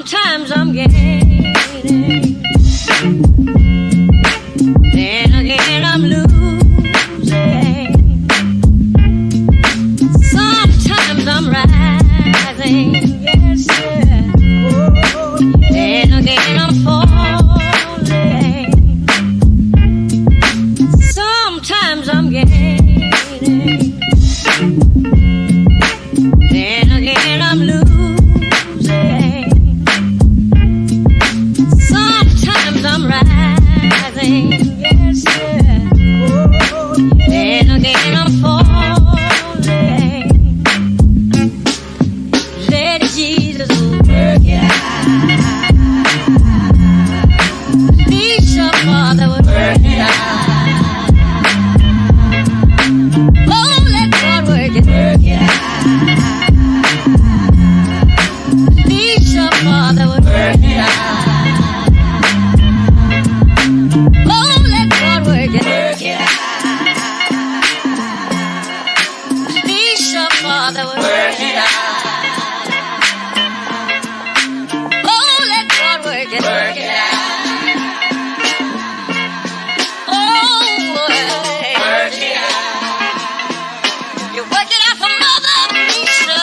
Sometimes I'm gaining, then again I'm losing. Sometimes I'm rising, yes, yeah. Then again I'm falling. Sometimes I'm gaining, then again I'm losing. Sometimes I'm rising, yes, yeah. Then again I'm falling. Let Jesus work it out. Please, your Father would work it out. Oh, let God work it out. Please, your Father would work it out. Oh, let God work it out. Please, your Father would work it out. Oh, let God work it out. Oh, work it out. You work it out for Mother Lisa.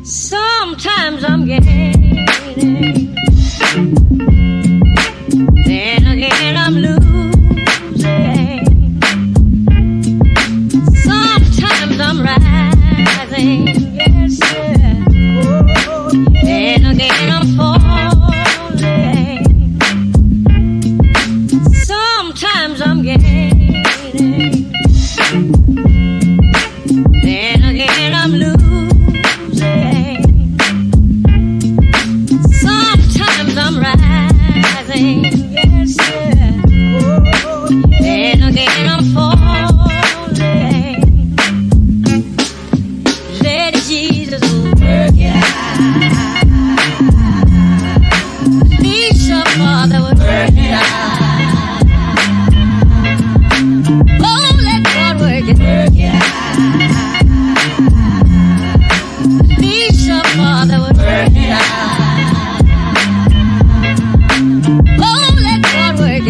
Sometimes I'm gaining, then again I'm losing. Sometimes I'm rising, yes, yeah. Then again I'm falling. Sometimes I'm gaining, then again I'm losing. Sometimes I'm rising, yes, yeah. Then again I'm falling. Let Jesus work it out. Please, your Father would work it out. Oh, let God work it out. Please, your Father would work it out. Oh, let God work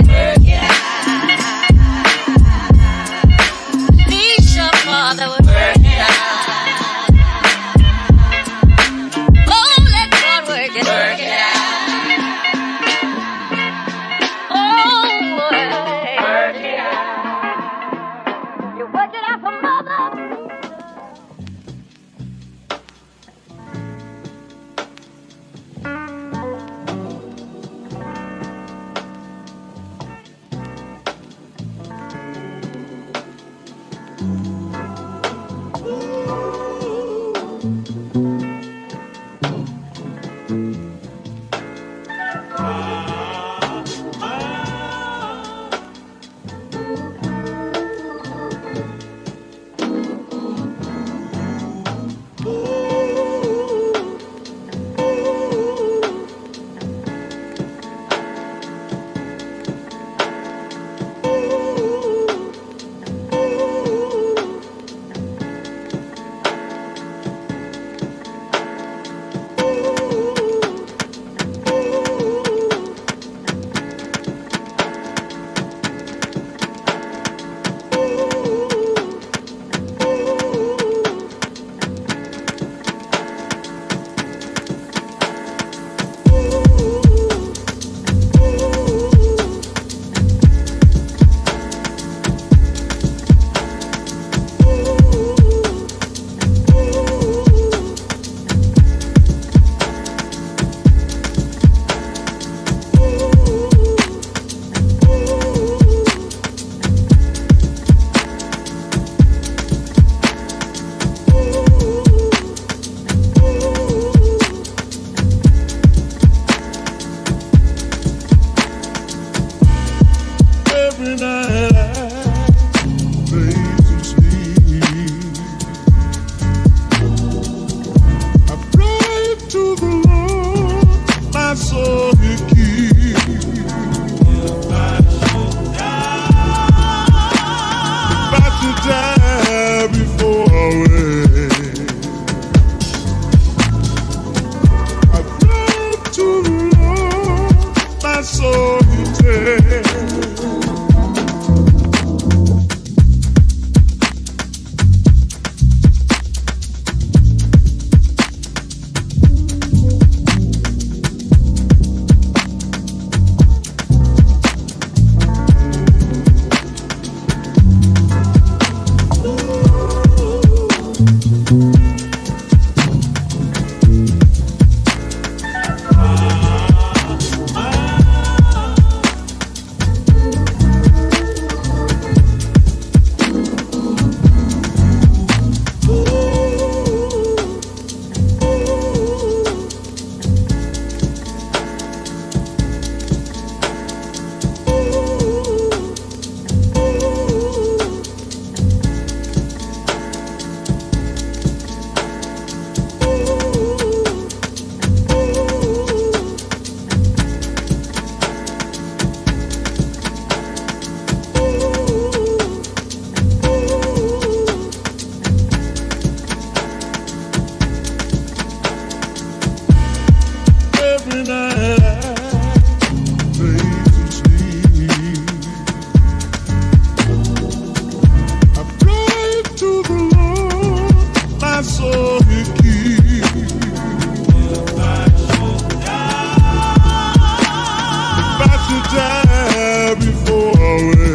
die before I wake.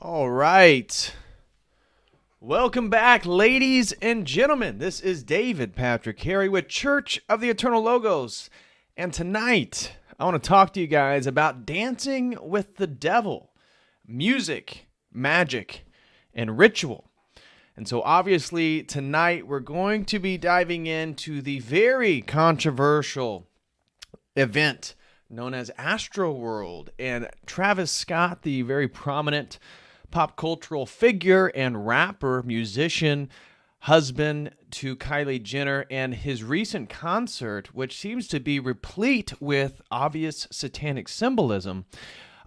All right. Welcome back, ladies and gentlemen. This is David Patrick Carey with Church of the Eternal Logos. And tonight, I want to talk to you guys about dancing with the devil, music, magic, and ritual. And so obviously tonight we're going to be diving into the very controversial event known as Astroworld, and Travis Scott, the very prominent pop cultural figure and rapper, musician, husband to Kylie Jenner, and his recent concert, which seems to be replete with obvious satanic symbolism,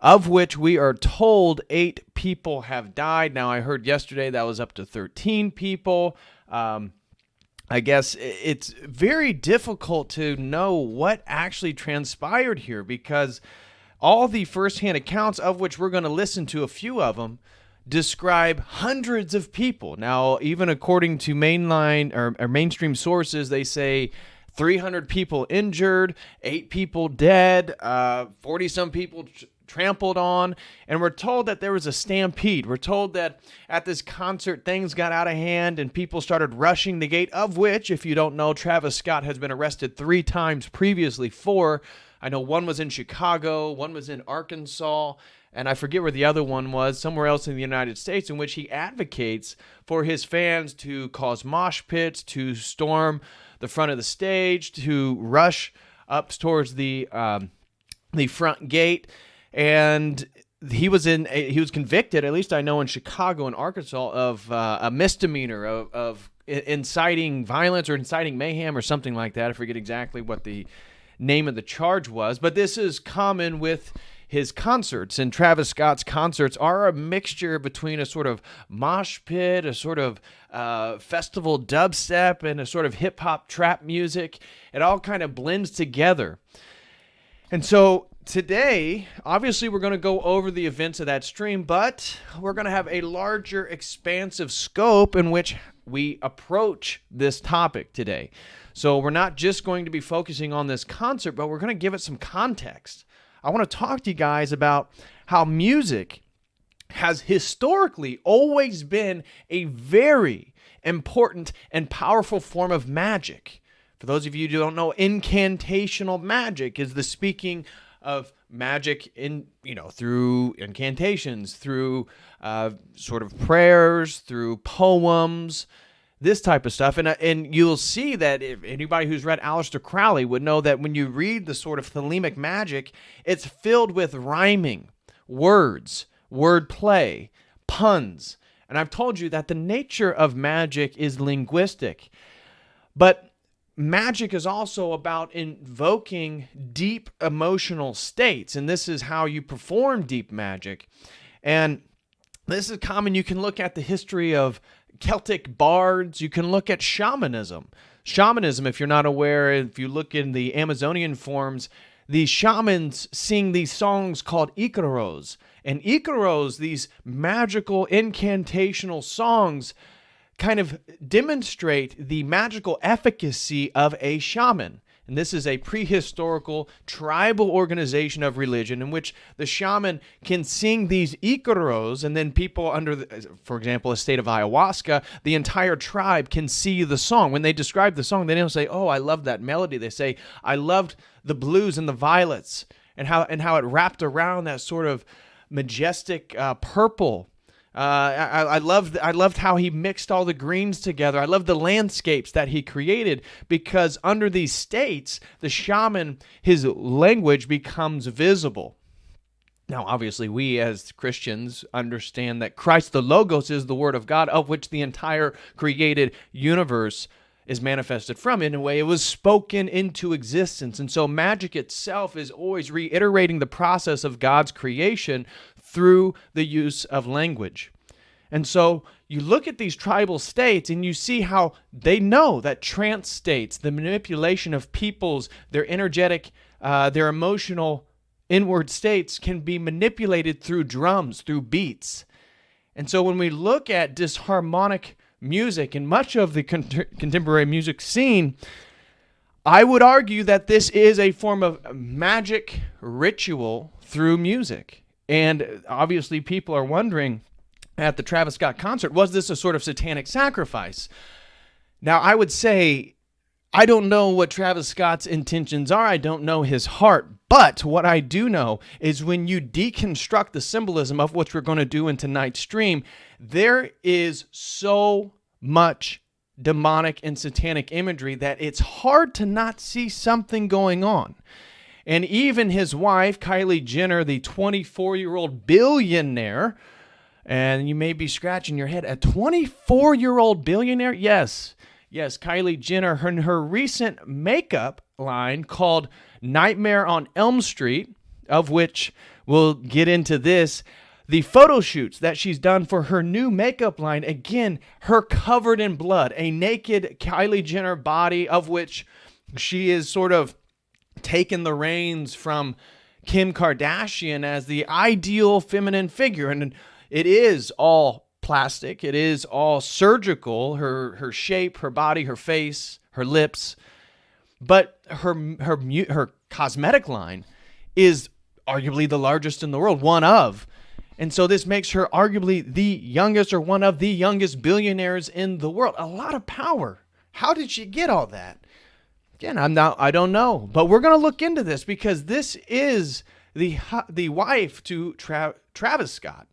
of which we are told 8 people have died. Now, I heard yesterday that was up to 13 people. I guess it's very difficult to know what actually transpired here, because all the firsthand accounts, of which we're going to listen to a few of them, describe hundreds of people. Now, even according to mainline or mainstream sources, they say 300 people injured, 8 people dead, 40-some people trampled on, and we're told that there was a stampede. We're told that at this concert, things got out of hand and people started rushing the gate, of which, if you don't know, Travis Scott has been arrested 3 times previously for. I know one was in Chicago, one was in Arkansas, and I forget where the other one was, somewhere else in the United States, in which he advocates for his fans to cause mosh pits, to storm the front of the stage, to rush up towards the front gate. And he was convicted, at least I know in Chicago and Arkansas, of a misdemeanor of inciting violence or inciting mayhem or something like that. I forget exactly what the name of the charge was, but this is common with his concerts. And Travis Scott's concerts are a mixture between a sort of mosh pit, a sort of festival dubstep, and a sort of hip-hop trap music. It all kind of blends together. And so today, obviously, we're going to go over the events of that stream, but we're going to have a larger, expansive scope in which we approach this topic today. So we're not just going to be focusing on this concert, but we're going to give it some context. I want to talk to you guys about how music has historically always been a very important and powerful form of magic. For those of you who don't know, incantational magic is the speaking of magic through incantations, through sort of prayers, through poems, this type of stuff. And you'll see that if anybody who's read Aleister Crowley would know that when you read the sort of thelemic magic, it's filled with rhyming, words, wordplay, puns. And I've told you that the nature of magic is linguistic. But magic is also about invoking deep emotional states, and this is how you perform deep magic. And this is common. You can look at the history of Celtic bards. You can look at shamanism. Shamanism, if you're not aware, if you look in the Amazonian forms, the shamans sing these songs called Icaros. And Icaros, these magical incantational songs, kind of demonstrate the magical efficacy of a shaman. And this is a prehistorical tribal organization of religion in which the shaman can sing these Icaros, and then people under, for example, a state of ayahuasca, the entire tribe can see the song. When they describe the song, they don't say, "Oh, I love that melody." They say, "I loved the blues and the violets," and how it wrapped around that sort of majestic purple. I loved how he mixed all the greens together. I love the landscapes that he created, because under these states, the shaman, his language becomes visible. Now, obviously, we as Christians understand that Christ the Logos is the Word of God, of which the entire created universe is manifested from. In a way, it was spoken into existence. And so magic itself is always reiterating the process of God's creation through the use of language. And so you look at these tribal states and you see how they know that trance states, the manipulation of people's, their energetic, their emotional inward states can be manipulated through drums, through beats. And so when we look at disharmonic music and much of the contemporary music scene, I would argue that this is a form of magic ritual through music. And obviously people are wondering at the Travis Scott concert, was this a sort of satanic sacrifice? Now, I would say, I don't know what Travis Scott's intentions are. I don't know his heart. But what I do know is when you deconstruct the symbolism of what we're going to do in tonight's stream, there is so much demonic and satanic imagery that it's hard to not see something going on. And even his wife, Kylie Jenner, the 24-year-old billionaire, and you may be scratching your head, a 24-year-old billionaire? Yes, Kylie Jenner, her recent makeup line called Nightmare on Elm Street, of which we'll get into this, the photo shoots that she's done for her new makeup line, again, her covered in blood, a naked Kylie Jenner body of which she is sort of taken the reins from Kim Kardashian as the ideal feminine figure. And it is all plastic. It is all surgical, her shape, her body, her face, her lips. But her cosmetic line is arguably the largest in the world, one of. And so this makes her arguably the youngest or one of the youngest billionaires in the world. A lot of power. How did she get all that? Again, I don't know. But we're going to look into this because this is the wife to Travis Scott.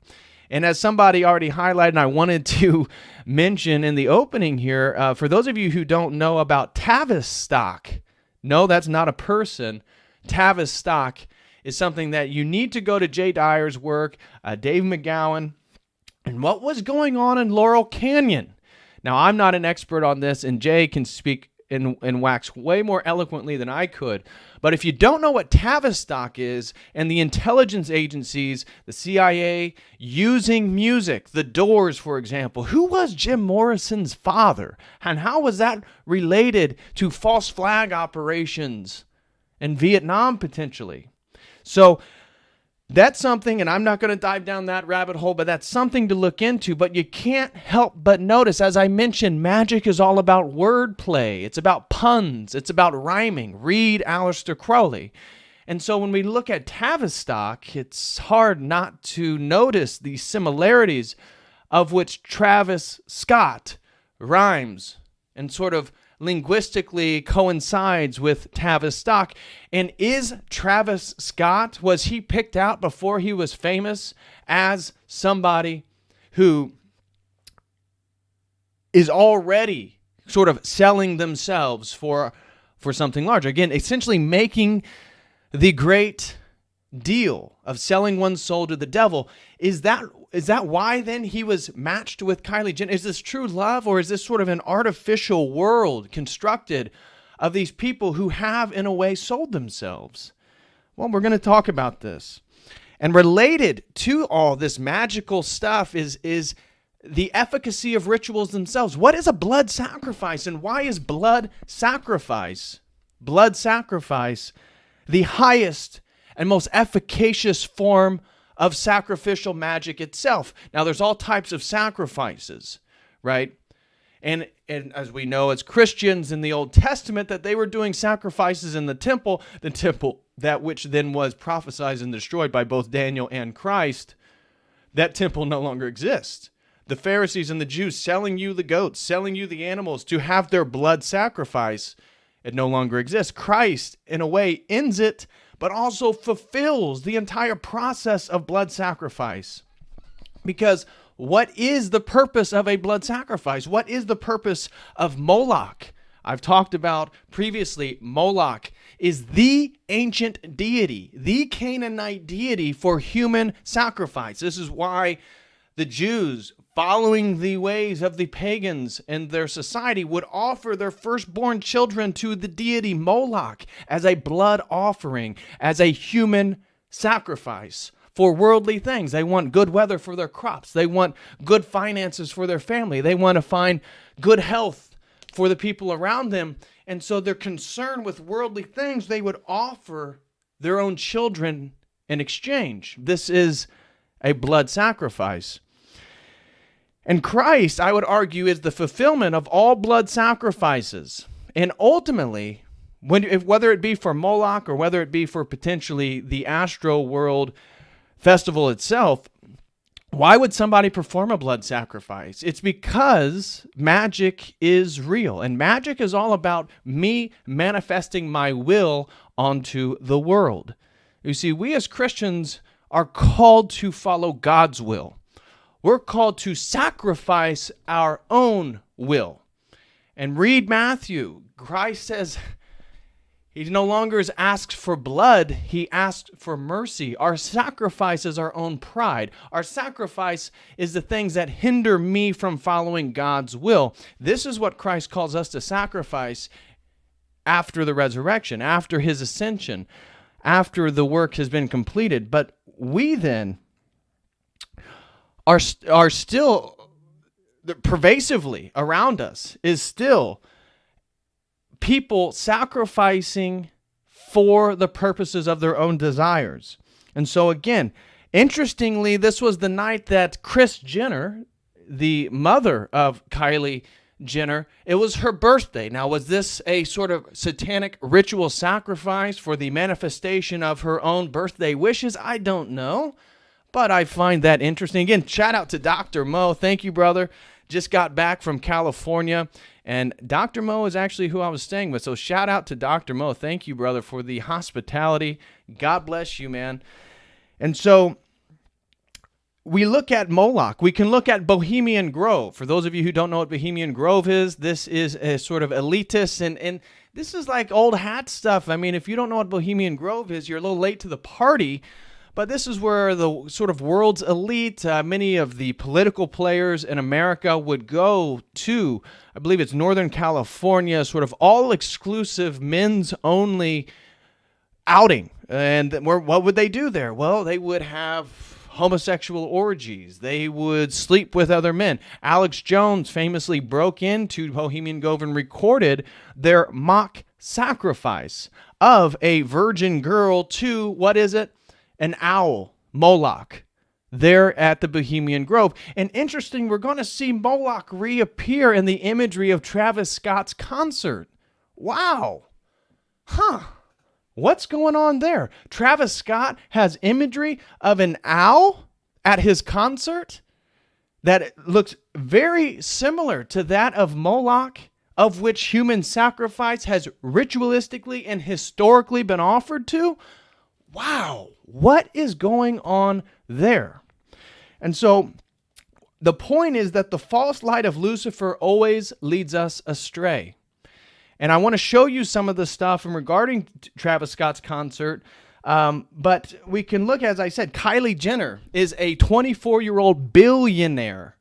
And as somebody already highlighted, and I wanted to mention in the opening here, for those of you who don't know about Tavistock, no, that's not a person. Tavistock is something that you need to go to Jay Dyer's work, Dave McGowan, and what was going on in Laurel Canyon. Now, I'm not an expert on this, and Jay can speak and wax way more eloquently than I could. But if you don't know what Tavistock is, and the intelligence agencies, the CIA, using music, the Doors, for example, who was Jim Morrison's father? And how was that related to false flag operations in Vietnam, potentially? So that's something, and I'm not going to dive down that rabbit hole, but that's something to look into. But you can't help but notice, as I mentioned, magic is all about wordplay. It's about puns. It's about rhyming. Read Aleister Crowley. And so when we look at Tavistock, it's hard not to notice the similarities of which Travis Scott rhymes and sort of linguistically coincides with Tavistock. And is Travis Scott, was he picked out before he was famous as somebody who is already sort of selling themselves for something larger? Again, essentially making the great deal of selling one's soul to the devil. Is that why then he was matched with Kylie Jenner? Is this true love, or is this sort of an artificial world constructed of these people who have in a way sold themselves? Well, we're going to talk about this. And related to all this magical stuff is the efficacy of rituals themselves. What is a blood sacrifice, and why is blood sacrifice the highest and most efficacious form of sacrificial magic itself? Now, there's all types of sacrifices, right? And as we know as Christians in the Old Testament, that they were doing sacrifices in the temple that which then was prophesied and destroyed by both Daniel and Christ. That temple no longer exists. The Pharisees and the Jews selling you the goats, selling you the animals to have their blood sacrifice, it no longer exists. Christ, in a way, ends it, but also fulfills the entire process of blood sacrifice. Because what is the purpose of a blood sacrifice? What is the purpose of Moloch? I've talked about previously, Moloch is the ancient deity, the Canaanite deity for human sacrifice. This is why the Jews, following the ways of the pagans and their society, would offer their firstborn children to the deity Moloch as a blood offering, as a human sacrifice for worldly things. They want good weather for their crops. They want good finances for their family. They want to find good health for the people around them. And so they're concerned with worldly things. They would offer their own children in exchange. This is a blood sacrifice. And Christ, I would argue, is the fulfillment of all blood sacrifices. And ultimately, whether it be for Moloch or whether it be for potentially the Astroworld festival itself, why would somebody perform a blood sacrifice? It's because magic is real. And magic is all about me manifesting my will onto the world. You see, we as Christians are called to follow God's will. We're called to sacrifice our own will. And read Matthew. Christ says he no longer asks for blood, he asks for mercy. Our sacrifice is our own pride. Our sacrifice is the things that hinder me from following God's will. This is what Christ calls us to sacrifice after the resurrection, after his ascension, after the work has been completed. But we then are still pervasively around us is still people sacrificing for the purposes of their own desires. And so again, interestingly, this was the night that Kris Jenner, the mother of Kylie Jenner, it was her birthday. Now, was this a sort of satanic ritual sacrifice for the manifestation of her own birthday wishes? I don't know, but I find that interesting. Again, shout out to Dr. Mo. Thank you, brother. Just got back from California, and Dr. Mo is actually who I was staying with. So shout out to Dr. Mo. Thank you, brother, for the hospitality. God bless you, man. And so we look at Moloch. We can look at Bohemian Grove. For those of you who don't know what Bohemian Grove is, this is a sort of elitist, and this is like old hat stuff. I mean, if you don't know what Bohemian Grove is, you're a little late to the party. But this is where the sort of world's elite, many of the political players in America would go to. I believe it's Northern California, sort of all-exclusive, men's-only outing. And what would they do there? Well, they would have homosexual orgies. They would sleep with other men. Alex Jones famously broke into Bohemian Grove and recorded their mock sacrifice of a virgin girl to, what is it? An owl, Moloch, there at the Bohemian Grove. And interesting, we're going to see Moloch reappear in the imagery of Travis Scott's concert. Wow. Huh. What's going on there? Travis Scott has imagery of an owl at his concert that looks very similar to that of Moloch, of which human sacrifice has ritualistically and historically been offered to. Wow, what is going on there? And so the point is that the false light of Lucifer always leads us astray. And I want to show you some of the stuff regarding Travis Scott's concert. But we can look, as I said, Kylie Jenner is a 24-year-old billionaire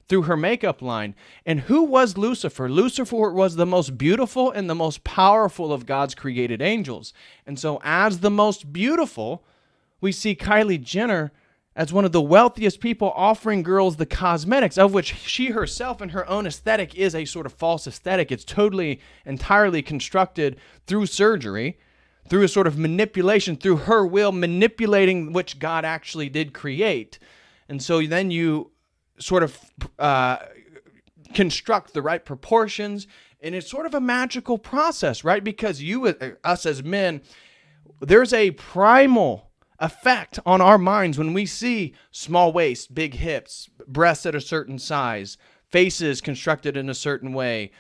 through her makeup line. And who was Lucifer? Lucifer was the most beautiful and the most powerful of God's created angels. And so as the most beautiful, we see Kylie Jenner as one of the wealthiest people offering girls the cosmetics, of which she herself and her own aesthetic is a sort of false aesthetic. It's totally, entirely constructed through surgery, through a sort of manipulation, through her will, manipulating which God actually did create. And so then you sort of construct the right proportions, and it's sort of a magical process, right? Because us as men, there's a primal effect on our minds when we see small waist, big hips, breasts at a certain size, faces constructed in a certain way,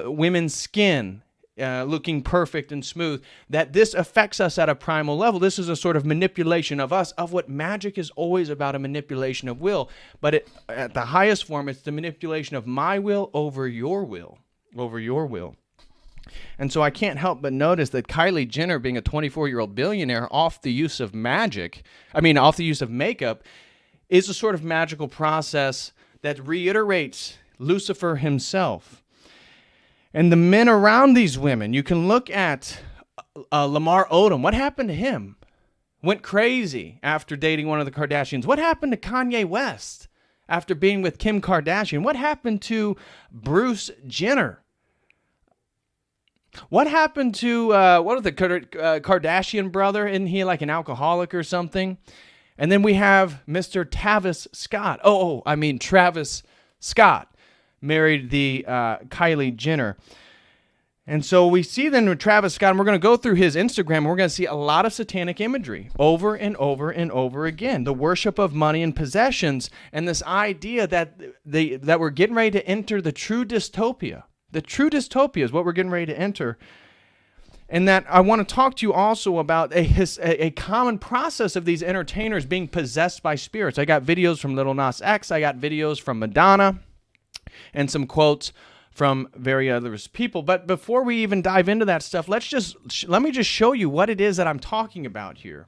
women's skin looking perfect and smooth, that this affects us at a primal level. This is a sort of manipulation of us, of what magic is always about, a manipulation of will. But at the highest form, it's the manipulation of my will over your will, And so I can't help but notice that Kylie Jenner, being a 24-year-old billionaire, off the use of makeup, is a sort of magical process that reiterates Lucifer himself. And the men around these women, you can look at Lamar Odom. What happened to him? Went crazy after dating one of the Kardashians. What happened to Kanye West after being with Kim Kardashian? What happened to Bruce Jenner? What happened to what was the Kardashian brother? Isn't he like an alcoholic or something? And then we have Mr. Travis Scott. I mean Travis Scott married the Kylie Jenner. And so we see then with Travis Scott, and we're going to go through his Instagram, and we're going to see a lot of satanic imagery over and over and over again. The worship of money and possessions, and this idea that that we're getting ready to enter the true dystopia. The true dystopia is what we're getting ready to enter. And that I want to talk to you also about a common process of these entertainers being possessed by spirits. I got videos from Lil Nas X. I got videos from Madonna and some quotes from various other people. But before we even dive into that stuff, let me just show you what it is that I'm talking about here.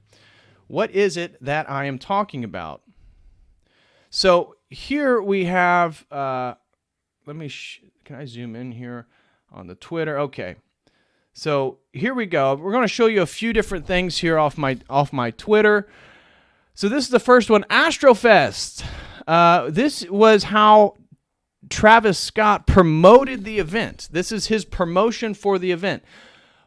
What is it that I am talking about? So here we have, can I zoom in here on the Twitter? Okay. So here we go. We're going to show you a few different things here off my Twitter. So this is the first one, Astrofest. This was how Travis Scott promoted the event. This is his promotion for the event.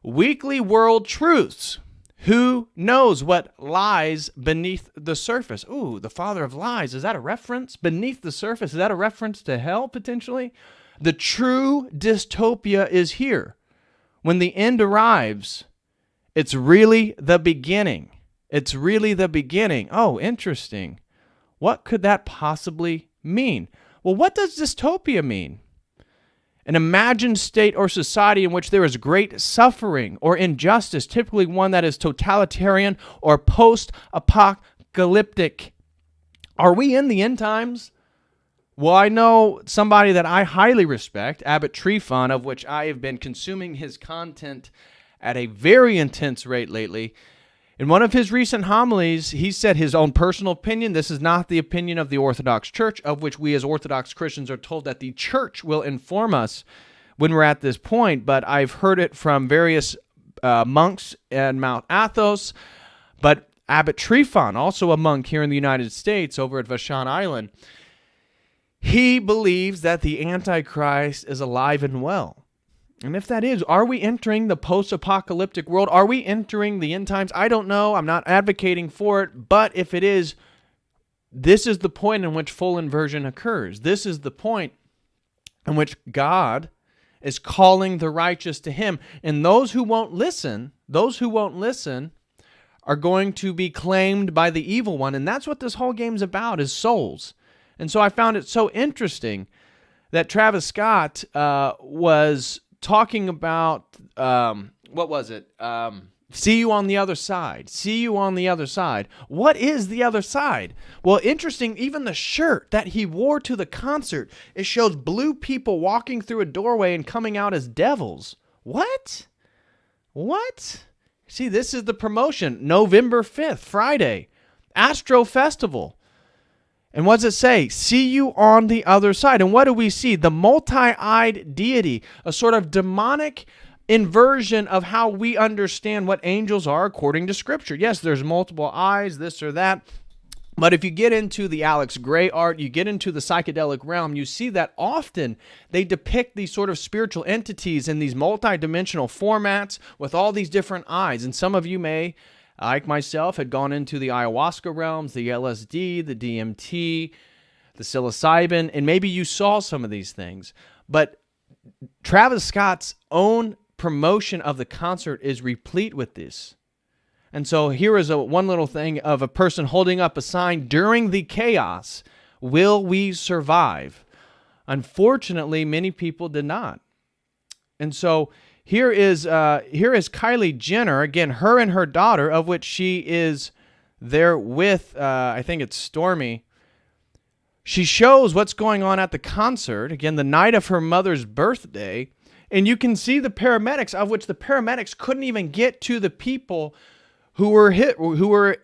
Weekly World Truths. Who knows what lies beneath the surface? Ooh, the father of lies. Is that a reference? Beneath the surface. Is that a reference to hell, potentially? The true dystopia is here. When the end arrives, it's really the beginning. It's really the beginning. Oh, interesting. What could that possibly mean? Well, what does dystopia mean? An imagined state or society in which there is great suffering or injustice, typically one that is totalitarian or post-apocalyptic. Are we in the end times? Well, I know somebody that I highly respect, Abbott Trefon, of which I have been consuming his content at a very intense rate lately. In one of his recent homilies, he said his own personal opinion. This is not the opinion of the Orthodox Church, of which we as Orthodox Christians are told that the Church will inform us when we're at this point. But I've heard it from various monks at Mount Athos. But Abbott Trefon, also a monk here in the United States over at Vashon Island, he believes that the Antichrist is alive and well. And if that is, are we entering the post-apocalyptic world? Are we entering the end times? I don't know. I'm not advocating for it. But if it is, this is the point in which full inversion occurs. This is the point in which God is calling the righteous to him. And those who won't listen are going to be claimed by the evil one. And that's what this whole game's about, is souls. And so I found it so interesting that Travis Scott was talking about, what was it? See you on the other side. See you on the other side. What is the other side? Well, interesting, even the shirt that he wore to the concert, it shows blue people walking through a doorway and coming out as devils. What? See, this is the promotion. November 5th, Friday. Astro Festival. And what does it say? See you on the other side. And what do we see? The multi-eyed deity, a sort of demonic inversion of how we understand what angels are according to Scripture. Yes, there's multiple eyes, this or that. But if you get into the Alex Gray art, you get into the psychedelic realm, you see that often they depict these sort of spiritual entities in these multi-dimensional formats with all these different eyes. And some of you may, like myself, had gone into the ayahuasca realms, the LSD, the DMT, the psilocybin, and maybe you saw some of these things. But Travis Scott's own promotion of the concert is replete with this. And so here is one little thing of a person holding up a sign during the chaos. Will we survive? Unfortunately, many people did not. And so here is Kylie Jenner, again, her and her daughter, of which she is there with, I think it's Stormy. She shows what's going on at the concert, again, the night of her mother's birthday, and you can see the paramedics, of which the paramedics couldn't even get to the people who were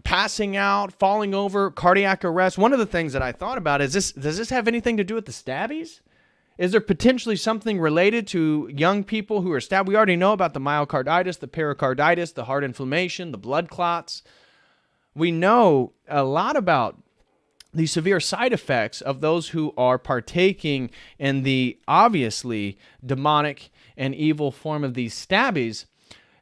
passing out, falling over, cardiac arrest. One of the things that I thought about is does this have anything to do with the stabbies? Is there potentially something related to young people who are stabbed? We already know about the myocarditis, the pericarditis, the heart inflammation, the blood clots. We know a lot about the severe side effects of those who are partaking in the obviously demonic and evil form of these stabbies.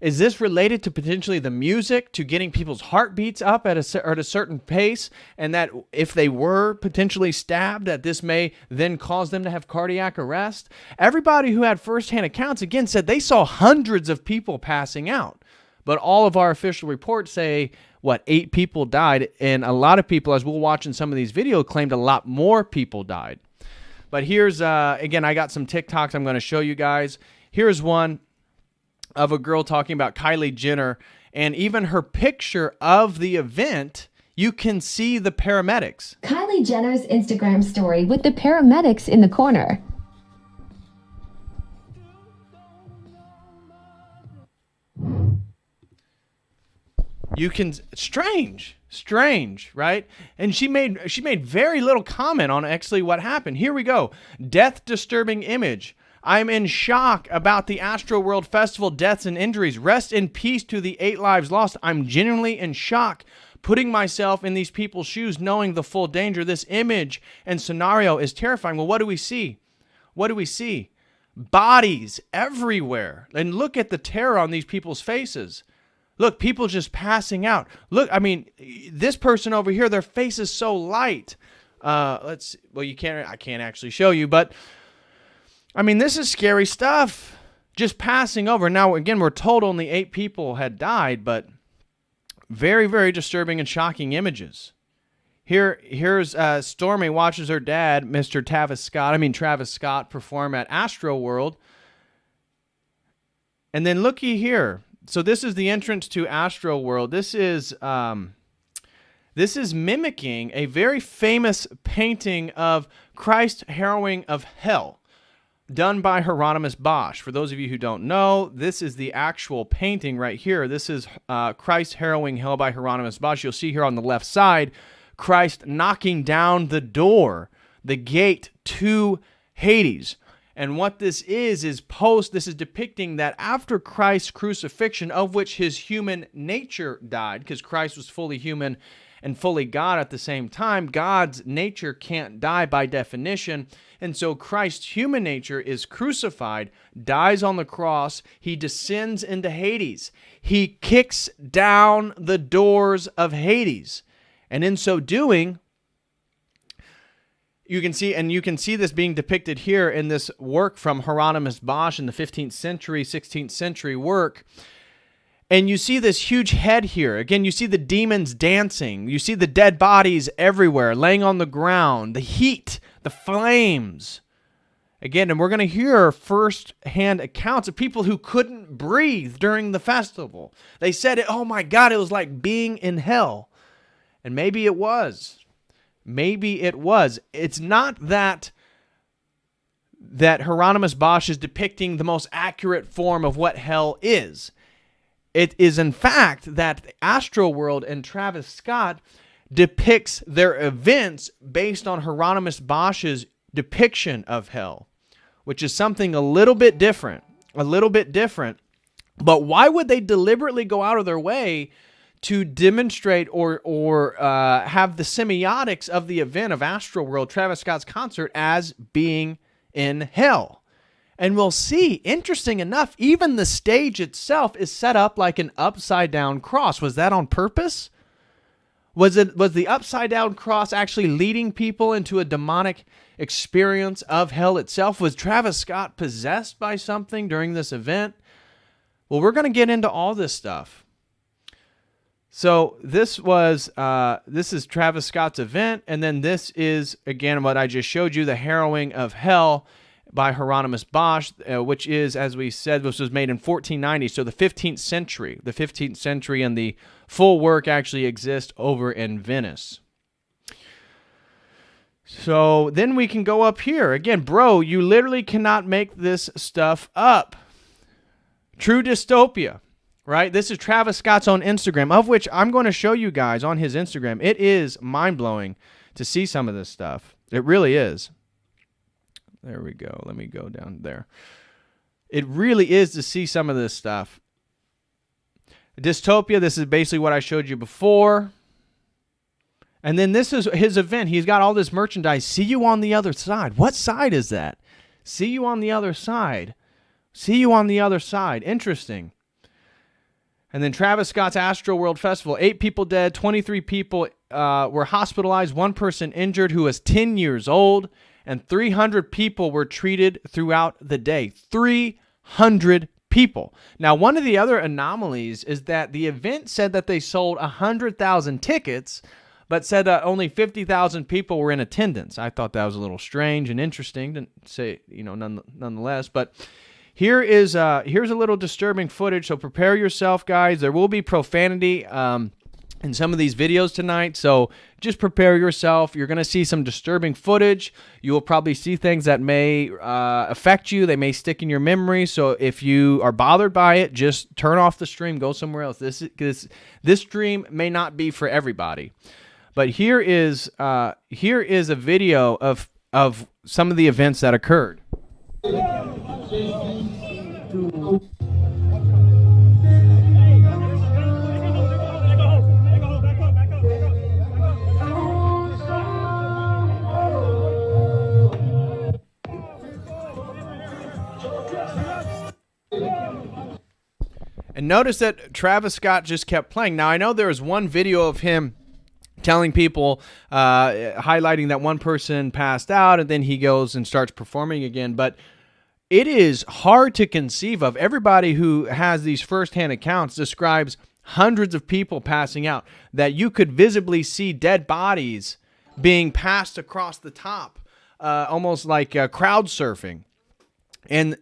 Is this related to potentially the music, to getting people's heartbeats up at a certain pace, and that if they were potentially stabbed, that this may then cause them to have cardiac arrest? Everybody who had firsthand accounts, again, said they saw hundreds of people passing out. But all of our official reports say, 8 people died, and a lot of people, as we'll watch in some of these videos, claimed a lot more people died. But here's, again, I got some TikToks I'm going to show you guys. Here's one of a girl talking about Kylie Jenner, and even her picture of the event, you can see the paramedics. Kylie Jenner's Instagram story with the paramedics in the corner. You can, strange, right? And she made very little comment on actually what happened. Here we go. Death disturbing image. I'm in shock about the Astroworld Festival deaths and injuries. Rest in peace to the 8 lives lost. I'm genuinely in shock, putting myself in these people's shoes, knowing the full danger. This image and scenario is terrifying. Well, what do we see? What do we see? Bodies everywhere. And look at the terror on these people's faces. Look, people just passing out. Look, I mean, this person over here, their face is so light. I can't actually show you, but I mean, this is scary stuff. Just passing over. Now, again, we're told only 8 people had died, but very, very disturbing and shocking images. Here's Stormy watches her dad, Travis Scott, perform at Astroworld. And then looky here. So this is the entrance to Astroworld. This is mimicking a very famous painting of Christ harrowing of hell, done by Hieronymus Bosch. For those of you who don't know, this is the actual painting right here. This is Christ harrowing hell by Hieronymus Bosch. You'll see here on the left side, Christ knocking down the door, the gate to Hades. And what this is this is depicting that after Christ's crucifixion, of which his human nature died, because Christ was fully human and fully God at the same time, God's nature can't die by definition. And so Christ's human nature is crucified, dies on the cross, he descends into Hades. He kicks down the doors of Hades. And in so doing, you can see this being depicted here in this work from Hieronymus Bosch in the 15th century, 16th century work. And you see this huge head here. Again, you see the demons dancing. You see the dead bodies everywhere, laying on the ground, the heat, the flames. Again, and we're going to hear first-hand accounts of people who couldn't breathe during the festival. They said, oh my God, it was like being in hell. And maybe it was. Maybe it was. It's not that Hieronymus Bosch is depicting the most accurate form of what hell is. It is, in fact, that Astroworld and Travis Scott depicts their events based on Hieronymus Bosch's depiction of hell, which is something a little bit different. But why would they deliberately go out of their way to demonstrate or have the semiotics of the event of Astroworld, Travis Scott's concert, as being in hell? And we'll see, interesting enough, even the stage itself is set up like an upside-down cross. Was that on purpose? Was the upside-down cross actually leading people into a demonic experience of hell itself? Was Travis Scott possessed by something during this event? Well, we're going to get into all this stuff. So this is Travis Scott's event, and then this is, again, what I just showed you, the harrowing of hell by Hieronymus Bosch, which is, as we said, this was made in 1490, so the 15th century, and the full work actually exists over in Venice. So then we can go up here. Again, bro, you literally cannot make this stuff up. True dystopia. Right? This is Travis Scott's own Instagram, of which I'm going to show you guys on his Instagram. It is mind-blowing to see some of this stuff. It really is. There we go. Let me go down there. It really is to see some of this stuff. Dystopia, this is basically what I showed you before. And then this is his event. He's got all this merchandise. See you on the other side. What side is that? See you on the other side. See you on the other side. Interesting. And then Travis Scott's Astroworld Festival. 8 people dead. 23 people were hospitalized. 1 person injured who was 10 years old. And 300 people were treated throughout the day. 300 people. Now, one of the other anomalies is that the event said that they sold 100,000 tickets, but said that only 50,000 people were in attendance. I thought that was a little strange and interesting to say, nonetheless. But here's a little disturbing footage. So prepare yourself, guys. There will be profanity in some of these videos tonight, so just prepare yourself. You're going to see some disturbing footage. You will probably see things that may affect you. They may stick in your memory, so if you are bothered by it, just turn off the stream, go somewhere else. This stream may not be for everybody. But here is a video of some of the events that occurred. And notice that Travis Scott just kept playing. Now, I know there was one video of him telling people, highlighting that one person passed out, and then he goes and starts performing again. But it is hard to conceive of. Everybody who has these firsthand accounts describes hundreds of people passing out, that you could visibly see dead bodies being passed across the top, almost like crowd surfing. And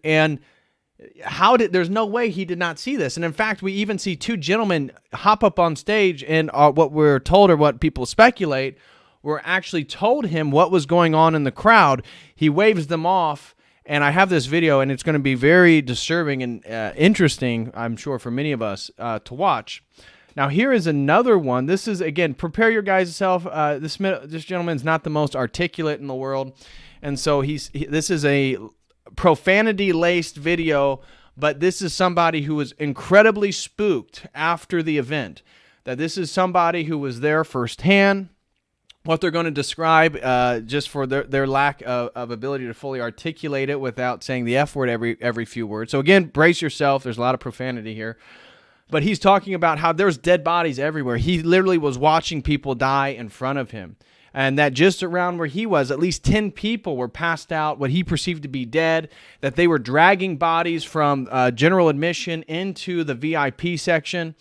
there's no way he did not see this. And in fact, we even see 2 gentlemen hop up on stage, and what we're told, or what people speculate, were actually told him what was going on in the crowd. He waves them off, and I have this video, and it's going to be very disturbing and interesting, I'm sure, for many of us to watch. Now, here is another one. This is, again, prepare your guys self. This gentleman's not the most articulate in the world, and so this is a profanity-laced video, but this is somebody who was incredibly spooked after the event. That this is somebody who was there firsthand. What they're going to describe, just for their lack of ability to fully articulate it without saying the F word every few words. So again, brace yourself. There's a lot of profanity here. But he's talking about how there's dead bodies everywhere. He literally was watching people die in front of him. And that just around where he was, at least 10 people were passed out, what he perceived to be dead, that they were dragging bodies from general admission into the VIP section,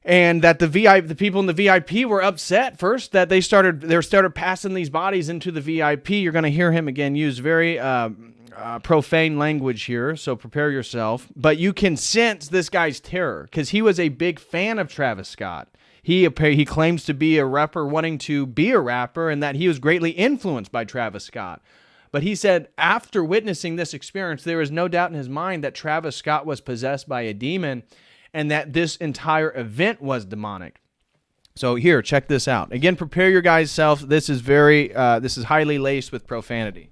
and that the people in the VIP were upset first that they started passing these bodies into the VIP. You're going to hear him again use very profane language here, so prepare yourself. But you can sense this guy's terror because he was a big fan of Travis Scott. He claims to be a rapper wanting to be a rapper, and that he was greatly influenced by Travis Scott. But he said after witnessing this experience, there is no doubt in his mind that Travis Scott was possessed by a demon, and that this entire event was demonic. So here, check this out. Again, prepare your guys' self. This is highly laced with profanity.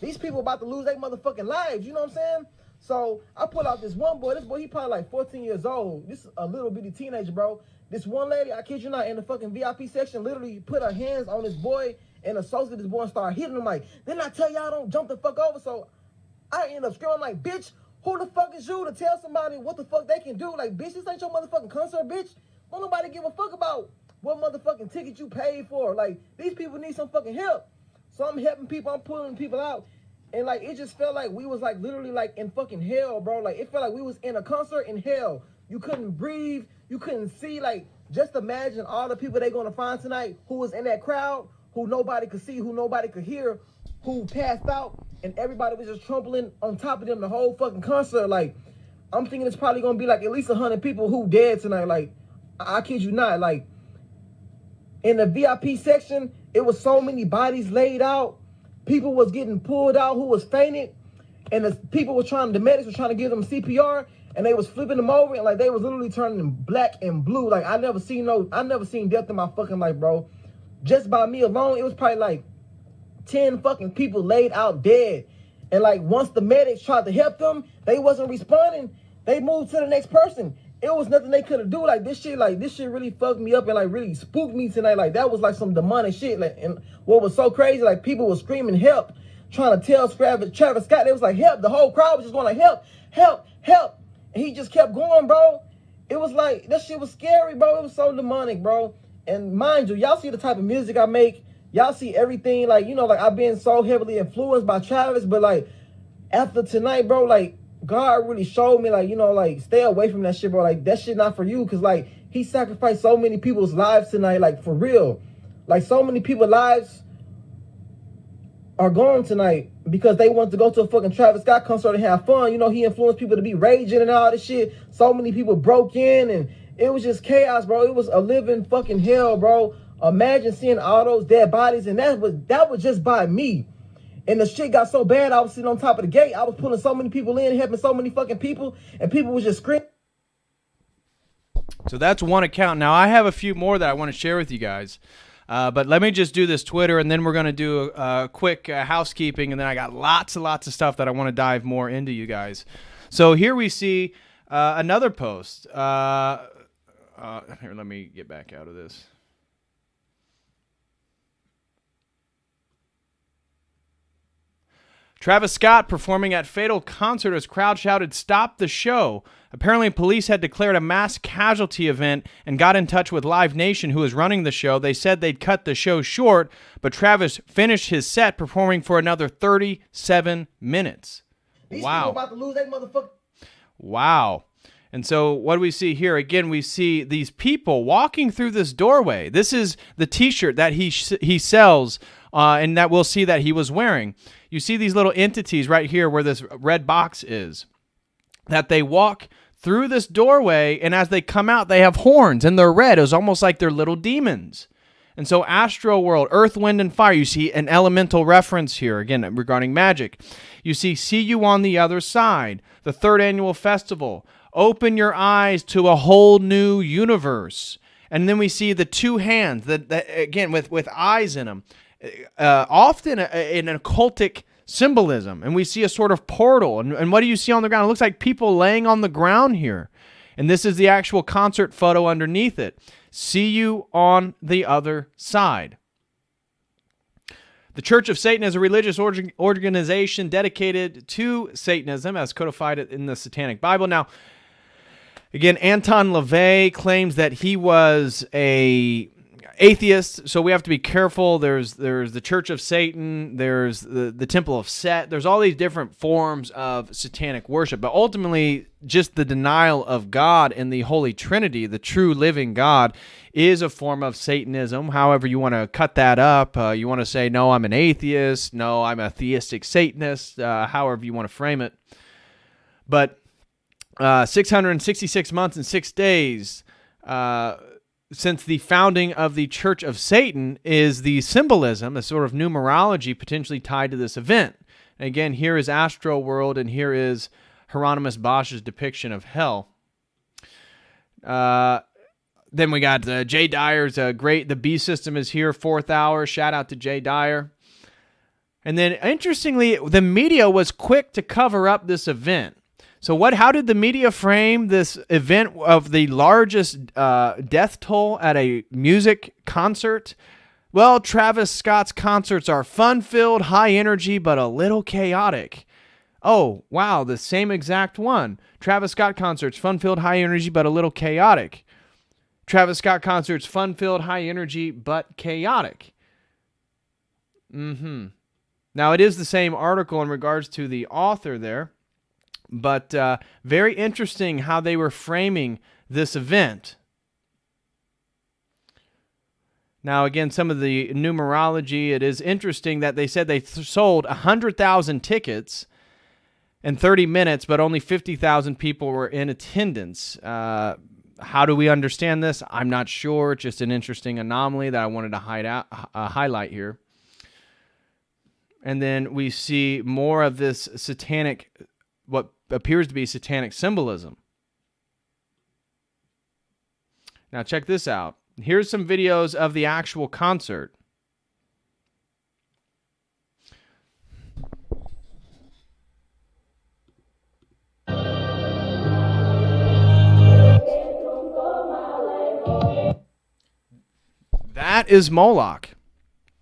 These people about to lose their motherfucking lives, you know what I'm saying? So I pull out this one boy. This boy, he probably like 14 years old. This is a little bitty teenager, bro. This one lady, I kid you not, in the fucking VIP section, literally put her hands on this boy and associated this boy and started hitting him like, didn't I tell y'all don't jump the fuck over? So I end up screaming like, bitch, who the fuck is you to tell somebody what the fuck they can do? Like, bitch, this ain't your motherfucking concert, bitch. Don't nobody give a fuck about what motherfucking ticket you paid for. Like, these people need some fucking help. So I'm helping people, I'm pulling people out. And like, it just felt like we was like literally like in fucking hell, bro. Like, it felt like we was in a concert in hell. You couldn't breathe. You couldn't see. Like, just imagine all the people they gonna find tonight who was in that crowd, who nobody could see, who nobody could hear, who passed out, and everybody was just trampling on top of them the whole fucking concert. Like, I'm thinking it's probably gonna be like at least 100 people who dead tonight. Like, I kid you not. Like, in the VIP section, it was so many bodies laid out. People was getting pulled out who was fainted, and the medics were trying to give them CPR, and they was flipping them over, and like they was literally turning them black and blue. Like, I never seen death in my fucking life, bro. Just by me alone, it was probably like 10 fucking people laid out dead. And like, once the medics tried to help them, they wasn't responding. They moved to the next person. it was nothing they could have do. Like this shit really fucked me up and like really spooked me tonight. Like that was like some demonic shit. Like, and what was so crazy, like people were screaming help, trying to tell Travis Scott. They was like help. The whole crowd was just going like help, help, help. And he just kept going, bro. It was like, that shit was scary, bro. It was so demonic, bro. And mind you, y'all see the type of music I make. Y'all see everything, like, you know, like I've been so heavily influenced by Travis, but like after tonight, bro, like God really showed me, like, you know, like stay away from that shit, bro. Like that shit not for you, because like he sacrificed so many people's lives tonight, like for real. Like so many people's lives are gone tonight because they want to go to a fucking Travis Scott concert and have fun. You know, he influenced people to be raging and all this shit. So many people broke in and it was just chaos, bro. It was a living fucking hell, bro. Imagine seeing all those dead bodies, and that was just by me. And the shit got so bad, I was sitting on top of the gate. I was pulling so many people in, helping so many fucking people, and people was just screaming. So that's one account. Now, I have a few more that I want to share with you guys. But let me just do this Twitter, and then we're going to do a quick housekeeping, and then I got lots and lots of stuff that I want to dive more into, you guys. So here we see another post. Here, let me get back out of this. Travis Scott performing at fatal concert as crowd shouted, "Stop the show." Apparently, police had declared a mass casualty event and got in touch with Live Nation, who was running the show. They said they'd cut the show short, but Travis finished his set performing for another 37 minutes. These Wow. people about to lose their motherfucker. Wow. And so what do we see here? Again, we see these people walking through this doorway. This is the T-shirt that he sells, and that we'll see that he was wearing. You see these little entities right here where this red box is, that they walk through this doorway, and as they come out, they have horns, and they're red. It's almost like they're little demons. And so Astroworld, Earth, Wind, and Fire, you see an elemental reference here, again, regarding magic. You see you on the other side, the third annual festival. Open your eyes to a whole new universe. And then we see the two hands, that again, with eyes in them, often in an occultic symbolism. And we see a sort of portal. And what do you see on the ground? It looks like people laying on the ground here. And this is the actual concert photo underneath it. See you on the other side. The Church of Satan is a religious organization dedicated to Satanism, as codified in the Satanic Bible. Now, again, Anton LaVey claims that he was a atheist, so we have to be careful. There's the Church of Satan, there's the Temple of Set, there's all these different forms of satanic worship, but ultimately just the denial of God and the Holy Trinity, the true living God, is a form of Satanism. However you want to cut that up, you want to say, no, I'm an atheist, no, I'm a theistic Satanist, however you want to frame it. But 666 months and 6 days since the founding of the Church of Satan is the symbolism, a sort of numerology potentially tied to this event. And again, here is Astroworld, and here is Hieronymus Bosch's depiction of hell. Then we got Jay Dyer's great. The B System is here, 4th hour. Shout out to Jay Dyer. And then, interestingly, the media was quick to cover up this event. So how did the media frame this event of the largest death toll at a music concert? Well, Travis Scott's concerts are fun-filled, high energy, but a little chaotic. Oh, wow, the same exact one. Travis Scott concerts, fun-filled, high energy, but a little chaotic. Travis Scott concerts, fun-filled, high energy, but chaotic. Now, it is the same article in regards to the author there. But very interesting how they were framing this event. Now, again, some of the numerology, it is interesting that they said they sold 100,000 tickets in 30 minutes, but only 50,000 people were in attendance. How do we understand this? I'm not sure. It's just an interesting anomaly that I wanted to highlight here. And then we see more of this satanic, what appears to be satanic symbolism. Now check this out. Here's some videos of the actual concert. that is Moloch.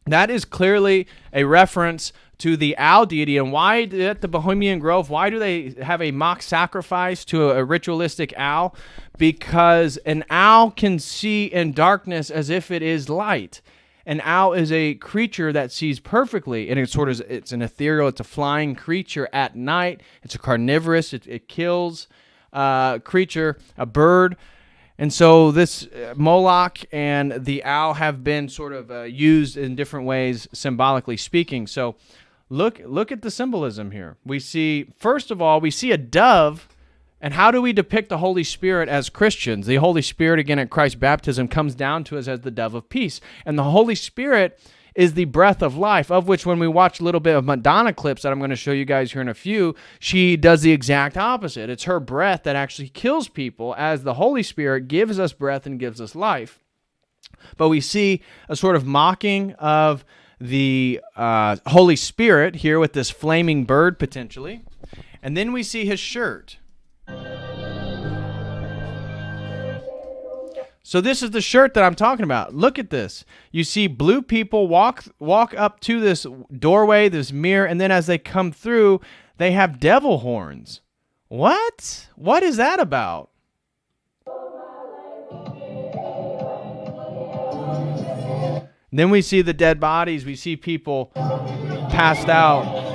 That is clearly a reference to the owl deity. And why at the Bohemian Grove, why do they have a mock sacrifice to a ritualistic owl? Because an owl can see in darkness as if it is light. An owl is a creature that sees perfectly, and it's an ethereal, it's a flying creature at night. It's a carnivorous, it kills creature, a bird. And so this Moloch and the owl have been sort of used in different ways, symbolically speaking. So look at the symbolism here. We see, first of all, we see a dove. And how do we depict the Holy Spirit as Christians? The Holy Spirit, again, at Christ's baptism, comes down to us as the dove of peace. And the Holy Spirit is the breath of life, of which when we watch a little bit of Madonna clips that I'm going to show you guys here in a few, she does the exact opposite. It's her breath that actually kills people, as the Holy Spirit gives us breath and gives us life. But we see a sort of mocking of the Holy Spirit here with this flaming bird, potentially. And then we see his shirt. So this is the shirt that I'm talking about. Look at this. You see blue people walk up to this doorway, this mirror, and then as they come through, they have devil horns. What? What is that about? Then we see the dead bodies. We see people passed out.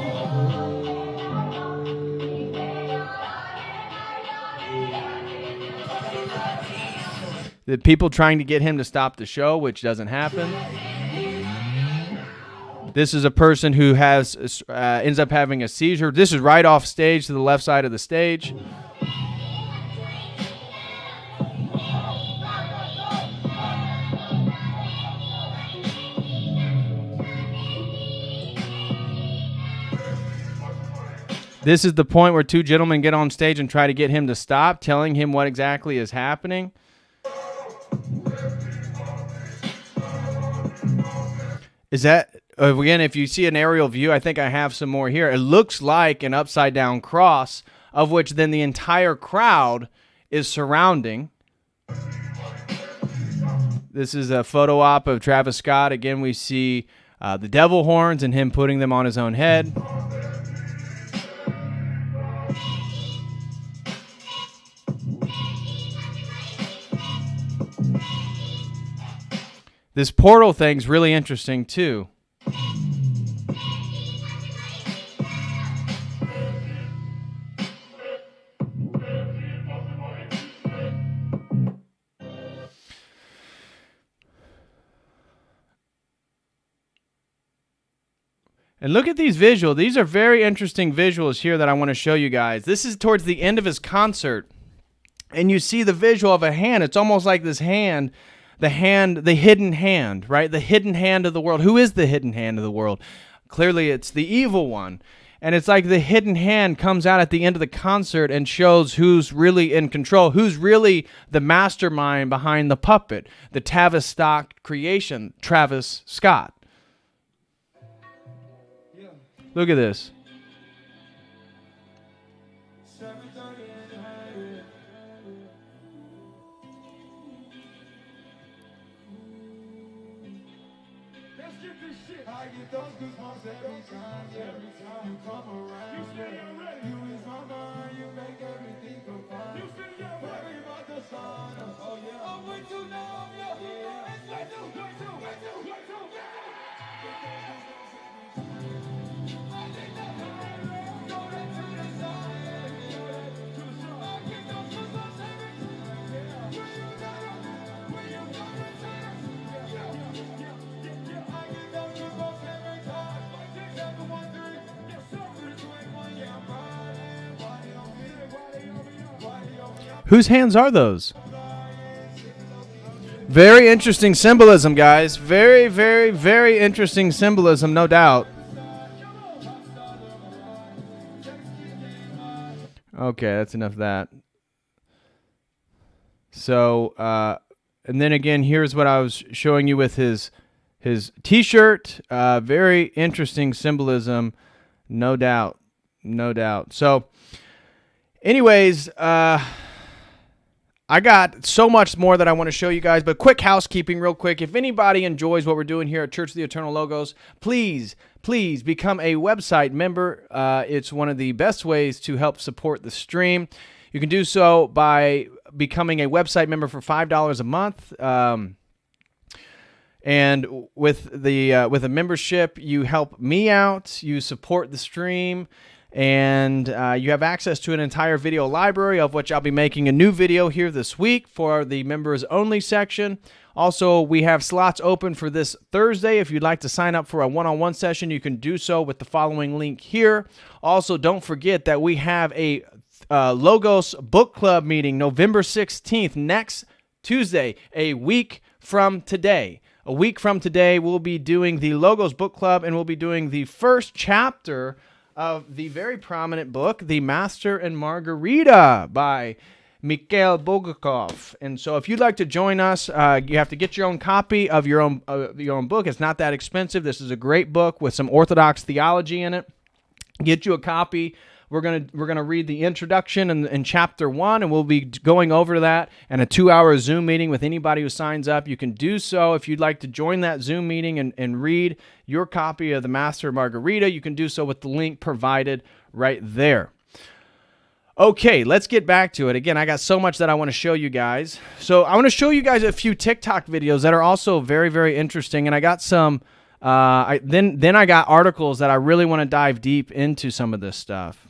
The people trying to get him to stop the show, which doesn't happen. This is a person who ends up having a seizure. This is right off stage to the left side of the stage. This is the point where two gentlemen get on stage and try to get him to stop, telling him what exactly is happening. Is that, again, if you see an aerial view, I think I have some more here. It looks like an upside down cross, of which then the entire crowd is surrounding. This is a photo op of Travis Scott. Again, we see the devil horns and him putting them on his own head. This portal thing's really interesting, too. And look at these visuals. These are very interesting visuals here that I want to show you guys. This is towards the end of his concert. And you see the visual of a hand. It's almost like this hand... The hidden hand, right? The hidden hand of the world. Who is the hidden hand of the world? Clearly, it's the evil one. And it's like the hidden hand comes out at the end of the concert and shows who's really in control, who's really the mastermind behind the puppet, the Travis Scott creation, Travis Scott. Look at this. Whose hands are those? Very interesting symbolism, guys. Very, very, very interesting symbolism, no doubt. Okay, that's enough of that. So, and then again, here's what I was showing you with his T-shirt. Very interesting symbolism, no doubt, no doubt. So, anyways, I I got so much more that I want to show you guys, but quick housekeeping real quick. If anybody enjoys what we're doing here at Church of the Eternal Logos, please become a website member. It's one of the best ways to help support the stream. You can do so by becoming a website member for $5 a month. And with a membership, you help me out, you support the stream, and you have access to an entire video library, of which I'll be making a new video here this week for the members only section. Also, we have slots open for this Thursday. If you'd like to sign up for a one-on-one session, you can do so with the following link here. Also, don't forget that we have a Logos Book Club meeting November 16th, next Tuesday, a week from today. A week from today, we'll be doing the Logos Book Club, and we'll be doing the first chapter of the very prominent book, The Master and Margarita by Mikhail Bulgakov. And so if you'd like to join us, you have to get your own copy of your own book. It's not that expensive. This is a great book with some Orthodox theology in it. Get you a copy. We're gonna read the introduction in chapter 1, and we'll be going over that in a 2-hour Zoom meeting with anybody who signs up. You can do so if you'd like to join that Zoom meeting and read your copy of the Master Margarita. You can do so with the link provided right there. Okay, let's get back to it. Again, I got so much that I want to show you guys. So I want to show you guys a few TikTok videos that are also very, very interesting, and I got some. Then I got articles that I really want to dive deep into some of this stuff.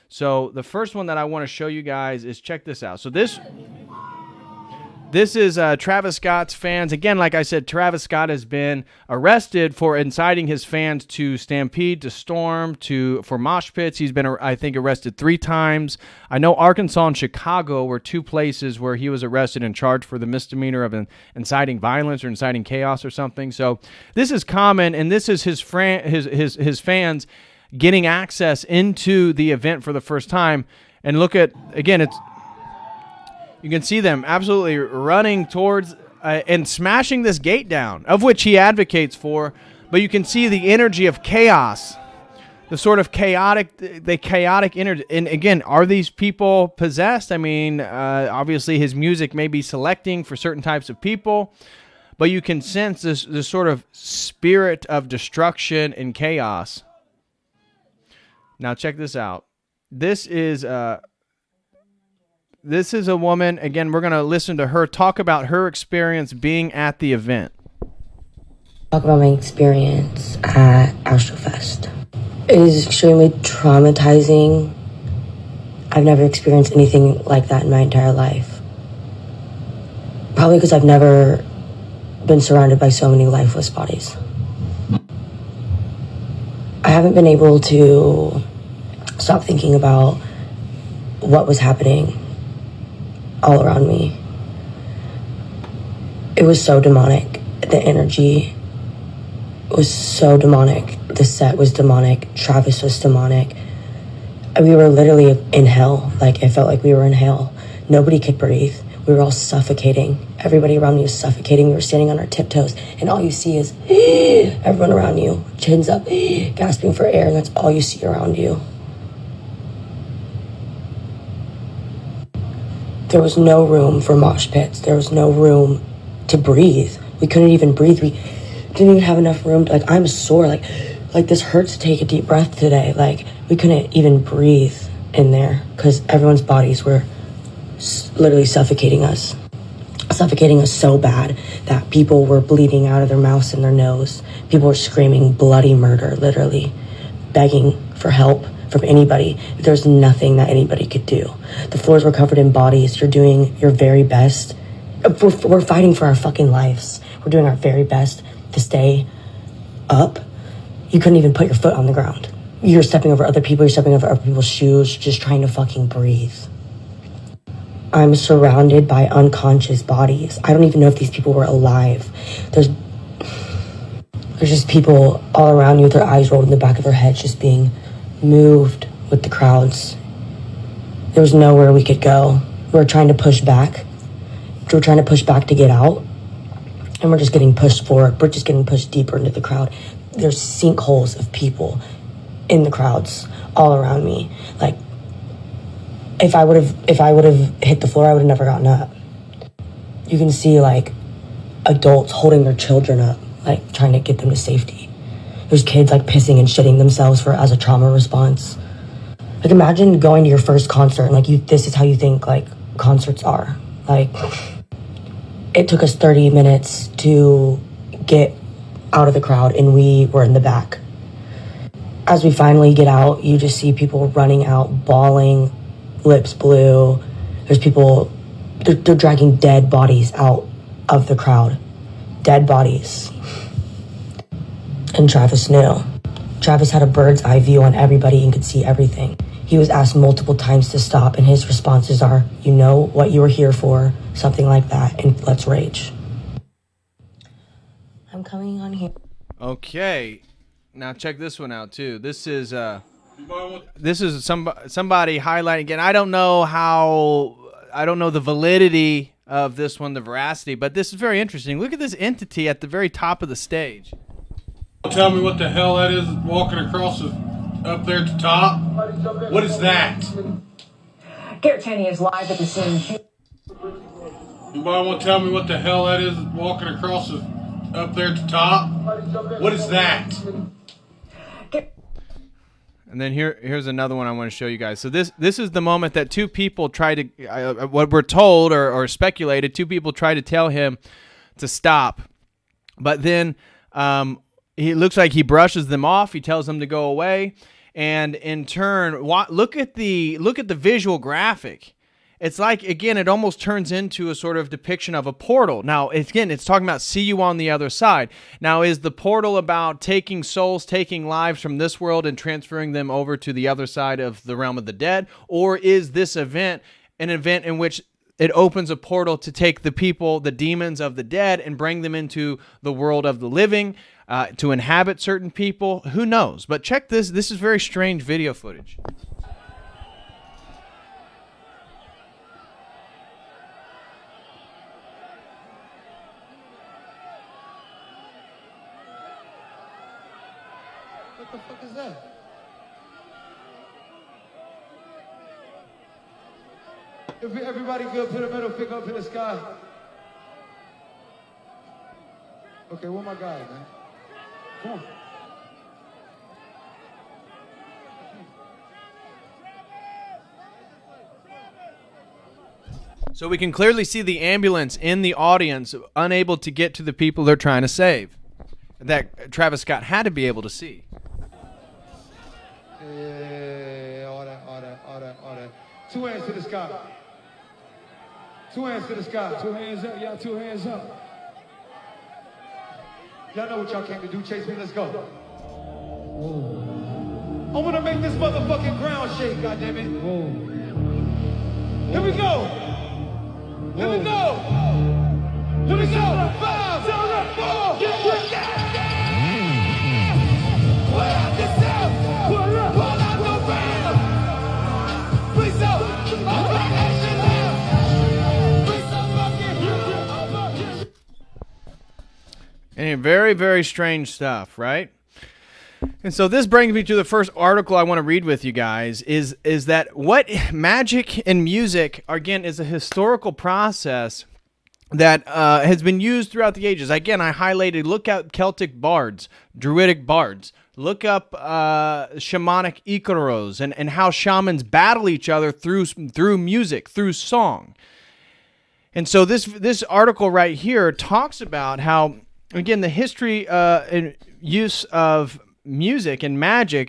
So the first one that I want to show you guys is, check this out. So this is Travis Scott's fans. Again, like I said, Travis Scott has been arrested for inciting his fans to stampede, to storm, for mosh pits. He's been, I think, arrested 3 times. I know Arkansas and Chicago were 2 places where he was arrested and charged for the misdemeanor of inciting violence or inciting chaos or something. So this is common, and this is his fans getting access into the event for the first time. And look at, again, you can see them absolutely running towards and smashing this gate down, of which he advocates for. But you can see the energy of chaos, the sort of chaotic energy. And again, are these people possessed? I mean, obviously his music may be selecting for certain types of people, but you can sense this sort of spirit of destruction and chaos. Now check this out. This is a woman. Again, we're going to listen to her talk about her experience being at the event. Talk about my experience at Astrofest. It is extremely traumatizing. I've never experienced anything like that in my entire life. Probably because I've never been surrounded by so many lifeless bodies. I haven't been able to stop thinking about what was happening all around me. It was so demonic. The energy was so demonic. The set was demonic. Travis was demonic. We were literally in hell. Like, it felt like we were in hell. Nobody could breathe. We were all suffocating. Everybody around me was suffocating. We were standing on our tiptoes, and all you see is everyone around you, chins up, gasping for air, and that's all you see around you. There was no room for mosh pits. There was no room to breathe. We couldn't even breathe. We didn't even have enough room. I'm sore. Like this hurts to take a deep breath today. Like, we couldn't even breathe in there because everyone's bodies were literally suffocating us so bad that people were bleeding out of their mouths and their nose. People were screaming bloody murder, literally begging for help from anybody. There's nothing that anybody could do. The floors were covered in bodies. You're doing your very best. We're fighting for our fucking lives. We're doing our very best to stay up. You couldn't even put your foot on the ground. You're stepping over other people. You're stepping over other people's shoes, just trying to fucking breathe. I'm surrounded by unconscious bodies. I don't even know if these people were alive. There's just people all around you with their eyes rolled in the back of their heads, just being moved with the crowds. There was nowhere we could go. We were trying to push back. We were trying to push back to get out, and we're just getting pushed forward. We're just getting pushed deeper into the crowd. There's sinkholes of people in the crowds all around me. Like, if I would have hit the floor, I would have never gotten up. You can see, like, adults holding their children up, like, trying to get them to safety. There's kids, like, pissing and shitting themselves as a trauma response. Like, imagine going to your first concert and, like, this is how you think, like, concerts are. Like, it took us 30 minutes to get out of the crowd, and we were in the back. As we finally get out, you just see people running out, bawling, lips blue. There's people, they're dragging dead bodies out of the crowd. Dead bodies. And Travis knew. Travis had a bird's eye view on everybody and could see everything. He was asked multiple times to stop, and his responses are, you know what you were here for, something like that, and let's rage. I'm coming on here. Okay. Now check this one out too. This is somebody highlighting again. I don't know the validity of this one, the veracity, but this is very interesting. Look at this entity at the very top of the stage. Tell me what the hell that is walking across up there at the top. What is that? Garrett Cheney is live at the scene. Anybody want to tell me what the hell that is walking across up there at the top? What is that? And then here's another one I want to show you guys. So this is the moment that two people try to, what we're told or speculated, two people try to tell him to stop. But then he looks like he brushes them off. He tells them to go away. And in turn, look at the visual graphic. It's like, again, it almost turns into a sort of depiction of a portal. Now, again, it's talking about see you on the other side. Now, is the portal about taking souls, taking lives from this world and transferring them over to the other side of the realm of the dead? Or is this event an event in which it opens a portal to take the people, the demons of the dead, and bring them into the world of the living, to inhabit certain people? Who knows? But check this. This is very strange video footage. What the fuck is that? If everybody good, put a middle finger up in the sky. Okay, where my guy, man? Come on. So we can clearly see the ambulance in the audience, unable to get to the people they're trying to save. That Travis Scott had to be able to see. Yeah, all that. Two hands to the sky. Two hands to the sky. Two hands up, y'all. Two hands up. Y'all know what y'all came to do. Chase me, let's go. Whoa. I'm gonna make this motherfucking ground shake, goddammit. Whoa. Here we go. Here we go. Here we go. 5, 4, yeah. Pull out the sound. Pull out the band. Please up. And very, very strange stuff, right? And so this brings me to the first article I want to read with you guys is that what magic and music, again, is a historical process that has been used throughout the ages. Again, I highlighted, look at Celtic bards, Druidic bards. Look up shamanic Icaros and how shamans battle each other through music, through song. And so this article right here talks about how, again, the history and use of music and magic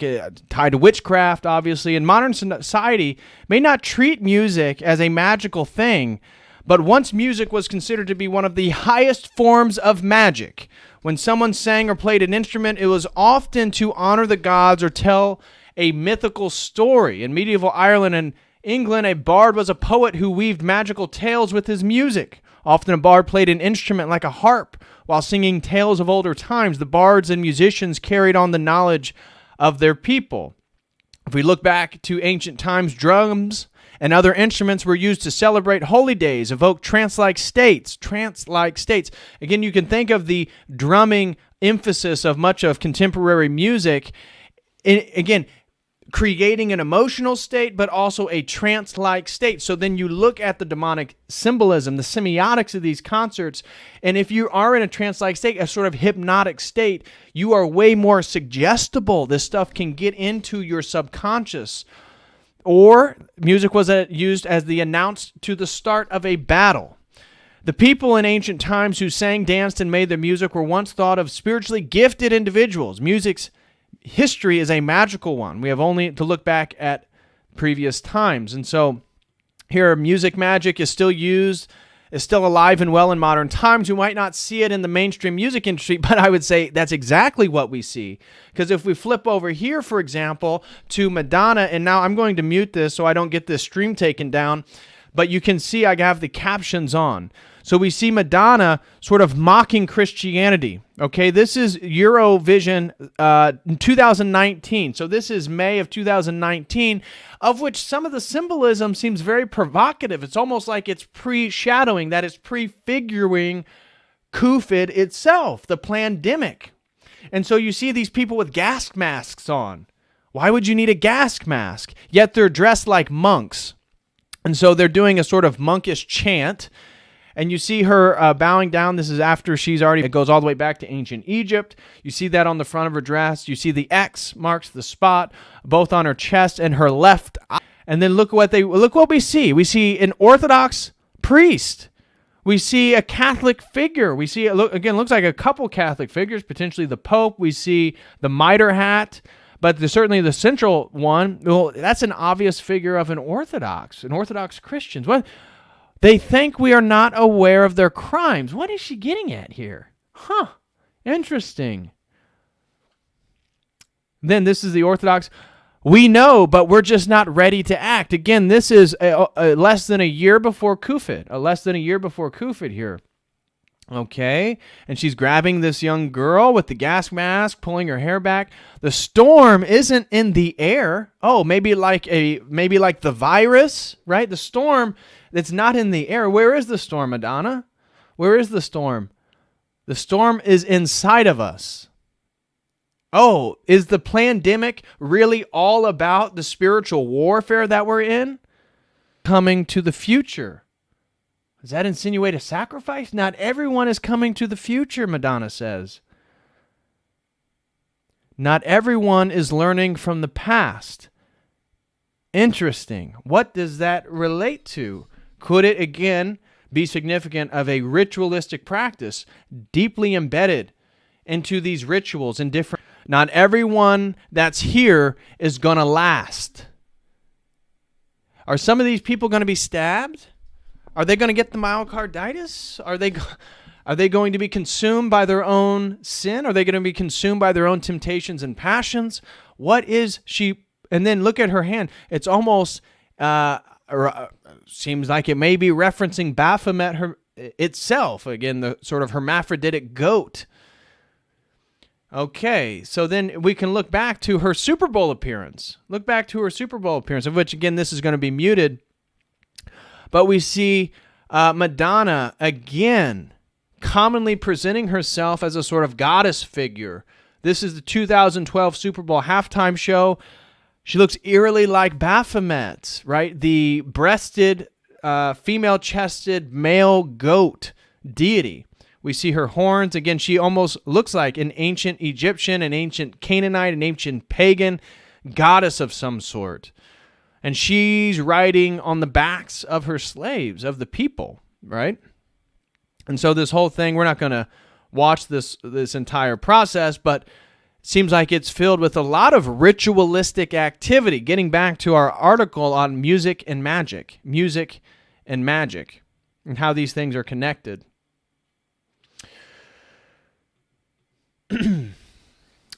tied to witchcraft, obviously, in modern society may not treat music as a magical thing, but once music was considered to be one of the highest forms of magic. When someone sang or played an instrument, it was often to honor the gods or tell a mythical story. In medieval Ireland and England, a bard was a poet who weaved magical tales with his music. Often a bard played an instrument like a harp while singing tales of older times. The bards and musicians carried on the knowledge of their people. If we look back to ancient times, drums and other instruments were used to celebrate holy days, evoke trance-like states. Again, you can think of the drumming emphasis of much of contemporary music. And again, creating an emotional state, but also a trance-like state. So then you look at the demonic symbolism, the semiotics of these concerts, and if you are in a trance-like state, a sort of hypnotic state, you are way more suggestible. This stuff can get into your subconscious. Or music was used as the announce to the start of a battle. The people in ancient times who sang, danced, and made their music were once thought of spiritually gifted individuals. Music's history is a magical one. We have only to look back at previous times. And so here, music magic is still used, is still alive and well in modern times. You might not see it in the mainstream music industry, but I would say that's exactly what we see. Because if we flip over here, for example, to Madonna, and now I'm going to mute this so I don't get this stream taken down, but you can see I have the captions on. So we see Madonna sort of mocking Christianity. Okay, this is Eurovision 2019. So this is May of 2019, of which some of the symbolism seems very provocative. It's almost like it's pre-shadowing, that it's prefiguring COVID itself, the pandemic. And so you see these people with gas masks on. Why would you need a gas mask? Yet they're dressed like monks. And so they're doing a sort of monkish chant. And you see her bowing down. This is after it goes all the way back to ancient Egypt. You see that on the front of her dress. You see the X marks the spot, both on her chest and her left eye. And then look what we see. We see an Orthodox priest. We see a Catholic figure. We see, looks like a couple Catholic figures, potentially the Pope. We see the mitre hat. But certainly the central one, well, that's an obvious figure of an Orthodox Christians. What? They think we are not aware of their crimes. What is she getting at here? Huh. Interesting. Then this is the Orthodox. We know, but we're just not ready to act. Again, this is less than a year before COVID. Here. Okay. And she's grabbing this young girl with the gas mask, pulling her hair back. The storm isn't in the air. Oh, maybe like the virus, right? The storm that's not in the air. Where is the storm, Madonna? Where is the storm? The storm is inside of us. Oh, is the pandemic really all about the spiritual warfare that we're in? Coming to the future. Does that insinuate a sacrifice? Not everyone is coming to the future, Madonna says. Not everyone is learning from the past. Interesting. What does that relate to? Could it, again, be significant of a ritualistic practice deeply embedded into these rituals and different... Not everyone that's here is going to last. Are some of these people going to be stabbed? Are they going to get the myocarditis? Are they going to be consumed by their own sin? Are they going to be consumed by their own temptations and passions? What is she... And then look at her hand. It's almost... seems like it may be referencing Baphomet itself. Again, the sort of hermaphroditic goat. Okay, so then we can look back to her Super Bowl appearance. Of which, again, this is going to be muted. But we see Madonna, again, commonly presenting herself as a sort of goddess figure. This is the 2012 Super Bowl halftime show. She looks eerily like Baphomet, right? The breasted, female-chested, male goat deity. We see her horns. Again, she almost looks like an ancient Egyptian, an ancient Canaanite, an ancient pagan goddess of some sort. And she's riding on the backs of her slaves, of the people, right? And so this whole thing, we're not going to watch this entire process, but seems like it's filled with a lot of ritualistic activity. Getting back to our article on music and magic, and how these things are connected.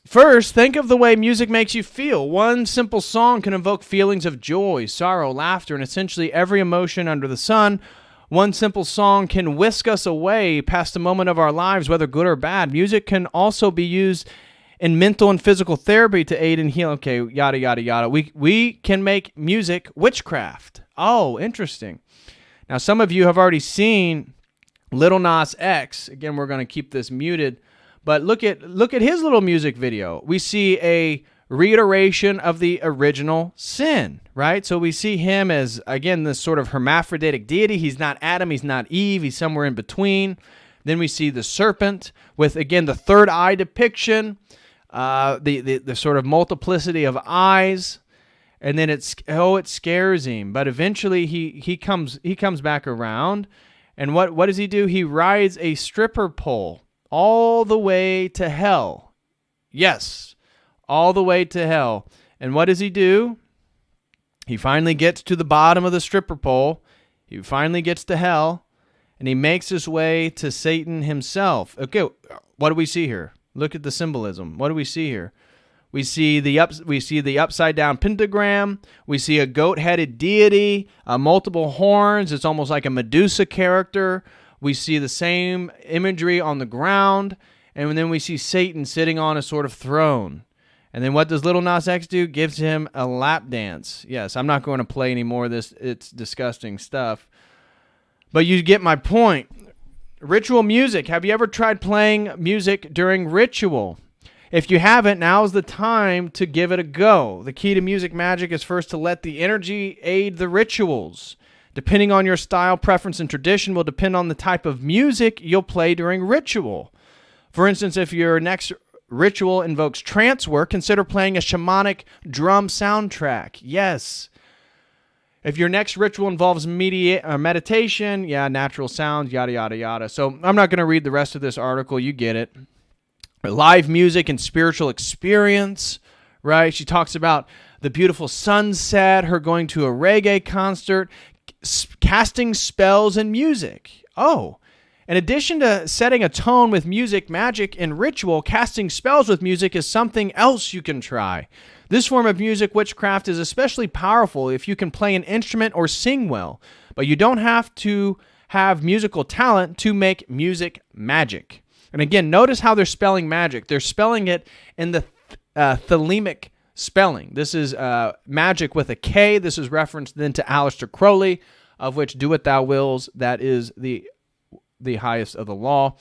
First, think of the way music makes you feel. One simple song can evoke feelings of joy, sorrow, laughter, and essentially every emotion under the sun. One simple song can whisk us away past a moment of our lives, whether good or bad. Music can also be used in mental and physical therapy to aid in healing. Okay, yada, yada, yada. We can make music witchcraft. Oh, interesting. Now, some of you have already seen Lil Nas X. Again, we're going to keep this muted. But look at his little music video. We see a reiteration of the original sin, right? So we see him as, again, this sort of hermaphroditic deity. He's not Adam, he's not Eve, he's somewhere in between. Then we see the serpent with, again, the third eye depiction, the sort of multiplicity of eyes. And then it scares him. But eventually he comes back around. And what does he do? He rides a stripper pole all the way to hell. Yes, all the way to hell. And what does he do? He finally gets to the bottom of the stripper pole. He finally gets to hell. And he makes his way to Satan himself. Okay, what do we see here? Look at the symbolism. What do we see here? We see the upside down pentagram. We see a goat-headed deity, multiple horns. It's almost like a Medusa character. We see the same imagery on the ground. And then we see Satan sitting on a sort of throne. And then what does Little Nas X do? Gives him a lap dance. Yes, I'm not going to play any more of this. It's disgusting stuff. But you get my point. Ritual music. Have you ever tried playing music during ritual? If you haven't, now's the time to give it a go. The key to music magic is first to let the energy aid the rituals. Depending on your style, preference, and tradition will depend on the type of music you'll play during ritual. For instance, if your next ritual invokes trance work, consider playing a shamanic drum soundtrack. Yes. If your next ritual involves meditation, natural sounds, yada, yada, yada. So I'm not going to read the rest of this article. You get it. Live music and spiritual experience, right? She talks about the beautiful sunset, her going to a reggae concert, casting spells and music. Oh, in addition to setting a tone with music, magic, and ritual, casting spells with music is something else you can try. This form of music, witchcraft, is especially powerful if you can play an instrument or sing well, but you don't have to have musical talent to make music magic. And again, notice how they're spelling magic. They're spelling it in the thelemic spelling. This is magic with a K. This is referenced then to Aleister Crowley, of which do what thou wills, that is the highest of the law.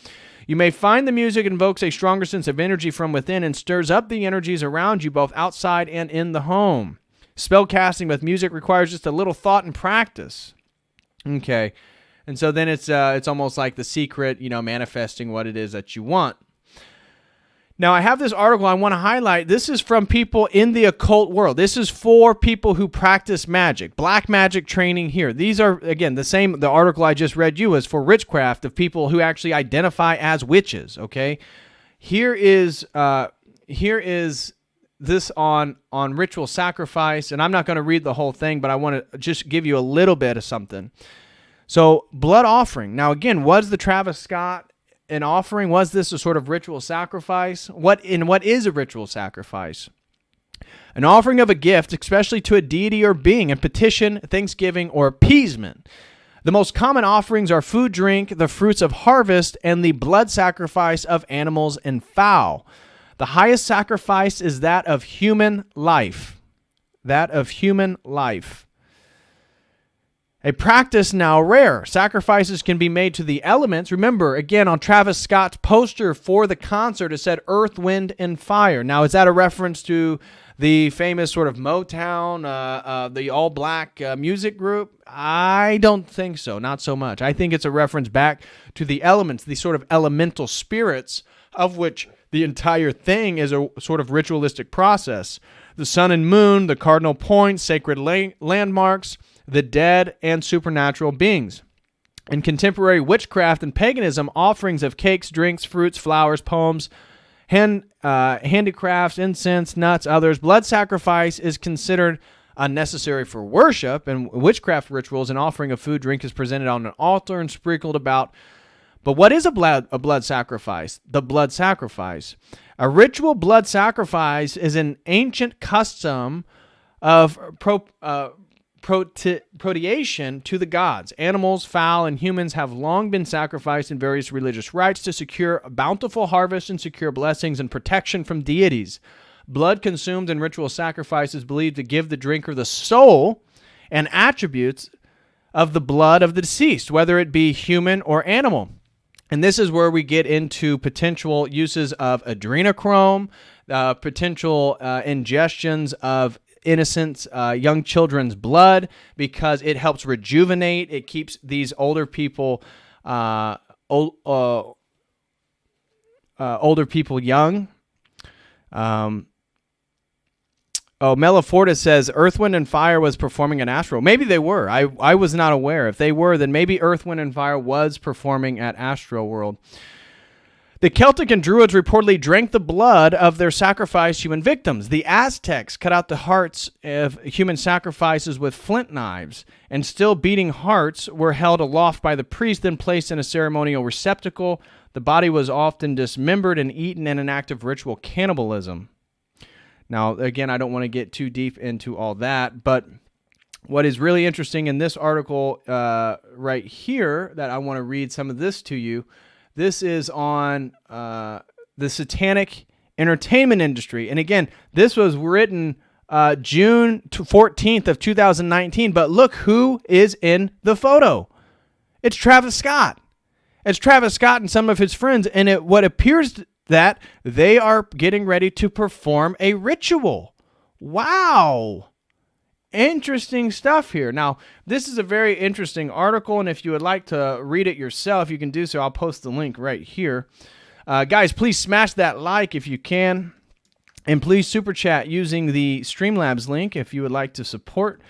You may find the music invokes a stronger sense of energy from within and stirs up the energies around you, both outside and in the home. Spell casting with music requires just a little thought and practice. Okay. And so then it's almost like the secret, manifesting what it is that you want. Now, I have this article I want to highlight. This is from people in the occult world. This is for people who practice magic, black magic training here. These are, again, the article I just read you is for witchcraft of people who actually identify as witches, okay? Here is this on ritual sacrifice, and I'm not going to read the whole thing, but I want to just give you a little bit of something. So, blood offering. Now, again, was the Travis Scott an offering? Was this a sort of ritual sacrifice? What is a ritual sacrifice? An offering of a gift, especially to a deity or being, a petition, thanksgiving, or appeasement. The most common offerings are food, drink, the fruits of harvest, and the blood sacrifice of animals and fowl. The highest sacrifice is that of human life. That of human life. A practice now rare. Sacrifices can be made to the elements. Remember, again, on Travis Scott's poster for the concert, it said earth, wind, and fire. Now, is that a reference to the famous sort of Motown, the all-black music group? I don't think so. Not so much. I think it's a reference back to the elements, the sort of elemental spirits of which the entire thing is a sort of ritualistic process. The sun and moon, the cardinal points, sacred landmarks, the dead, and supernatural beings. In contemporary witchcraft and paganism, offerings of cakes, drinks, fruits, flowers, poems, handicrafts, incense, nuts, others. Blood sacrifice is considered unnecessary for worship, and witchcraft rituals, an offering of food, drink is presented on an altar and sprinkled about. But what is a blood sacrifice? The blood sacrifice. A ritual blood sacrifice is an ancient custom of proteation to the gods. Animals, fowl, and humans have long been sacrificed in various religious rites to secure a bountiful harvest and secure blessings and protection from deities. Blood consumed in ritual sacrifice is believed to give the drinker the soul and attributes of the blood of the deceased, whether it be human or animal. And this is where we get into potential uses of adrenochrome. potential ingestions of innocent young children's blood, because it helps rejuvenate. It keeps these older people older people young. Melifortis says Earth, Wind, and Fire was performing at Astroworld. Maybe they were. I was not aware. If they were, then maybe Earth, Wind, and Fire was performing at Astroworld. The Celtic and Druids reportedly drank the blood of their sacrificed human victims. The Aztecs cut out the hearts of human sacrifices with flint knives, and still beating hearts were held aloft by the priest, then placed in a ceremonial receptacle. The body was often dismembered and eaten in an act of ritual cannibalism. Now, again, I don't want to get too deep into all that, but what is really interesting in this article right here, that I want to read some of this to you, this is on the satanic entertainment industry. And again, this was written June 14th of 2019, but look who is in the photo. It's Travis Scott. It's Travis Scott and some of his friends, and what appears that they are getting ready to perform a ritual. Wow. Interesting stuff here. Now, this is a very interesting article, and if you would like to read it yourself, you can do so. I'll post the link right here. Guys, please smash that like if you can, and please super chat using the Streamlabs link if you would like to support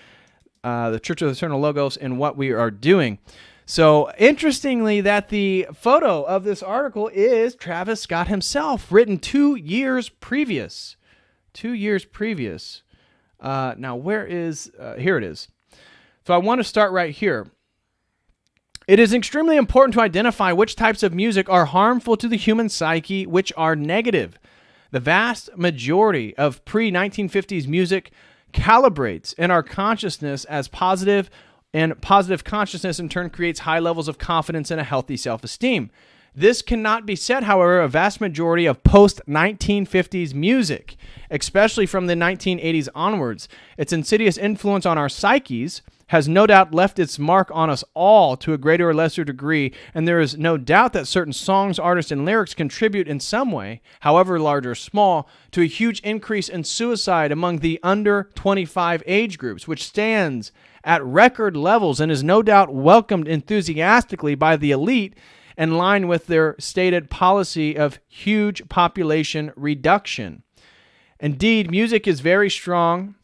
the Church of the Eternal Logos and what we are doing. So, interestingly, that the photo of this article is Travis Scott himself, written 2 years previous. 2 years previous. Now, where is... here it is. So, I want to start right here. It is extremely important to identify which types of music are harmful to the human psyche, which are negative. The vast majority of pre-1950s music calibrates in our consciousness as positive, and positive consciousness in turn creates high levels of confidence and a healthy self-esteem. This cannot be said, however, a vast majority of post-1950s music, especially from the 1980s onwards. Its insidious influence on our psyches has no doubt left its mark on us all to a greater or lesser degree, and there is no doubt that certain songs, artists, and lyrics contribute in some way, however large or small, to a huge increase in suicide among the under 25 age groups, which stands at record levels and is no doubt welcomed enthusiastically by the elite in line with their stated policy of huge population reduction. Indeed, music is very strong,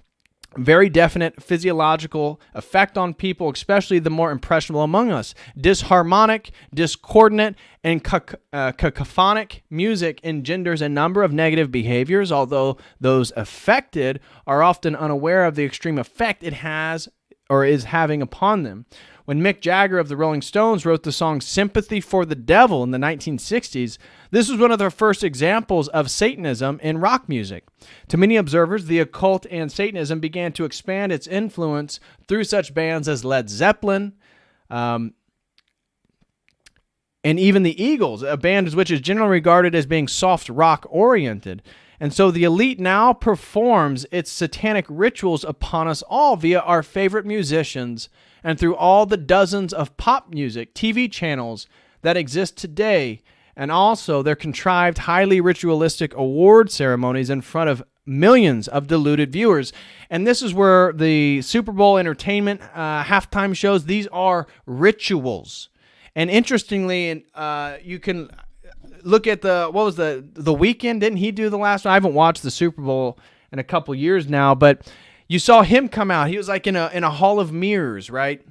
very definite physiological effect on people, especially the more impressionable among us. Disharmonic, discordant, and cacophonic music engenders a number of negative behaviors, although those affected are often unaware of the extreme effect it has or is having upon them. When Mick Jagger of the Rolling Stones wrote the song Sympathy for the Devil in the 1960s, this was one of the first examples of Satanism in rock music. To many observers, the occult and Satanism began to expand its influence through such bands as Led Zeppelin, and even the Eagles, a band which is generally regarded as being soft rock oriented. And so the elite now performs its satanic rituals upon us all via our favorite musicians and through all the dozens of pop music TV channels that exist today, and also their contrived, highly ritualistic award ceremonies in front of millions of deluded viewers. And this is where the Super Bowl entertainment halftime shows, these are rituals. And interestingly, you can look at the Weeknd. Didn't he do the last one? I haven't watched the Super Bowl in a couple years now, but you saw him come out. He was like in a hall of mirrors, right?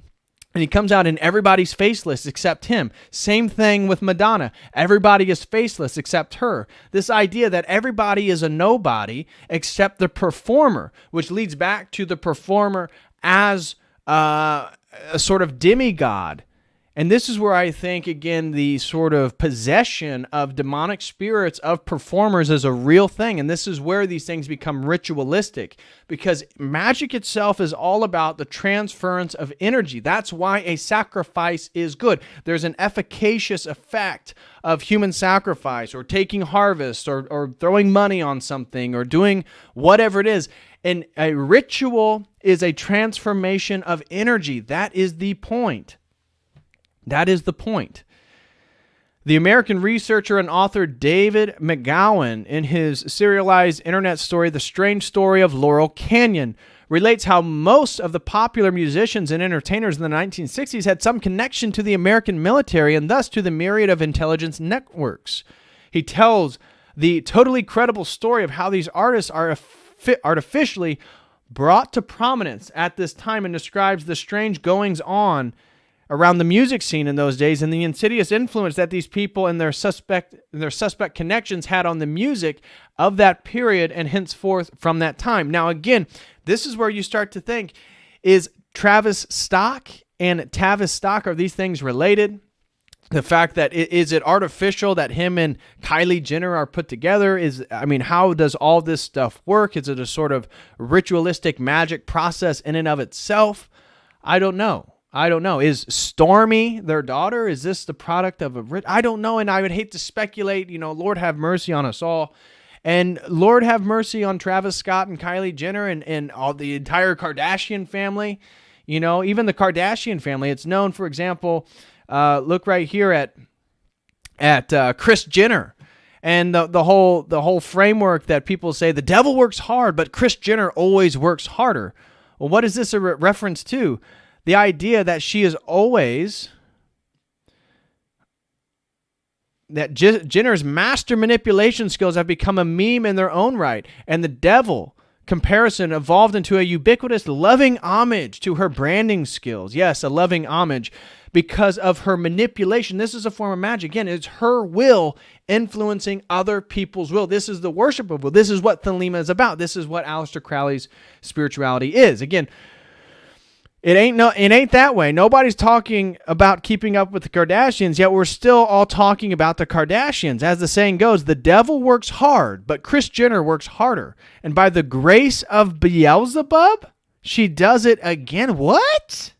And he comes out and everybody's faceless except him. Same thing with Madonna. Everybody is faceless except her. This idea that everybody is a nobody except the performer, which leads back to the performer as a sort of demigod. And this is where I think, again, the sort of possession of demonic spirits of performers is a real thing. And this is where these things become ritualistic, because magic itself is all about the transference of energy. That's why a sacrifice is good. There's an efficacious effect of human sacrifice, or taking harvest, or throwing money on something, or doing whatever it is. And a ritual is a transformation of energy. That is the point. That is the point. The American researcher and author David McGowan, in his serialized internet story, The Strange Story of Laurel Canyon, relates how most of the popular musicians and entertainers in the 1960s had some connection to the American military and thus to the myriad of intelligence networks. He tells the totally credible story of how these artists are artificially brought to prominence at this time and describes the strange goings-on around the music scene in those days and the insidious influence that these people and their suspect connections had on the music of that period and henceforth from that time. Now, again, this is where you start to think, is Travis Scott and Tavis Stock, are these things related? The fact that, is it artificial that him and Kylie Jenner are put together? How does all this stuff work? Is it a sort of ritualistic magic process in and of itself? I don't know. Is Stormy their daughter? Is this the product of I don't know, and I would hate to speculate. Lord have mercy on us all. And Lord have mercy on Travis Scott and Kylie Jenner and all the entire Kardashian family. Even the Kardashian family. It's known, for example, look right here at Kris Jenner and the whole framework that people say the devil works hard, but Kris Jenner always works harder. Well, what is this a reference to? The idea that she is always, that Jenner's master manipulation skills have become a meme in their own right, and the devil comparison evolved into a ubiquitous loving homage to her branding skills. Yes, a loving homage because of her manipulation. This is a form of magic. Again, it's her will influencing other people's will. This is the worship of will. This is what Thelema is about. This is what Aleister Crowley's spirituality is. Again, it ain't that way. Nobody's talking about keeping up with the Kardashians, yet we're still all talking about the Kardashians. As the saying goes, the devil works hard, but Kris Jenner works harder. And by the grace of Beelzebub, she does it again. What?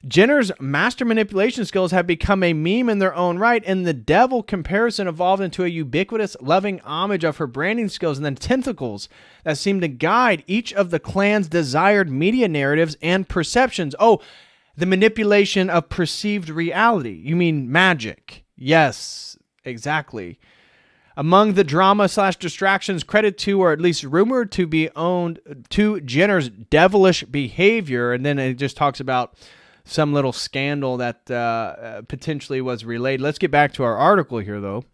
Jenner's master manipulation skills have become a meme in their own right, and the devil comparison evolved into a ubiquitous, loving homage of her branding skills and then tentacles that seem to guide each of the clan's desired media narratives and perceptions. Oh, the manipulation of perceived reality. You mean magic? Yes, exactly. Among the drama/distractions credited to, or at least rumored to be owned to Jenner's devilish behavior, and then it just talks about some little scandal that potentially was relayed. Let's get back to our article here, though.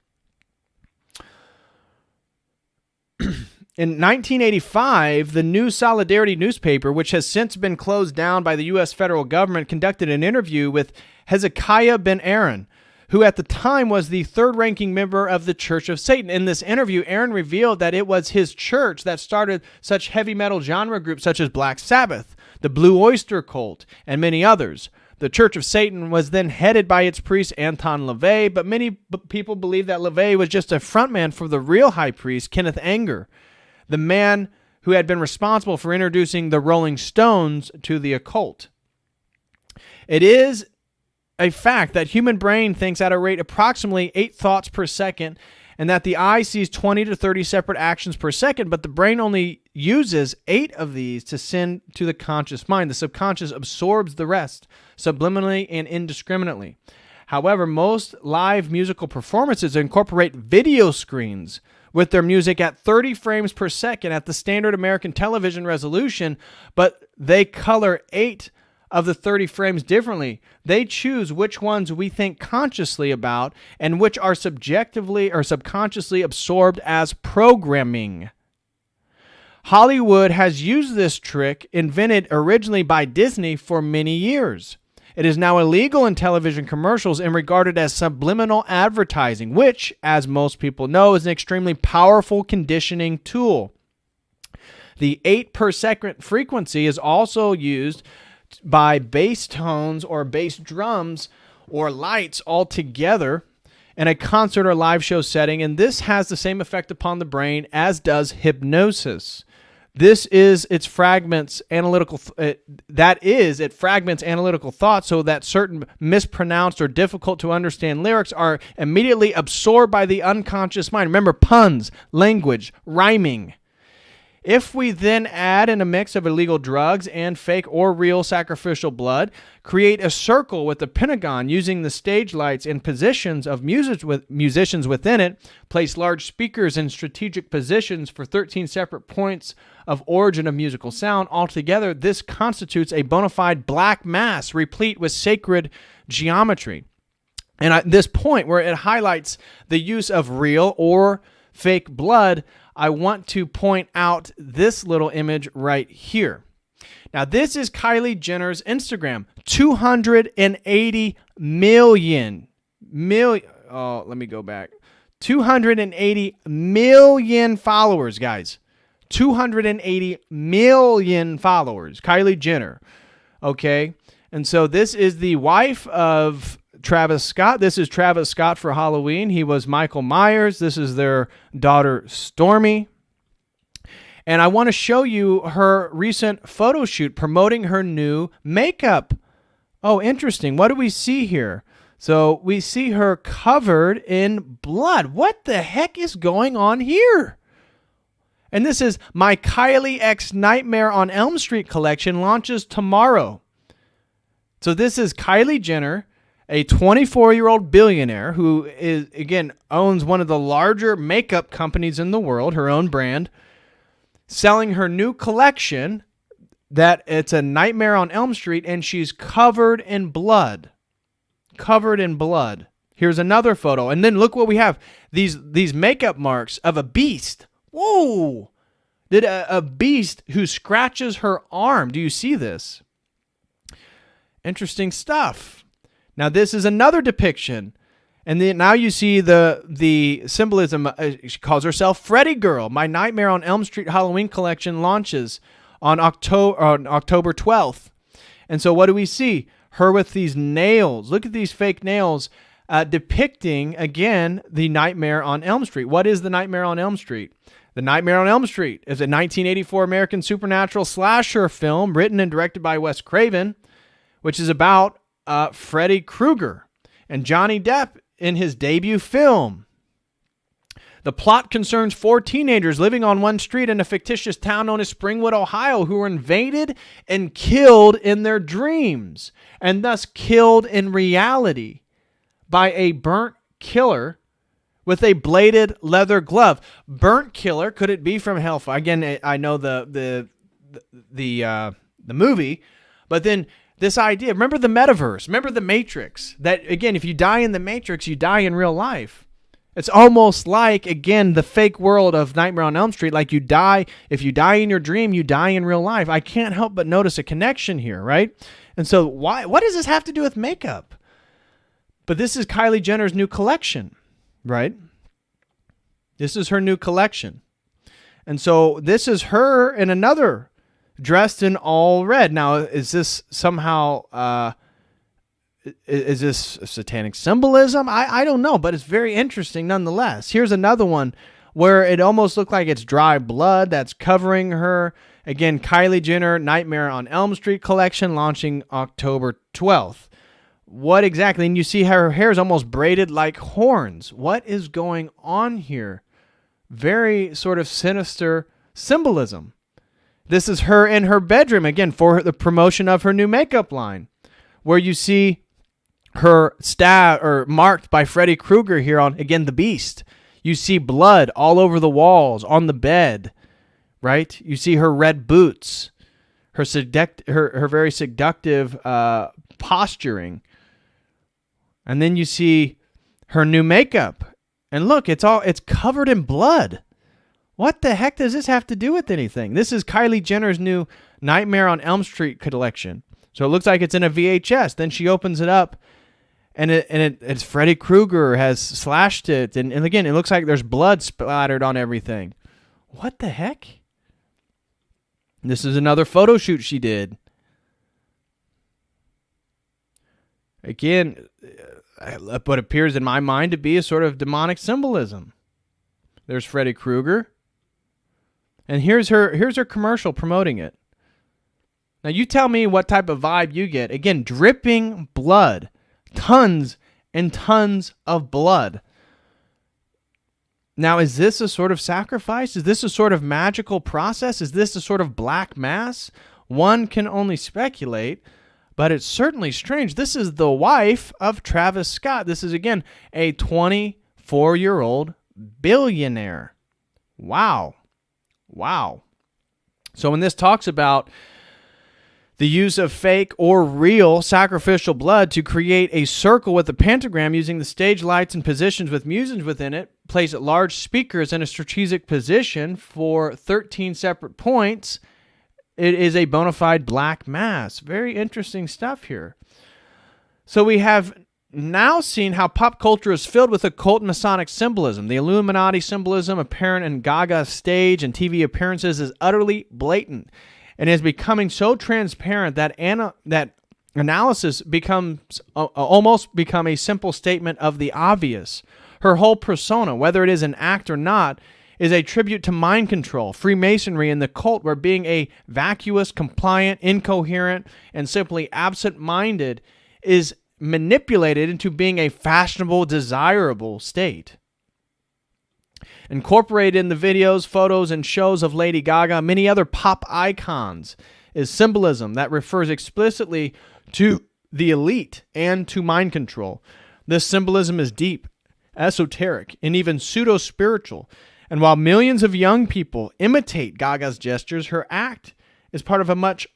In 1985, the New Solidarity newspaper, which has since been closed down by the U.S. federal government, conducted an interview with Hezekiah Ben Aaron, who at the time was the third-ranking member of the Church of Satan. In this interview, Aaron revealed that it was his church that started such heavy metal genre groups such as Black Sabbath, the Blue Oyster Cult, and many others. The Church of Satan was then headed by its priest Anton LaVey, but many people believe that LaVey was just a frontman for the real high priest, Kenneth Anger, the man who had been responsible for introducing the Rolling Stones to the occult. It is a fact that human brain thinks at a rate approximately 8 thoughts per second, and that the eye sees 20 to 30 separate actions per second, but the brain only uses 8 of these to send to the conscious mind. The subconscious absorbs the rest, subliminally and indiscriminately. However, most live musical performances incorporate video screens with their music at 30 frames per second at the standard American television resolution, but they color 8 of the 30 frames differently. They choose which ones we think consciously about and which are subjectively or subconsciously absorbed as programming. Hollywood has used this trick, invented originally by Disney, for many years. It is now illegal in television commercials and regarded as subliminal advertising, which, as most people know, is an extremely powerful conditioning tool. The 8 per second frequency is also used by bass tones or bass drums or lights all together in a concert or live show setting, and this has the same effect upon the brain as does hypnosis. This is its fragments analytical. It fragments analytical thought so that certain mispronounced or difficult to understand lyrics are immediately absorbed by the unconscious mind. Remember, puns, language, rhyming. If we then add in a mix of illegal drugs and fake or real sacrificial blood, create a circle with the pentagon using the stage lights and positions of musicians within it, place large speakers in strategic positions for 13 separate points of origin of musical sound, altogether this constitutes a bona fide black mass replete with sacred geometry. And at this point where it highlights the use of real or fake blood, I want to point out this little image right here. Now, this is Kylie Jenner's Instagram. 280 million. Oh, let me go back. 280 million followers, guys. 280 million followers. Kylie Jenner. Okay? And so this is the wife of Travis Scott. This is Travis Scott for Halloween. He was Michael Myers. This is their daughter, Stormy. And I want to show you her recent photo shoot promoting her new makeup. Oh, interesting. What do we see here? So we see her covered in blood. What the heck is going on here? And this is my Kylie X Nightmare on Elm Street collection launches tomorrow. So this is Kylie Jenner, a 24-year-old billionaire who is, again, owns one of the larger makeup companies in the world, her own brand, selling her new collection that it's a Nightmare on Elm Street, and she's covered in blood. Covered in blood. Here's another photo. And then look what we have. These makeup marks of a beast. Whoa! Did a beast who scratches her arm. Do you see this? Interesting stuff. Now, this is another depiction. And then now you see the symbolism. She calls herself Freddy Girl. My Nightmare on Elm Street Halloween collection launches on October 12th. And so what do we see? Her with these nails. Look at these fake nails depicting, again, the Nightmare on Elm Street. What is the Nightmare on Elm Street? The Nightmare on Elm Street is a 1984 American supernatural slasher film written and directed by Wes Craven, which is about Freddy Krueger and Johnny Depp in his debut film. The plot concerns 4 teenagers living on one street in a fictitious town known as Springwood, Ohio, who were invaded and killed in their dreams, and thus killed in reality by a burnt killer with a bladed leather glove. Burnt killer, could it be from Hellfire? Again, I know the movie, but then this idea, remember the metaverse, remember the Matrix, that again, if you die in the Matrix, you die in real life. It's almost like, again, the fake world of Nightmare on Elm Street, like you die, if you die in your dream, you die in real life. I can't help but notice a connection here, right? And so what does this have to do with makeup? But this is Kylie Jenner's new collection, right? This is her new collection. And so this is her in another dressed in all red. Now, is this somehow, is this satanic symbolism? I don't know, but it's very interesting nonetheless. Here's another one where it almost looked like it's dry blood that's covering her. Again, Kylie Jenner, Nightmare on Elm Street collection launching October 12th. What exactly? And you see how her hair is almost braided like horns. What is going on here? Very sort of sinister symbolism. This is her in her bedroom, again, for the promotion of her new makeup line, where you see her marked by Freddy Krueger here on, again, the Beast. You see blood all over the walls, on the bed, right? You see her red boots, her very seductive posturing. And then you see her new makeup. And look, it's covered in blood. What the heck does this have to do with anything? This is Kylie Jenner's new Nightmare on Elm Street collection. So it looks like it's in a VHS. Then she opens it up, and it's Freddy Krueger has slashed it. And again, it looks like there's blood splattered on everything. What the heck? This is another photo shoot she did. Again, what appears in my mind to be a sort of demonic symbolism. There's Freddy Krueger. And here's her commercial promoting it. Now you tell me what type of vibe you get. Again, dripping blood. Tons and tons of blood. Now, is this a sort of sacrifice? Is this a sort of magical process? Is this a sort of black mass? One can only speculate, but it's certainly strange. This is the wife of Travis Scott. This is, again, a 24-year-old billionaire. Wow. Wow. So when this talks about the use of fake or real sacrificial blood to create a circle with a pentagram using the stage lights and positions with musicians within it, place large speakers in a strategic position for 13 separate points, it is a bona fide black mass. Very interesting stuff here. So we have now seen how pop culture is filled with occult Masonic symbolism. The Illuminati symbolism apparent in Gaga's stage and TV appearances is utterly blatant and is becoming so transparent that that analysis becomes almost become a simple statement of the obvious. Her whole persona, whether it is an act or not, is a tribute to mind control, Freemasonry, and the cult, where being a vacuous, compliant, incoherent, and simply absent-minded is manipulated into being a fashionable, desirable state. Incorporated in the videos, photos, and shows of Lady Gaga and many other pop icons is symbolism that refers explicitly to the elite and to mind control. This symbolism is deep, esoteric, and even pseudo-spiritual. And while millions of young people imitate Gaga's gestures, her act is part of a much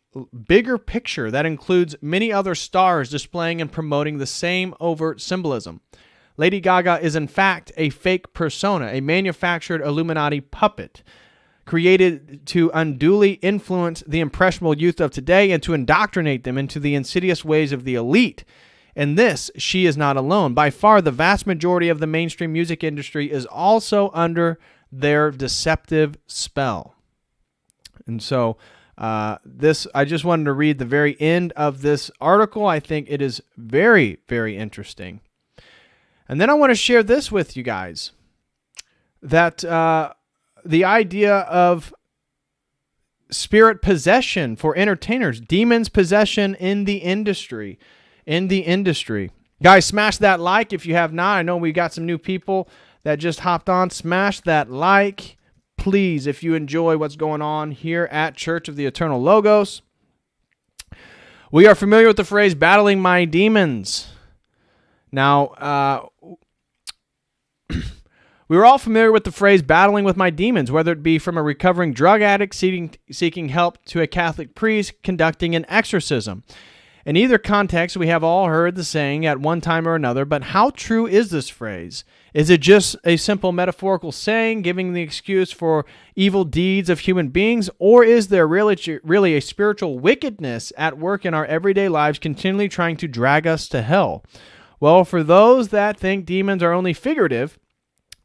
bigger picture that includes many other stars displaying and promoting the same overt symbolism. Lady Gaga is in fact a fake persona, a manufactured Illuminati puppet, created to unduly influence the impressionable youth of today and to indoctrinate them into the insidious ways of the elite. In this, she is not alone. By far, the vast majority of the mainstream music industry is also under their deceptive spell. And so, I just wanted to read the very end of this article. I think it is very, very interesting. And then I want to share this with you guys, that the idea of spirit possession for entertainers, demons possession in the industry. Guys, smash that like if you have not. I know we got some new people that just hopped on. Smash that like, please, if you enjoy what's going on here at Church of the Eternal Logos. We are familiar with the phrase, battling my demons. Now, we were all familiar with the phrase, battling with my demons, whether it be from a recovering drug addict seeking help to a Catholic priest conducting an exorcism. In either context, we have all heard the saying at one time or another, but how true is this phrase? Is it just a simple metaphorical saying giving the excuse for evil deeds of human beings, or is there really a spiritual wickedness at work in our everyday lives continually trying to drag us to hell? Well, for those that think demons are only figurative,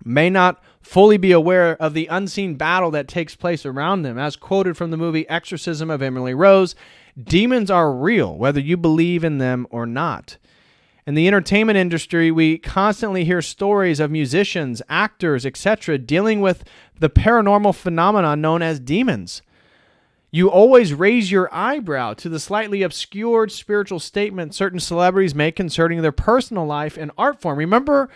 may not fully be aware of the unseen battle that takes place around them, as quoted from the movie Exorcism of Emily Rose, demons are real, whether you believe in them or not. In the entertainment industry, we constantly hear stories of musicians, actors, etc., dealing with the paranormal phenomenon known as demons. You always raise your eyebrow to the slightly obscured spiritual statement certain celebrities make concerning their personal life and art form. Remember,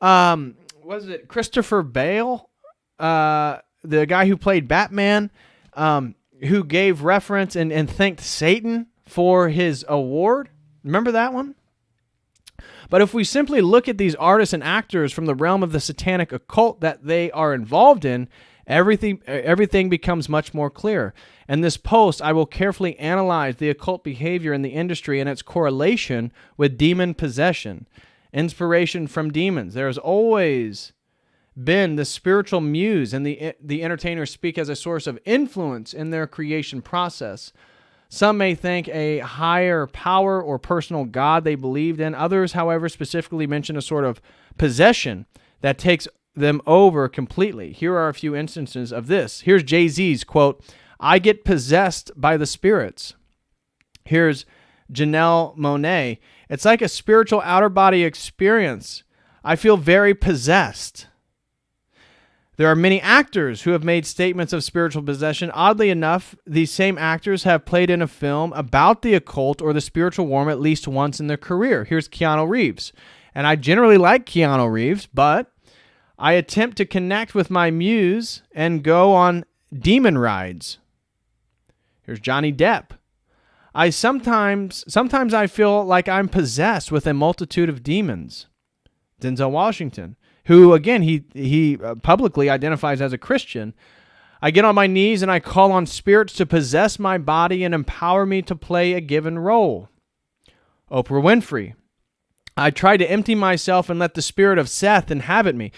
was it Christopher Bale, the guy who played Batman, who gave reference and thanked Satan for his award? Remember that one? But if we simply look at these artists and actors from the realm of the satanic occult that they are involved in, everything becomes much more clear. In this post, I will carefully analyze the occult behavior in the industry and its correlation with demon possession, inspiration from demons. There has always been the spiritual muse, and the entertainers speak as a source of influence in their creation process. Some may think a higher power or personal God they believed in. Others, however, specifically mention a sort of possession that takes them over completely. Here are a few instances of this. Here's Jay-Z's quote, "I get possessed by the spirits." Here's Janelle Monáe. "It's like a spiritual outer body experience. I feel very possessed." There are many actors who have made statements of spiritual possession. Oddly enough, these same actors have played in a film about the occult or the spiritual realm at least once in their career. Here's Keanu Reeves. And I generally like Keanu Reeves, but I attempt to connect with my muse and go on demon rides. Here's Johnny Depp. I sometimes I feel like I'm possessed with a multitude of demons. Denzel Washington, who again he publicly identifies as a Christian. I get on my knees and I call on spirits to possess my body and empower me to play a given role. Oprah Winfrey. I try to empty myself and let the spirit of Seth inhabit me.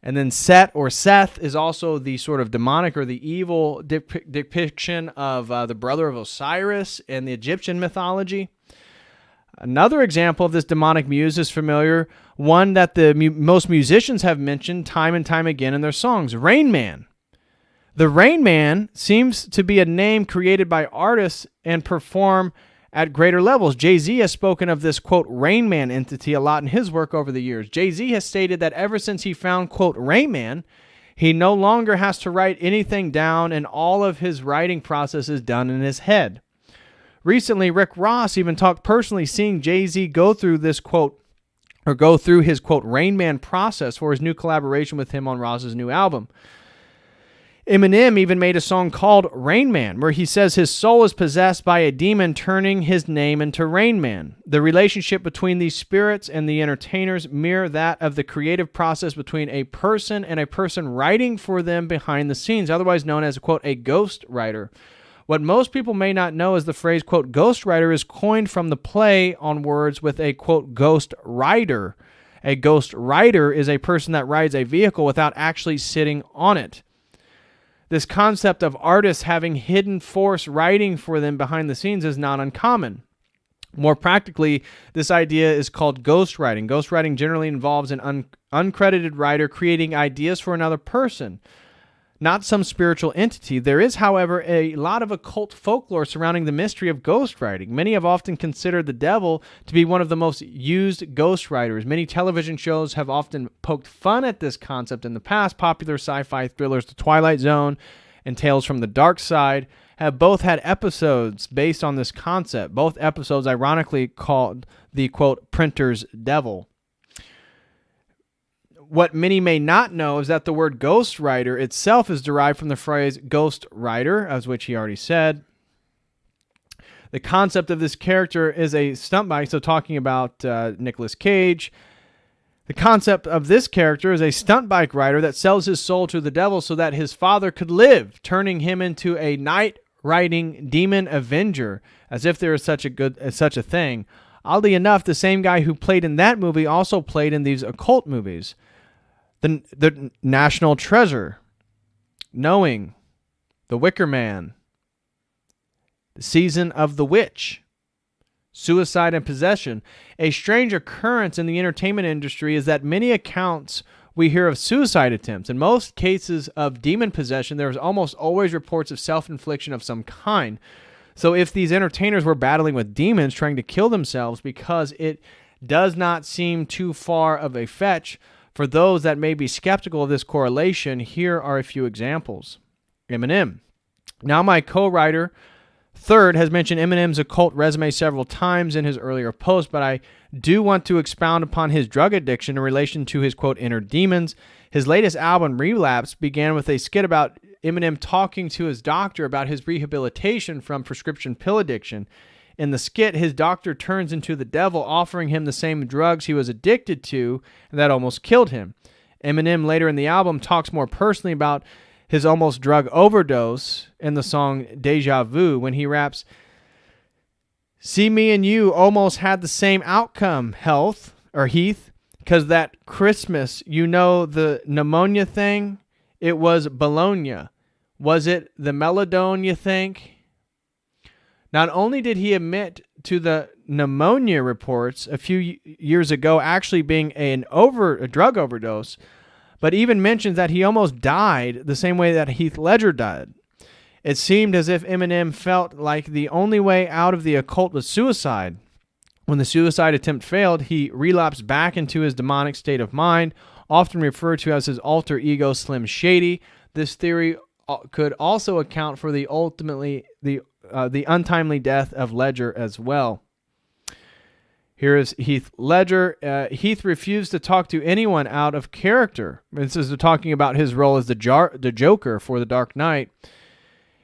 And then Set or Seth is also the sort of demonic or the evil depiction of the brother of Osiris in the Egyptian mythology. Another example of this demonic muse is familiar, one that the most musicians have mentioned time and time again in their songs, Rain Man. The Rain Man seems to be a name created by artists and perform at greater levels. Jay-Z has spoken of this, quote, Rain Man entity a lot in his work over the years. Jay-Z has stated that ever since he found, quote, Rain Man, he no longer has to write anything down and all of his writing process is done in his head. Recently, Rick Ross even talked personally seeing Jay-Z go through this, quote, or go through his, quote, Rain Man process for his new collaboration with him on Ross's new album. Eminem even made a song called Rain Man, where he says his soul is possessed by a demon turning his name into Rain Man. The relationship between these spirits and the entertainers mirror that of the creative process between a person and a person writing for them behind the scenes, otherwise known as, quote, a ghost writer. What most people may not know is the phrase, quote, ghost writer is coined from the play on words with a, quote, ghost rider. A ghost rider is a person that rides a vehicle without actually sitting on it. This concept of artists having hidden force writing for them behind the scenes is not uncommon. More practically, this idea is called ghostwriting. Ghostwriting generally involves an uncredited writer creating ideas for another person, not some spiritual entity. There is, however, a lot of occult folklore surrounding the mystery of ghostwriting. Many have often considered the devil to be one of the most used ghostwriters. Many television shows have often poked fun at this concept in the past. Popular sci-fi thrillers The Twilight Zone and Tales from the Dark Side have both had episodes based on this concept. Both episodes ironically called the, quote, printer's devil. What many may not know is that the word ghostwriter itself is derived from the phrase ghost writer, as which he already said. The concept of this character is a stunt bike, so talking about Nicolas Cage. The concept of this character is a stunt bike rider that sells his soul to the devil so that his father could live, turning him into a night-riding demon avenger, as if there is such a thing. Oddly enough, the same guy who played in that movie also played in these occult movies. The National Treasure, Knowing, The Wicker Man, The Season of the Witch, Suicide and Possession. A strange occurrence in the entertainment industry is that many accounts we hear of suicide attempts. In most cases of demon possession, there is almost always reports of self-infliction of some kind. So if these entertainers were battling with demons trying to kill themselves, because it does not seem too far of a fetch, for those that may be skeptical of this correlation, here are a few examples. Eminem. Now my co-writer, Third, has mentioned Eminem's occult resume several times in his earlier post, but I do want to expound upon his drug addiction in relation to his, quote, inner demons. His latest album, Relapse, began with a skit about Eminem talking to his doctor about his rehabilitation from prescription pill addiction. In the skit, his doctor turns into the devil, offering him the same drugs he was addicted to that almost killed him. Eminem later in the album talks more personally about his almost drug overdose in the song Deja Vu when he raps, "See, me and you almost had the same outcome, Heath, because that Christmas, you know the pneumonia thing? It was Bologna. Was it the melodone, you think?" Not only did he admit to the pneumonia reports a few years ago actually being a drug overdose, but even mentions that he almost died the same way that Heath Ledger died. It seemed as if Eminem felt like the only way out of the occult was suicide. When the suicide attempt failed, he relapsed back into his demonic state of mind, often referred to as his alter ego Slim Shady. This theory could also account for the untimely death of Ledger as well. Here is Heath Ledger. Heath refused to talk to anyone out of character. This is talking about his role as the Joker for The Dark Knight.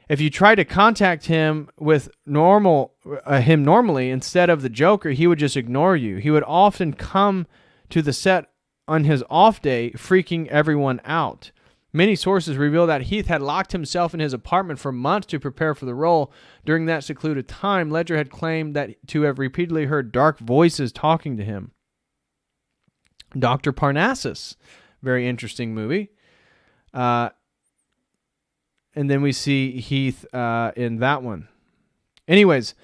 If you try to contact him with normally instead of the Joker, he would just ignore you. He would often come to the set on his off day, freaking everyone out. Many sources reveal that Heath had locked himself in his apartment for months to prepare for the role. During that secluded time, Ledger had claimed to have repeatedly heard dark voices talking to him. Dr. Parnassus, very interesting movie. And then we see Heath in that one. Anyways,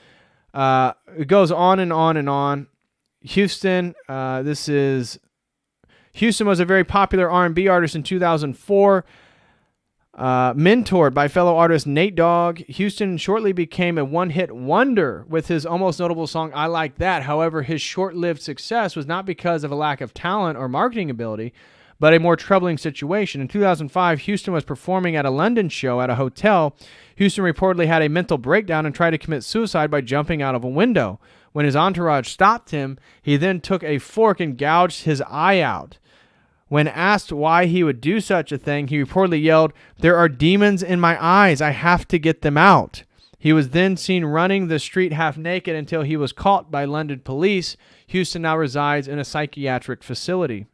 it goes on and on and on. Houston, Houston was a very popular R&B artist in 2004, mentored by fellow artist Nate Dogg. Houston shortly became a one-hit wonder with his almost notable song, I Like That. However, his short-lived success was not because of a lack of talent or marketing ability, but a more troubling situation. In 2005, Houston was performing at a London show at a hotel. Houston reportedly had a mental breakdown and tried to commit suicide by jumping out of a window. When his entourage stopped him, he then took a fork and gouged his eye out. When asked why he would do such a thing, he reportedly yelled, "There are demons in my eyes. I have to get them out." He was then seen running the street half naked until he was caught by London police. Houston now resides in a psychiatric facility.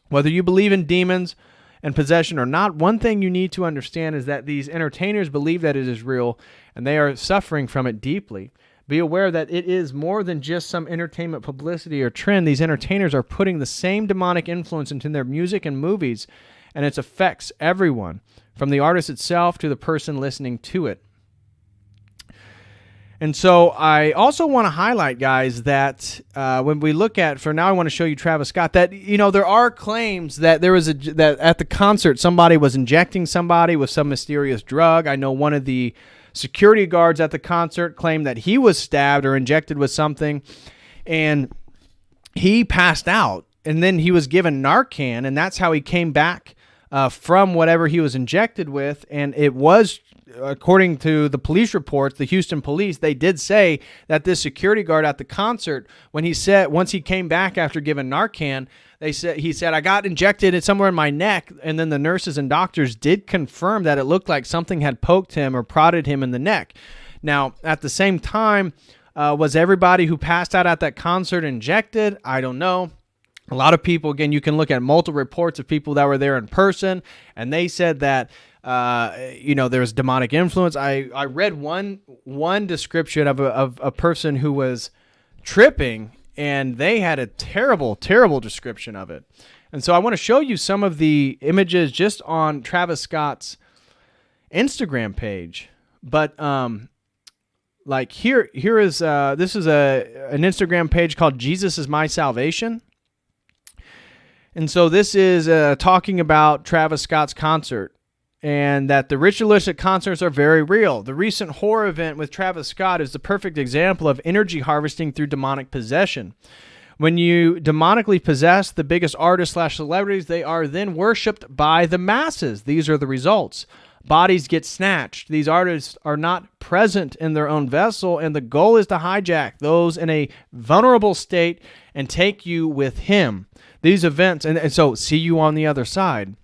Whether you believe in demons and possession or not, one thing you need to understand is that these entertainers believe that it is real, and they are suffering from it deeply. Be aware that it is more than just some entertainment publicity or trend. These entertainers are putting the same demonic influence into their music and movies, and it affects everyone, from the artist itself to the person listening to it. And so I also want to highlight, guys, that when we look at, for now I want to show you Travis Scott, that, you know, there are claims that there was that at the concert somebody was injecting somebody with some mysterious drug. I know one of the security guards at the concert claimed that he was stabbed or injected with something, and he passed out, and then he was given Narcan, and that's how he came back from whatever he was injected with. And it was, according to the police reports, the Houston police, they did say that this security guard at the concert, when he said, once he came back after giving Narcan, he said, I got injected somewhere in my neck. And then the nurses and doctors did confirm that it looked like something had poked him or prodded him in the neck. Now, at the same time, was everybody who passed out at that concert injected? I don't know. A lot of people, again, you can look at multiple reports of people that were there in person, and they said that there's demonic influence. I read one description of a person who was tripping, and they had a terrible, terrible description of it. And so I want to show you some of the images just on Travis Scott's Instagram page. But like here is this is an Instagram page called Jesus is My Salvation. And so this is talking about Travis Scott's concert, and that the ritualistic concerts are very real. The recent horror event with Travis Scott is the perfect example of energy harvesting through demonic possession. When you demonically possess the biggest artists/celebrities, they are then worshipped by the masses. These are the results. Bodies get snatched. These artists are not present in their own vessel, and the goal is to hijack those in a vulnerable state and take you with him. These events, and so see you on the other side.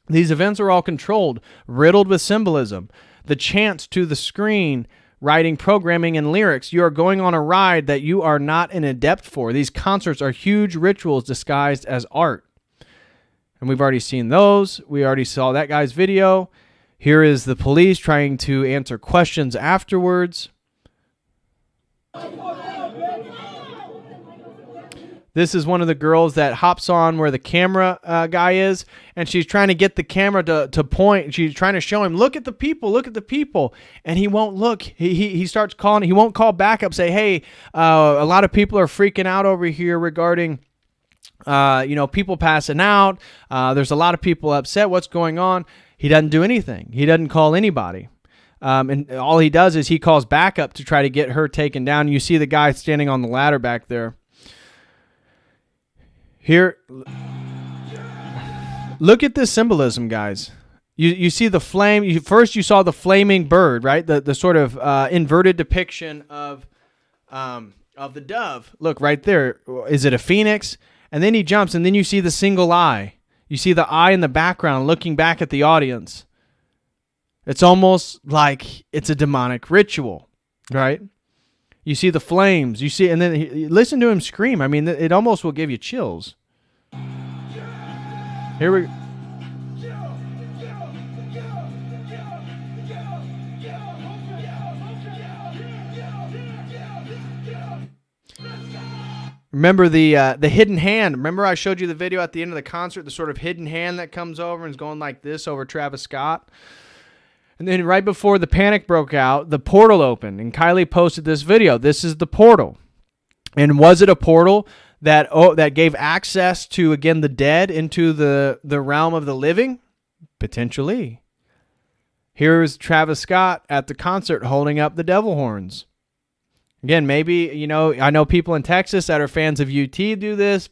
These events are all controlled, riddled with symbolism. The chants to the screen, writing, programming, and lyrics. You are going on a ride that you are not an adept for. These concerts are huge rituals disguised as art. And we've already seen those. We already saw that guy's video. Here is the police trying to answer questions afterwards. This is one of the girls that hops on where the camera guy is, and she's trying to get the camera to point. She's trying to show him, look at the people, look at the people. And he won't look. He starts calling. He won't call back up, say, hey, a lot of people are freaking out over here regarding, people passing out. There's a lot of people upset. What's going on? He doesn't do anything. He doesn't call anybody. And all he does is he calls back up to try to get her taken down. You see the guy standing on the ladder back there. Here, look at this symbolism, guys. You see the flame. First, you saw the flaming bird, right? The sort of inverted depiction of of the dove. Look right there. Is it a phoenix? And then he jumps, and then you see the single eye. You see the eye in the background looking back at the audience. It's almost like it's a demonic ritual, right? You see the flames. You see, and then listen to him scream. I mean, it almost will give you chills. Here we go. Remember the hidden hand. Remember I showed you the video at the end of the concert, the sort of hidden hand that comes over and is going like this over Travis Scott. And then right before the panic broke out, the portal opened, and Kylie posted this video. This is the portal. And was it a portal that gave access to, again, the dead into the realm of the living? Potentially. Here's Travis Scott at the concert holding up the devil horns. Again, maybe, I know people in Texas that are fans of UT do this,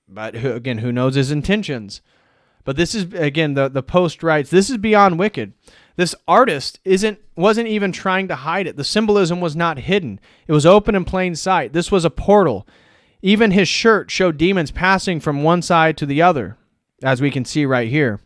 but again, who knows his intentions? But this is, again, the post writes, this is beyond wicked. This artist wasn't even trying to hide it. The symbolism was not hidden. It was open in plain sight. This was a portal. Even his shirt showed demons passing from one side to the other, as we can see right here.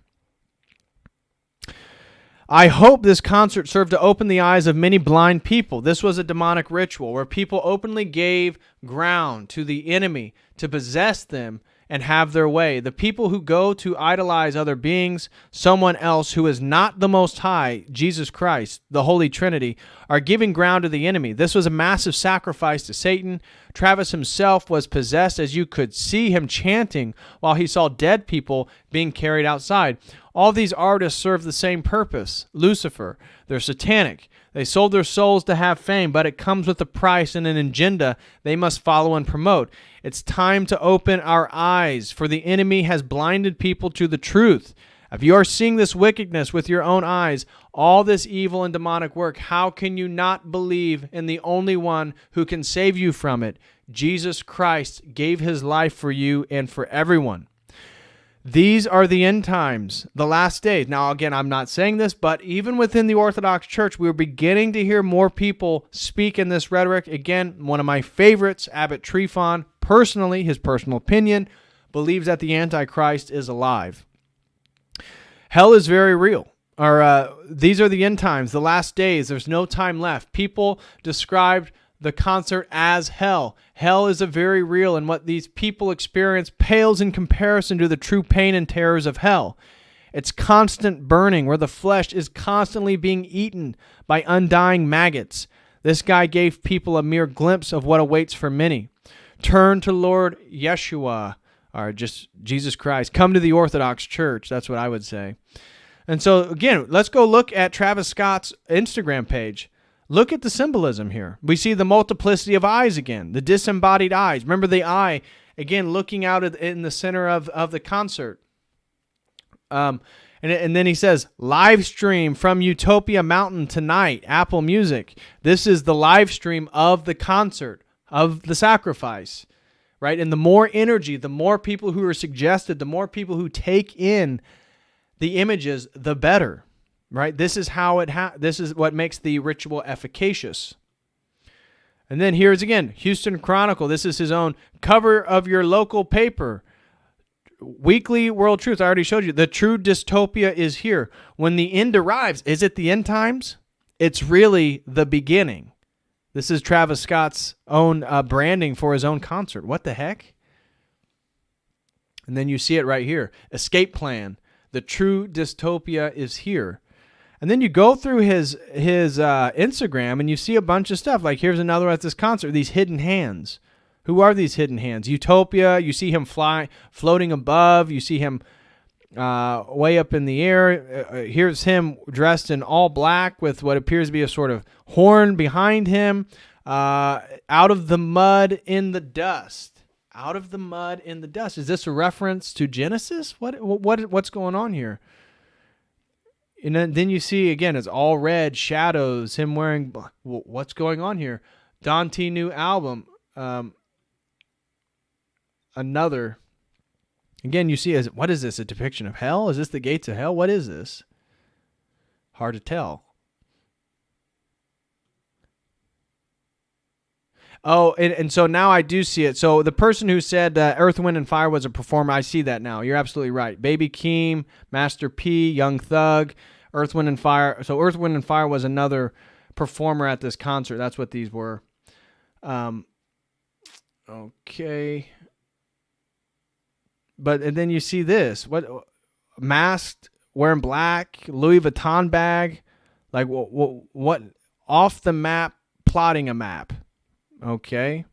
I hope this concert served to open the eyes of many blind people. This was a demonic ritual where people openly gave ground to the enemy to possess them and have their way. The people who go to idolize other beings, someone else who is not the Most High, Jesus Christ, the Holy Trinity, are giving ground to the enemy. This was a massive sacrifice to Satan. Travis himself was possessed, as you could see him chanting while he saw dead people being carried outside. All these artists serve the same purpose. Lucifer, they're satanic. They sold their souls to have fame, but it comes with a price and an agenda they must follow and promote. It's time to open our eyes, for the enemy has blinded people to the truth. If you are seeing this wickedness with your own eyes, all this evil and demonic work, how can you not believe in the only one who can save you from it? Jesus Christ gave his life for you and for everyone. These are the end times, the last days. Now, again, I'm not saying this, but even within the Orthodox Church, we're beginning to hear more people speak in this rhetoric. Again, one of my favorites, Abbot Trifon, personally, his personal opinion, believes that the Antichrist is alive. Hell is very real. These are the end times, the last days. There's no time left. People described the concert as hell. Hell is a very real, and what these people experience pales in comparison to the true pain and terrors of hell. It's constant burning where the flesh is constantly being eaten by undying maggots. This guy gave people a mere glimpse of what awaits for many. Turn to Lord Yeshua, or just Jesus Christ. Come to the Orthodox Church. That's what I would say. And so, again, let's go look at Travis Scott's Instagram page. Look at the symbolism here. We see the multiplicity of eyes again, the disembodied eyes. Remember the eye, again, looking out in the center of the concert. And then he says, live stream from Utopia Mountain tonight, Apple Music. This is the live stream of the concert, of the sacrifice, right? And the more energy, the more people who are suggested, the more people who take in the images, the better. Right? This is how this is what makes the ritual efficacious. And then here's again, Houston Chronicle. This is his own cover of your local paper. Weekly World Truth. I already showed you. The true dystopia is here. When the end arrives, is it the end times? It's really the beginning. This is Travis Scott's own branding for his own concert. What the heck? And then you see it right here. Escape plan. The true dystopia is here. And then you go through his Instagram and you see a bunch of stuff. Like here's another at this concert, these hidden hands. Who are these hidden hands? Utopia, you see him floating above. You see him way up in the air. Here's him dressed in all black with what appears to be a sort of horn behind him. Out of the mud in the dust. Out of the mud in the dust. Is this a reference to Genesis? What's going on here? And then you see, again, it's all red, shadows, him wearing... What's going on here? Dante new album. Another... Again, you see, what is this? A depiction of hell? Is this the gates of hell? What is this? Hard to tell. Oh, and so now I do see it. So the person who said Earth, Wind, and Fire was a performer, I see that now. You're absolutely right. Baby Keem, Master P, Young Thug, Earth, Wind, and Fire. So Earth, Wind, and Fire was another performer at this concert. That's what these were. Okay. But and then you see this. What? Masked, wearing black, Louis Vuitton bag. Like, what? Off the map, plotting a map. Okay.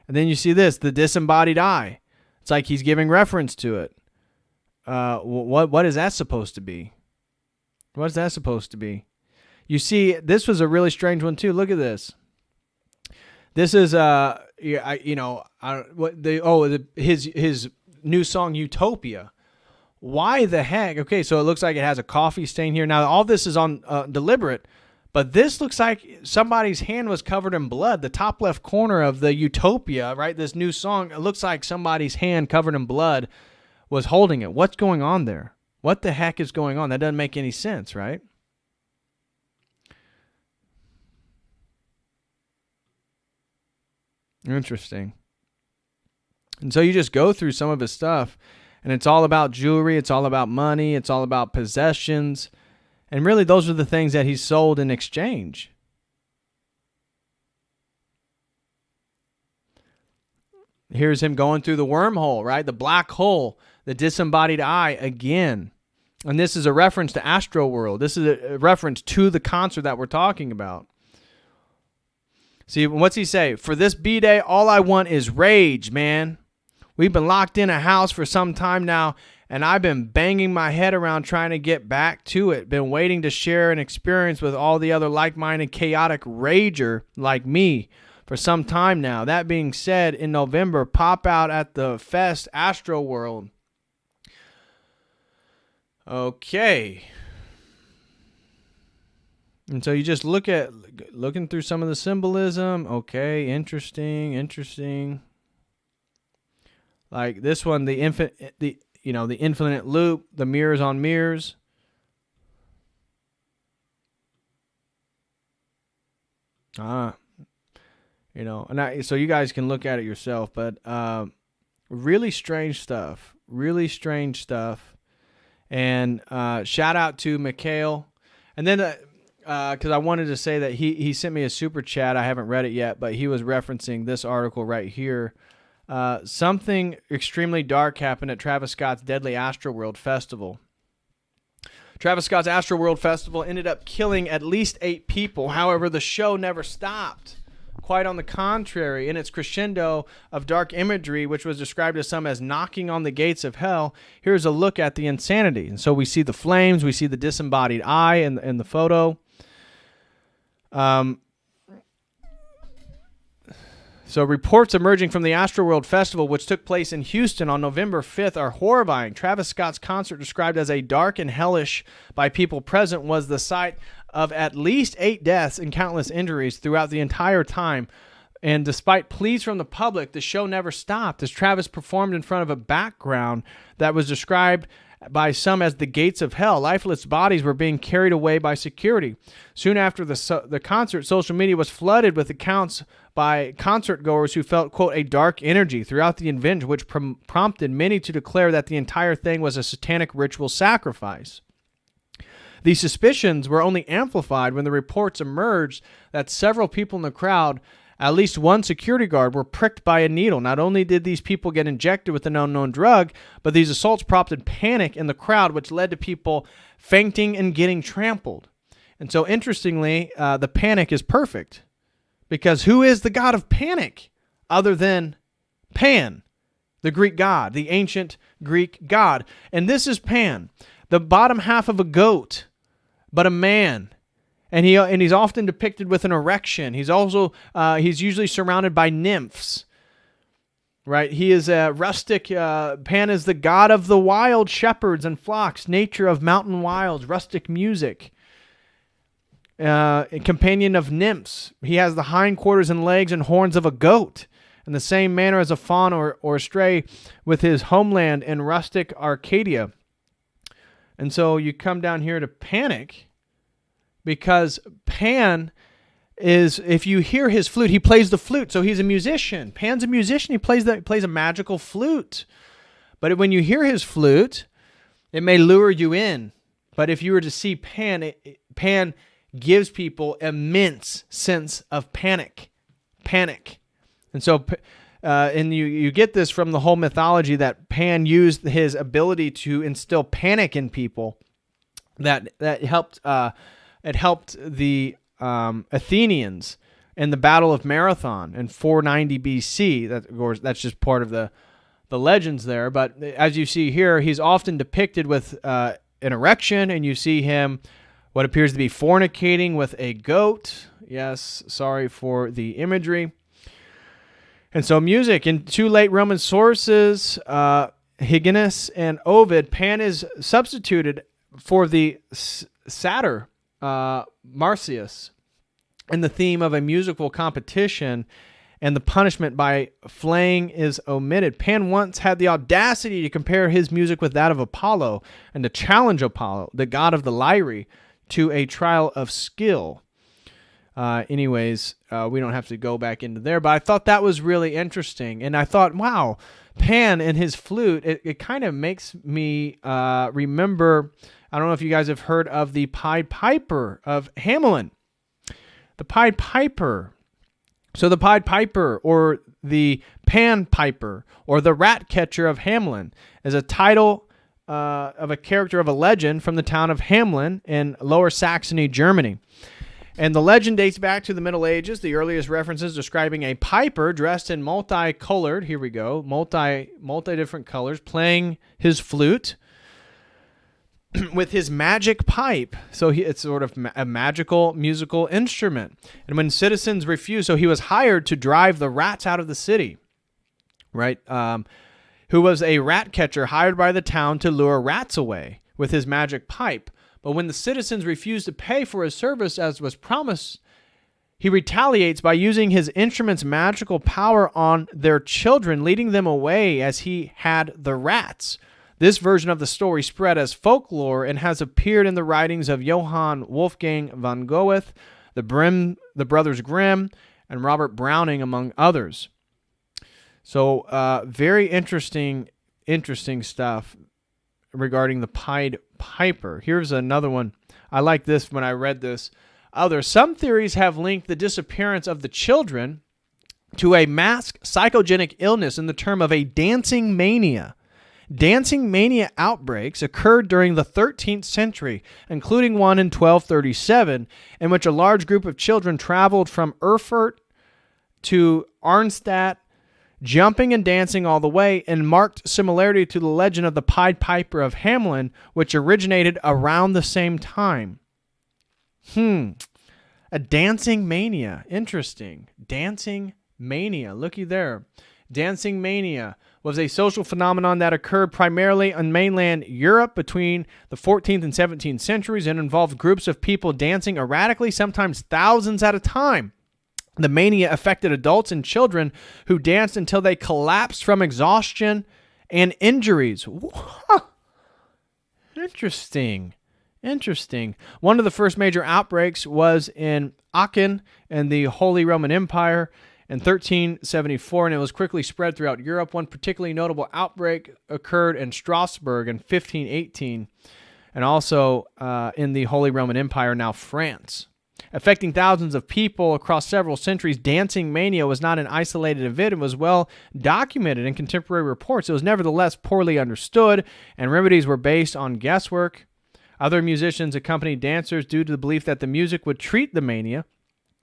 And then you see this, the disembodied eye. It's like he's giving reference to it. What is that supposed to be? What is that supposed to be? You see, this was a really strange one too. Look at this. This is his new song Utopia. Why the heck? Okay, so it looks like it has a coffee stain here. Now all this is on deliberate. But this looks like somebody's hand was covered in blood. The top left corner of the Utopia, right, this new song, it looks like somebody's hand covered in blood was holding it. What's going on there? What the heck is going on? That doesn't make any sense, right? Interesting. And so you just go through some of his stuff, and it's all about jewelry, it's all about money, it's all about possessions. And really, those are the things that he sold in exchange. Here's him going through the wormhole, right? The black hole, the disembodied eye again. And this is a reference to Astroworld. This is a reference to the concert that we're talking about. See, what's he say? For this B-Day, all I want is rage, man. We've been locked in a house for some time now, and I've been banging my head around trying to get back to it. Been waiting to share an experience with all the other like-minded chaotic rager like me for some time now. That being said, in November, pop out at the Fest Astroworld. Okay. And so you just looking through some of the symbolism. Okay, interesting. Like this one, the infinite loop, the mirrors on mirrors. So you guys can look at it yourself, but really strange stuff. And shout out to Mikhail. And then because I wanted to say that he sent me a super chat. I haven't read it yet, but he was referencing this article right here. Something extremely dark happened at Travis Scott's Deadly Astroworld Festival. Travis Scott's Astroworld Festival ended up killing at least 8 people. However, the show never stopped. Quite on the contrary, in its crescendo of dark imagery, which was described to some as knocking on the gates of hell, here's a look at the insanity. And so we see the flames, we see the disembodied eye in the photo. So reports emerging from the Astroworld Festival, which took place in Houston on November 5th, are horrifying. Travis Scott's concert, described as a dark and hellish by people present, was the site of at least 8 deaths and countless injuries throughout the entire time. And despite pleas from the public, the show never stopped as Travis performed in front of a background that was described by some as the gates of hell. Lifeless bodies were being carried away by security. Soon after the concert, social media was flooded with accounts by concert goers who felt, quote, a dark energy throughout the event, which prompted many to declare that the entire thing was a satanic ritual sacrifice. These suspicions were only amplified when the reports emerged that several people in the crowd, at least one security guard, were pricked by a needle. Not only did these people get injected with an unknown drug, but these assaults prompted panic in the crowd, which led to people fainting and getting trampled. And so, interestingly, the panic is perfect. Because who is the god of panic other than Pan, the Greek god, the ancient Greek god? And this is Pan, the bottom half of a goat, but a man. And he's often depicted with an erection. He's also he's usually surrounded by nymphs. Right? He is a rustic. Pan is the god of the wild shepherds and flocks, nature of mountain wilds, rustic music. A companion of nymphs. He has the hindquarters and legs and horns of a goat, in the same manner as a fawn or a stray, with his homeland in rustic Arcadia. And so you come down here to panic, because Pan is if you hear his flute, he plays the flute. So he's a musician. Pan's a musician. He plays a magical flute. But when you hear his flute, it may lure you in. But if you were to see Pan, Pan gives people immense sense of panic. And so, and you get this from the whole mythology that Pan used his ability to instill panic in people. That helped. It helped the Athenians in the Battle of Marathon in 490 BC. That, of course, that's just part of the legends there. But as you see here, he's often depicted with an erection, and you see him what appears to be fornicating with a goat. Yes, sorry for the imagery. And so music, in two late Roman sources, Hyginus and Ovid, Pan is substituted for the satyr Marsyas in the theme of a musical competition, and the punishment by flaying is omitted. Pan once had the audacity to compare his music with that of Apollo and to challenge Apollo, the god of the lyre, to a trial of skill. Anyways, we don't have to go back into there, but I thought that was really interesting. And I thought, wow, Pan and his flute, it kind of makes me remember, I don't know if you guys have heard of the Pied Piper of Hamelin. The Pied Piper. So the Pied Piper, or the Pan Piper, or the Rat Catcher of Hamelin, is a title of a character of a legend from the town of Hamelin in Lower Saxony, Germany. And the legend dates back to the Middle Ages, the earliest references describing a piper dressed in multicolored, here we go, multi different colors, playing his flute with his magic pipe. So it's sort of a magical musical instrument. And when citizens refused, so he was hired to drive the rats out of the city, right? Who was a rat catcher hired by the town to lure rats away with his magic pipe. But when the citizens refused to pay for his service as was promised, he retaliates by using his instrument's magical power on their children, leading them away as he had the rats. This version of the story spread as folklore and has appeared in the writings of Johann Wolfgang von Goethe, the Brothers Grimm, and Robert Browning, among others. So very interesting stuff regarding the Pied Piper. Here's another one. I like this when I read this. Some theories have linked the disappearance of the children to a mass psychogenic illness in the term of a dancing mania. Dancing mania outbreaks occurred during the 13th century, including one in 1237, in which a large group of children traveled from Erfurt to Arnstadt, jumping and dancing all the way, in marked similarity to the legend of the Pied Piper of Hamelin, which originated around the same time. A dancing mania. Interesting. Dancing mania. Looky there. Dancing mania was a social phenomenon that occurred primarily in mainland Europe between the 14th and 17th centuries and involved groups of people dancing erratically, sometimes thousands at a time. The mania affected adults and children who danced until they collapsed from exhaustion and injuries. Interesting. One of the first major outbreaks was in Aachen in the Holy Roman Empire in 1374, and it was quickly spread throughout Europe. One particularly notable outbreak occurred in Strasbourg in 1518, and also in the Holy Roman Empire, now France. Affecting thousands of people across several centuries, dancing mania was not an isolated event. It was well documented in contemporary reports. It was nevertheless poorly understood, and remedies were based on guesswork. Other musicians accompanied dancers due to the belief that the music would treat the mania,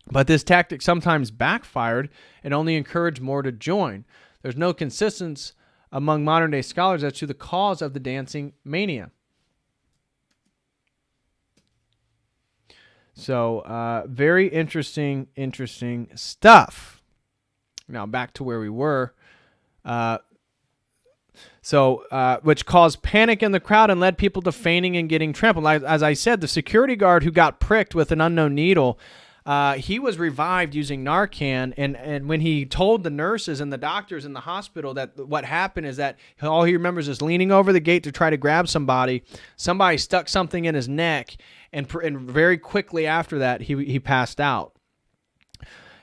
but this tactic sometimes backfired and only encouraged more to join. There's no consensus among modern-day scholars as to the cause of the dancing mania. So, very interesting stuff. Now, back to where we were. Which caused panic in the crowd and led people to fainting and getting trampled. As I said, the security guard who got pricked with an unknown needle, he was revived using Narcan, and when he told the nurses and the doctors in the hospital that what happened is that all he remembers is leaning over the gate to try to grab somebody stuck something in his neck, and very quickly after that, he passed out.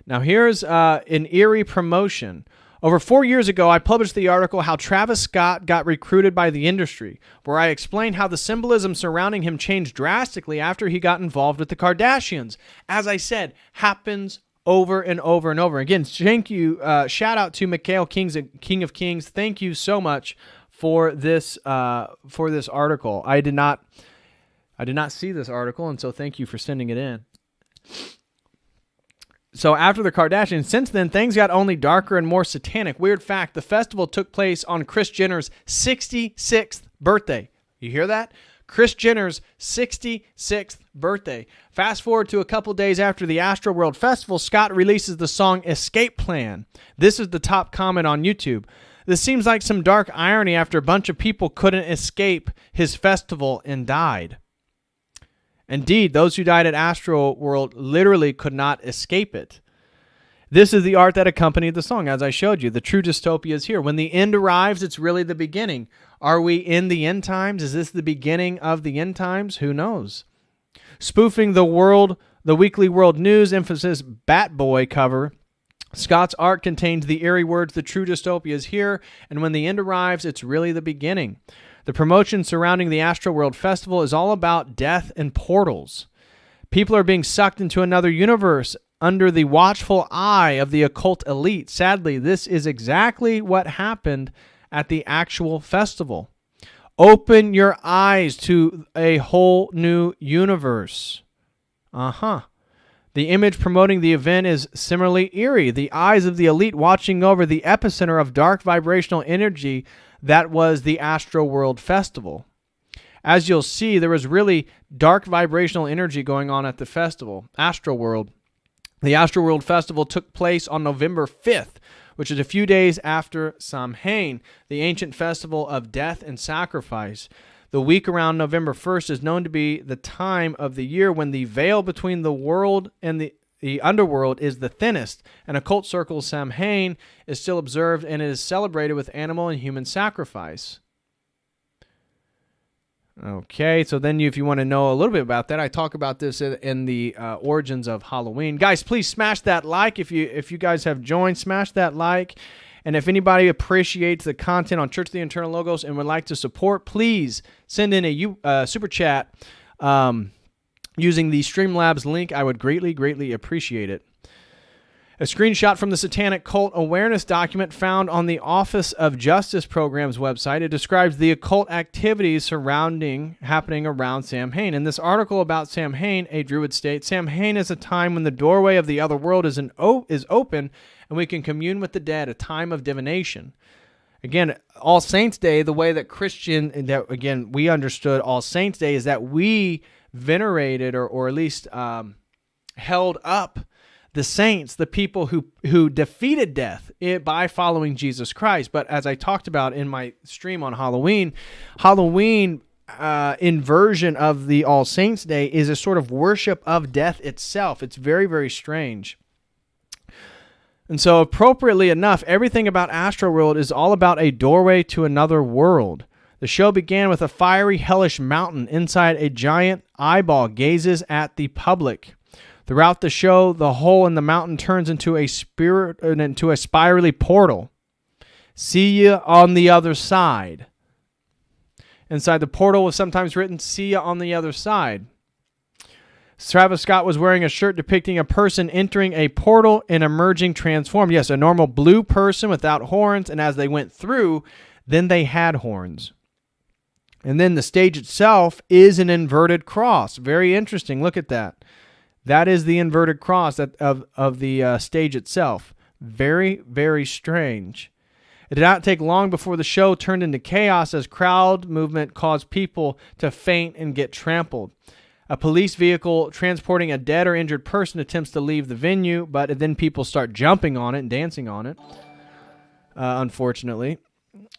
Now here's an Eerie promotion. Over 4 years ago, I published the article How Travis Scott Got Recruited by the Industry, where I explained how the symbolism surrounding him changed drastically after he got involved with the Kardashians. As I said, happens over and over and over. Again, thank you. Shout out to Mikhail King of Kings. Thank you so much for this article. I did not see this article, and so thank you for sending it in. So after the Kardashians, since then, things got only darker and more satanic. Weird fact, the festival took place on Kris Jenner's 66th birthday. You hear that? Kris Jenner's 66th birthday. Fast forward to a couple days after the Astroworld Festival, Scott releases the song Escape Plan. This is the top comment on YouTube. This seems like some dark irony after a bunch of people couldn't escape his festival and died. Indeed, those who died at Astroworld literally could not escape it. This is the art that accompanied the song, as I showed you. The true dystopia is here. When the end arrives, it's really the beginning. Are we in the end times? Is this the beginning of the end times? Who knows? Spoofing the Weekly World News emphasis Bat Boy cover, Scott's art contains the eerie words, the true dystopia is here, and when the end arrives, it's really the beginning. The promotion surrounding the Astroworld Festival is all about death and portals. People are being sucked into another universe under the watchful eye of the occult elite. Sadly, this is exactly what happened at the actual festival. Open your eyes to a whole new universe. The image promoting the event is similarly eerie. The eyes of the elite watching over the epicenter of dark vibrational energy that was the Astroworld Festival. As you'll see, there was really dark vibrational energy going on at the festival, Astroworld. The Astroworld Festival took place on November 5th, which is a few days after Samhain, the ancient festival of death and sacrifice. The week around November 1st is known to be the time of the year when the veil between the world and the underworld is the thinnest, and occult circles Samhain is still observed and it is celebrated with animal and human sacrifice. Okay, so then if you want to know a little bit about that, I talk about this in the origins of Halloween. Guys, please smash that like. If you guys have joined, smash that like. And if anybody appreciates the content on Church of the Eternal Logos and would like to support, please send in a super chat using the Streamlabs link. I would greatly appreciate it. A screenshot from the Satanic Cult Awareness document found on the Office of Justice Program's website. It describes the occult activities happening around Samhain. In this article about Samhain, a Druid states, Samhain is a time when the doorway of the other world is open and we can commune with the dead, a time of divination. Again, All Saints Day, the way that we understood All Saints Day is that we venerated or at least held up the saints, the people who defeated death by following Jesus Christ. But as I talked about in my stream on Halloween inversion of the All Saints Day is a sort of worship of death itself. It's very strange. And so appropriately enough, everything about Astroworld is all about a doorway to another world. The show began with a fiery, hellish mountain inside a giant eyeball gazes at the public. Throughout the show, the hole in the mountain turns into a spirally portal. See ya on the other side. Inside the portal was sometimes written, see ya on the other side. Travis Scott was wearing a shirt depicting a person entering a portal and emerging transformed. Yes, a normal blue person without horns, and as they went through, then they had horns. And then the stage itself is an inverted cross. Very interesting. Look at that. That is the inverted cross of the stage itself. Very strange. It did not take long before the show turned into chaos as crowd movement caused people to faint and get trampled. A police vehicle transporting a dead or injured person attempts to leave the venue, but then people start jumping on it and dancing on it, unfortunately.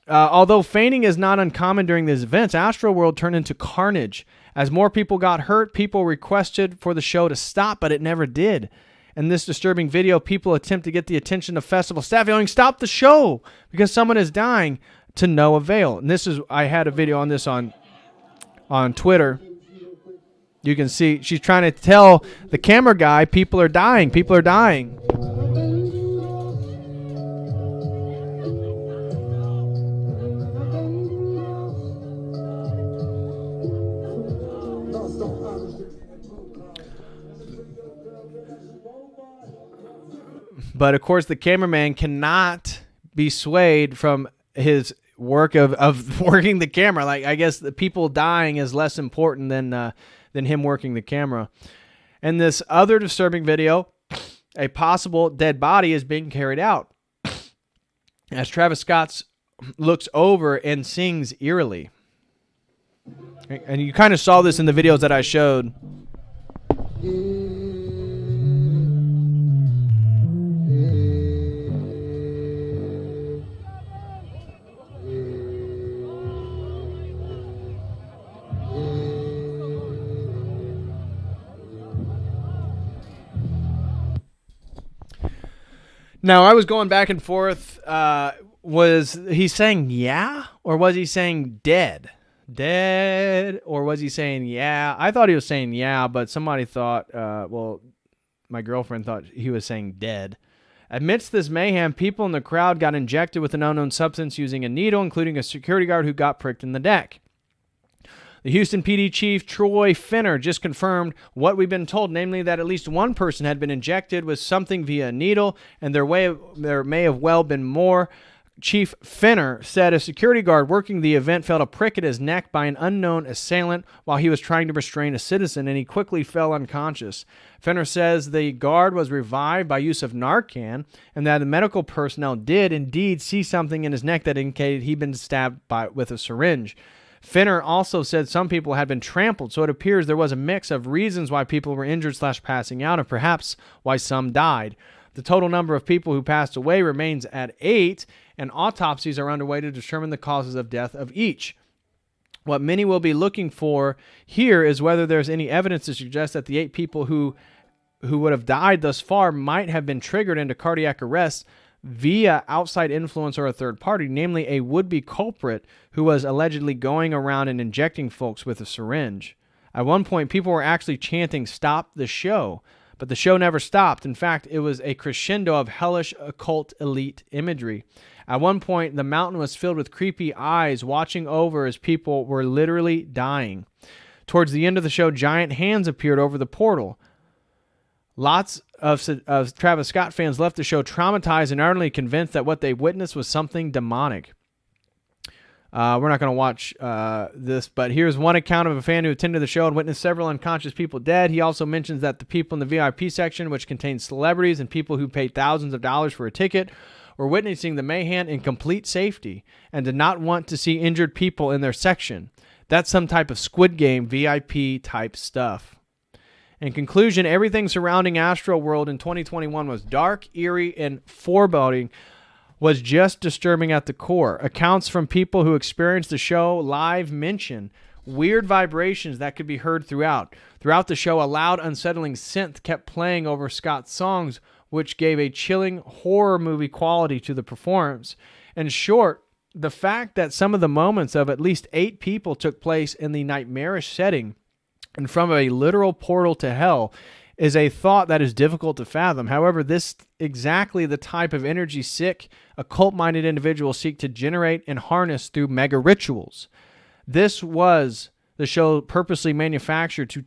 Although fainting is not uncommon during these events, Astroworld turned into carnage. As more people got hurt, people requested for the show to stop, but it never did. In this disturbing video, people attempt to get the attention of festival staff, yelling, "Stop the show!" because someone is dying, to no avail. And I had a video on this on Twitter. You can see she's trying to tell the camera guy, people are dying. But of course, the cameraman cannot be swayed from his work of working the camera. Like, I guess the people dying is less important than him working the camera. In this other disturbing video, a possible dead body is being carried out as Travis Scott looks over and sings eerily. And you kind of saw this in the videos that I showed. Now, I was going back and forth. Was he saying yeah, or was he saying dead? Dead, or was he saying yeah? I thought he was saying yeah, but somebody thought, well, my girlfriend thought he was saying dead. Amidst this mayhem, people in the crowd got injected with an unknown substance using a needle, including a security guard who got pricked in the neck. The Houston PD chief, Troy Finner, just confirmed what we've been told, namely that at least one person had been injected with something via a needle, and there may have well been more. Chief Finner said a security guard working the event felt a prick at his neck by an unknown assailant while he was trying to restrain a citizen, and he quickly fell unconscious. Finner says the guard was revived by use of Narcan, and that the medical personnel did indeed see something in his neck that indicated he'd been stabbed with a syringe. Finner also said some people had been trampled, so it appears there was a mix of reasons why people were injured / passing out, and perhaps why some died. The total number of people who passed away remains at 8, and autopsies are underway to determine the causes of death of each. What many will be looking for here is whether there's any evidence to suggest that the 8 people who would have died thus far might have been triggered into cardiac arrest via outside influence or a third party, namely a would-be culprit who was allegedly going around and injecting folks with a syringe. At one point, people were actually chanting, "Stop the show," but the show never stopped. In fact, it was a crescendo of hellish occult elite imagery. At one point, the mountain was filled with creepy eyes watching over as people were literally dying. Towards the end of the show, giant hands appeared over the portal. Lots of Travis Scott fans left the show traumatized and utterly convinced that what they witnessed was something demonic. We're not going to watch this, but here's one account of a fan who attended the show and witnessed several unconscious people dead. He also mentions that the people in the VIP section, which contains celebrities and people who paid thousands of dollars for a ticket, were witnessing the mayhem in complete safety and did not want to see injured people in their section. That's some type of Squid Game VIP type stuff. In conclusion, everything surrounding Astroworld in 2021 was dark, eerie, and foreboding, was just disturbing at the core. Accounts from people who experienced the show live mention weird vibrations that could be heard throughout. Throughout the show, a loud, unsettling synth kept playing over Scott's songs, which gave a chilling horror movie quality to the performance. In short, the fact that some of the moments of at least 8 people took place in the nightmarish setting in front of a literal portal to hell is a thought that is difficult to fathom. However, this is exactly the type of energy sick, occult-minded individuals seek to generate and harness through mega rituals. Was the show purposely manufactured to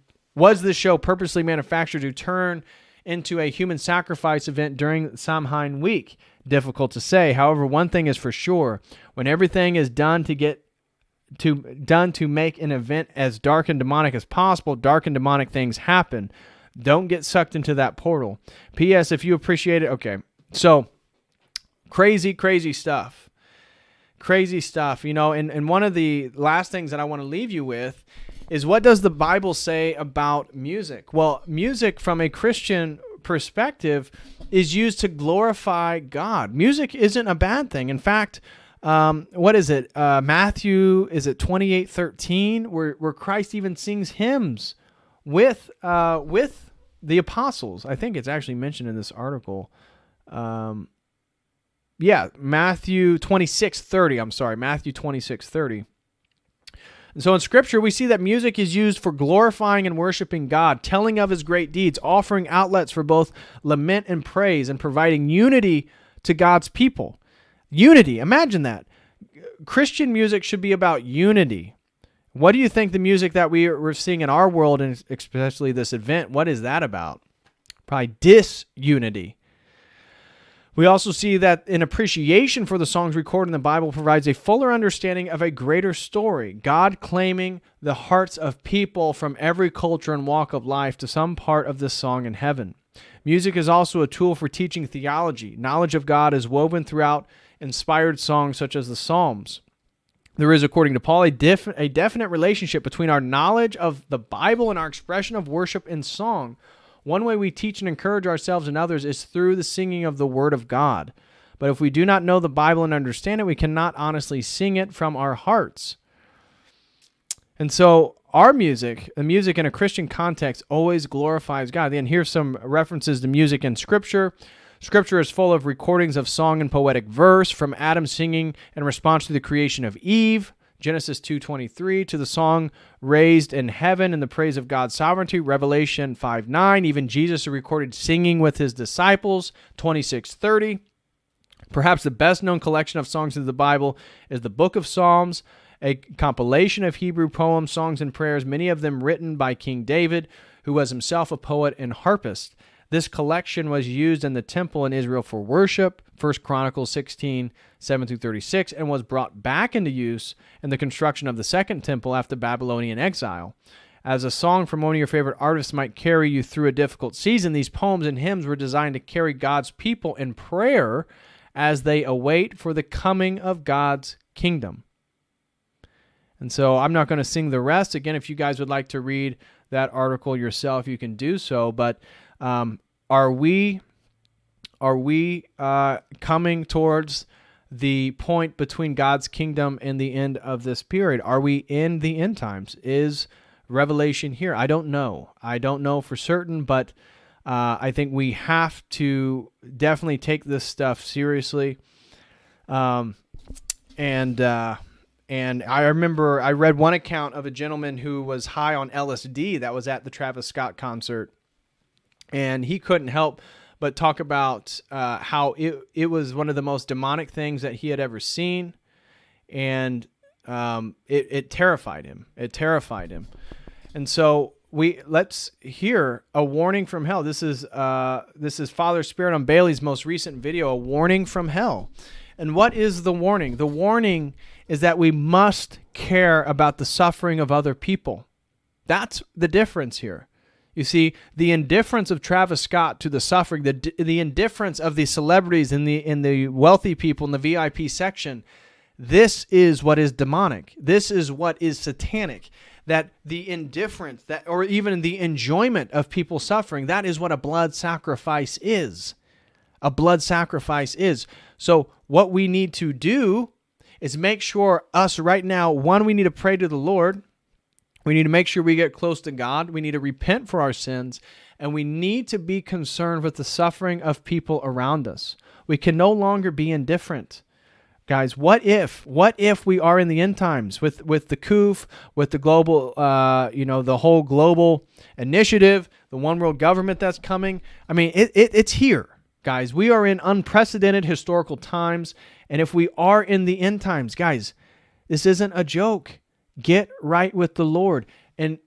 turn into a human sacrifice event during Samhain week? Difficult to say. However, one thing is for sure: when everything is done to make an event as dark and demonic as possible, dark and demonic things happen. Don't get sucked into that portal. P.S. If you appreciate it, okay. So, crazy stuff. Crazy stuff. You know, and one of the last things that I want to leave you with is, what does the Bible say about music? Well, music from a Christian perspective is used to glorify God. Music isn't a bad thing. In fact, what is it? Matthew, is it 28:13, where Christ even sings hymns with the apostles? I think it's actually mentioned in this article. Matthew 26:30. I'm sorry, Matthew 26:30. And so in Scripture, we see that music is used for glorifying and worshiping God, telling of his great deeds, offering outlets for both lament and praise, and providing unity to God's people. Unity, imagine that. Christian music should be about unity. What do you think the music that we're seeing in our world, and especially this event, what is that about? Probably disunity. We also see that an appreciation for the songs recorded in the Bible provides a fuller understanding of a greater story, God claiming the hearts of people from every culture and walk of life to some part of this song in heaven. Music is also a tool for teaching theology. Knowledge of God is woven throughout inspired songs such as the Psalms. There is, according to Paul, a definite relationship between our knowledge of the Bible and our expression of worship in song. One way we teach and encourage ourselves and others is through the singing of the Word of God. But if we do not know the Bible and understand it, we cannot honestly sing it from our hearts. And so our music, the music in a Christian context, always glorifies God. And here's some references to music in Scripture. Scripture is full of recordings of song and poetic verse, from Adam singing in response to the creation of Eve, Genesis 2:23, to the song raised in heaven in the praise of God's sovereignty, Revelation 5:9. Even Jesus is recorded singing with his disciples, 26:30. Perhaps the best-known collection of songs in the Bible is the Book of Psalms, a compilation of Hebrew poems, songs, and prayers, many of them written by King David, who was himself a poet and harpist. This collection was used in the temple in Israel for worship, 1 Chronicles 16:7-36, and was brought back into use in the construction of the second temple after Babylonian exile. As a song from one of your favorite artists might carry you through a difficult season, these poems and hymns were designed to carry God's people in prayer as they await for the coming of God's kingdom. And so I'm not going to sing the rest. Again, if you guys would like to read that article yourself, you can do so. But are we coming towards the point between God's kingdom and the end of this period? Are we in the end times? Is Revelation here? I don't know. I don't know for certain, but I think we have to definitely take this stuff seriously. And I remember I read one account of a gentleman who was high on LSD that was at the Travis Scott concert. And he couldn't help but talk about how it was one of the most demonic things that he had ever seen. And it terrified him. It terrified him. And so let's hear a warning from hell. This is Father Spirit on Bailey's most recent video, a warning from hell. And what is the warning? The warning is that we must care about the suffering of other people. That's the difference here. You see, the indifference of Travis Scott to the suffering, the indifference of the celebrities and the wealthy people in the VIP section, this is what is demonic. This is what is satanic. That the indifference, or even the enjoyment of people suffering, that is what a blood sacrifice is. A blood sacrifice is. So what we need to do is make sure us right now, one, we need to pray to the Lord. We need to make sure we get close to God. We need to repent for our sins. And we need to be concerned with the suffering of people around us. We can no longer be indifferent. Guys, what if we are in the end times with the COOF, with the global, the whole global initiative, the one world government that's coming? I mean, it's here, guys. We are in unprecedented historical times. And if we are in the end times, guys, this isn't a joke. Get right with the Lord. And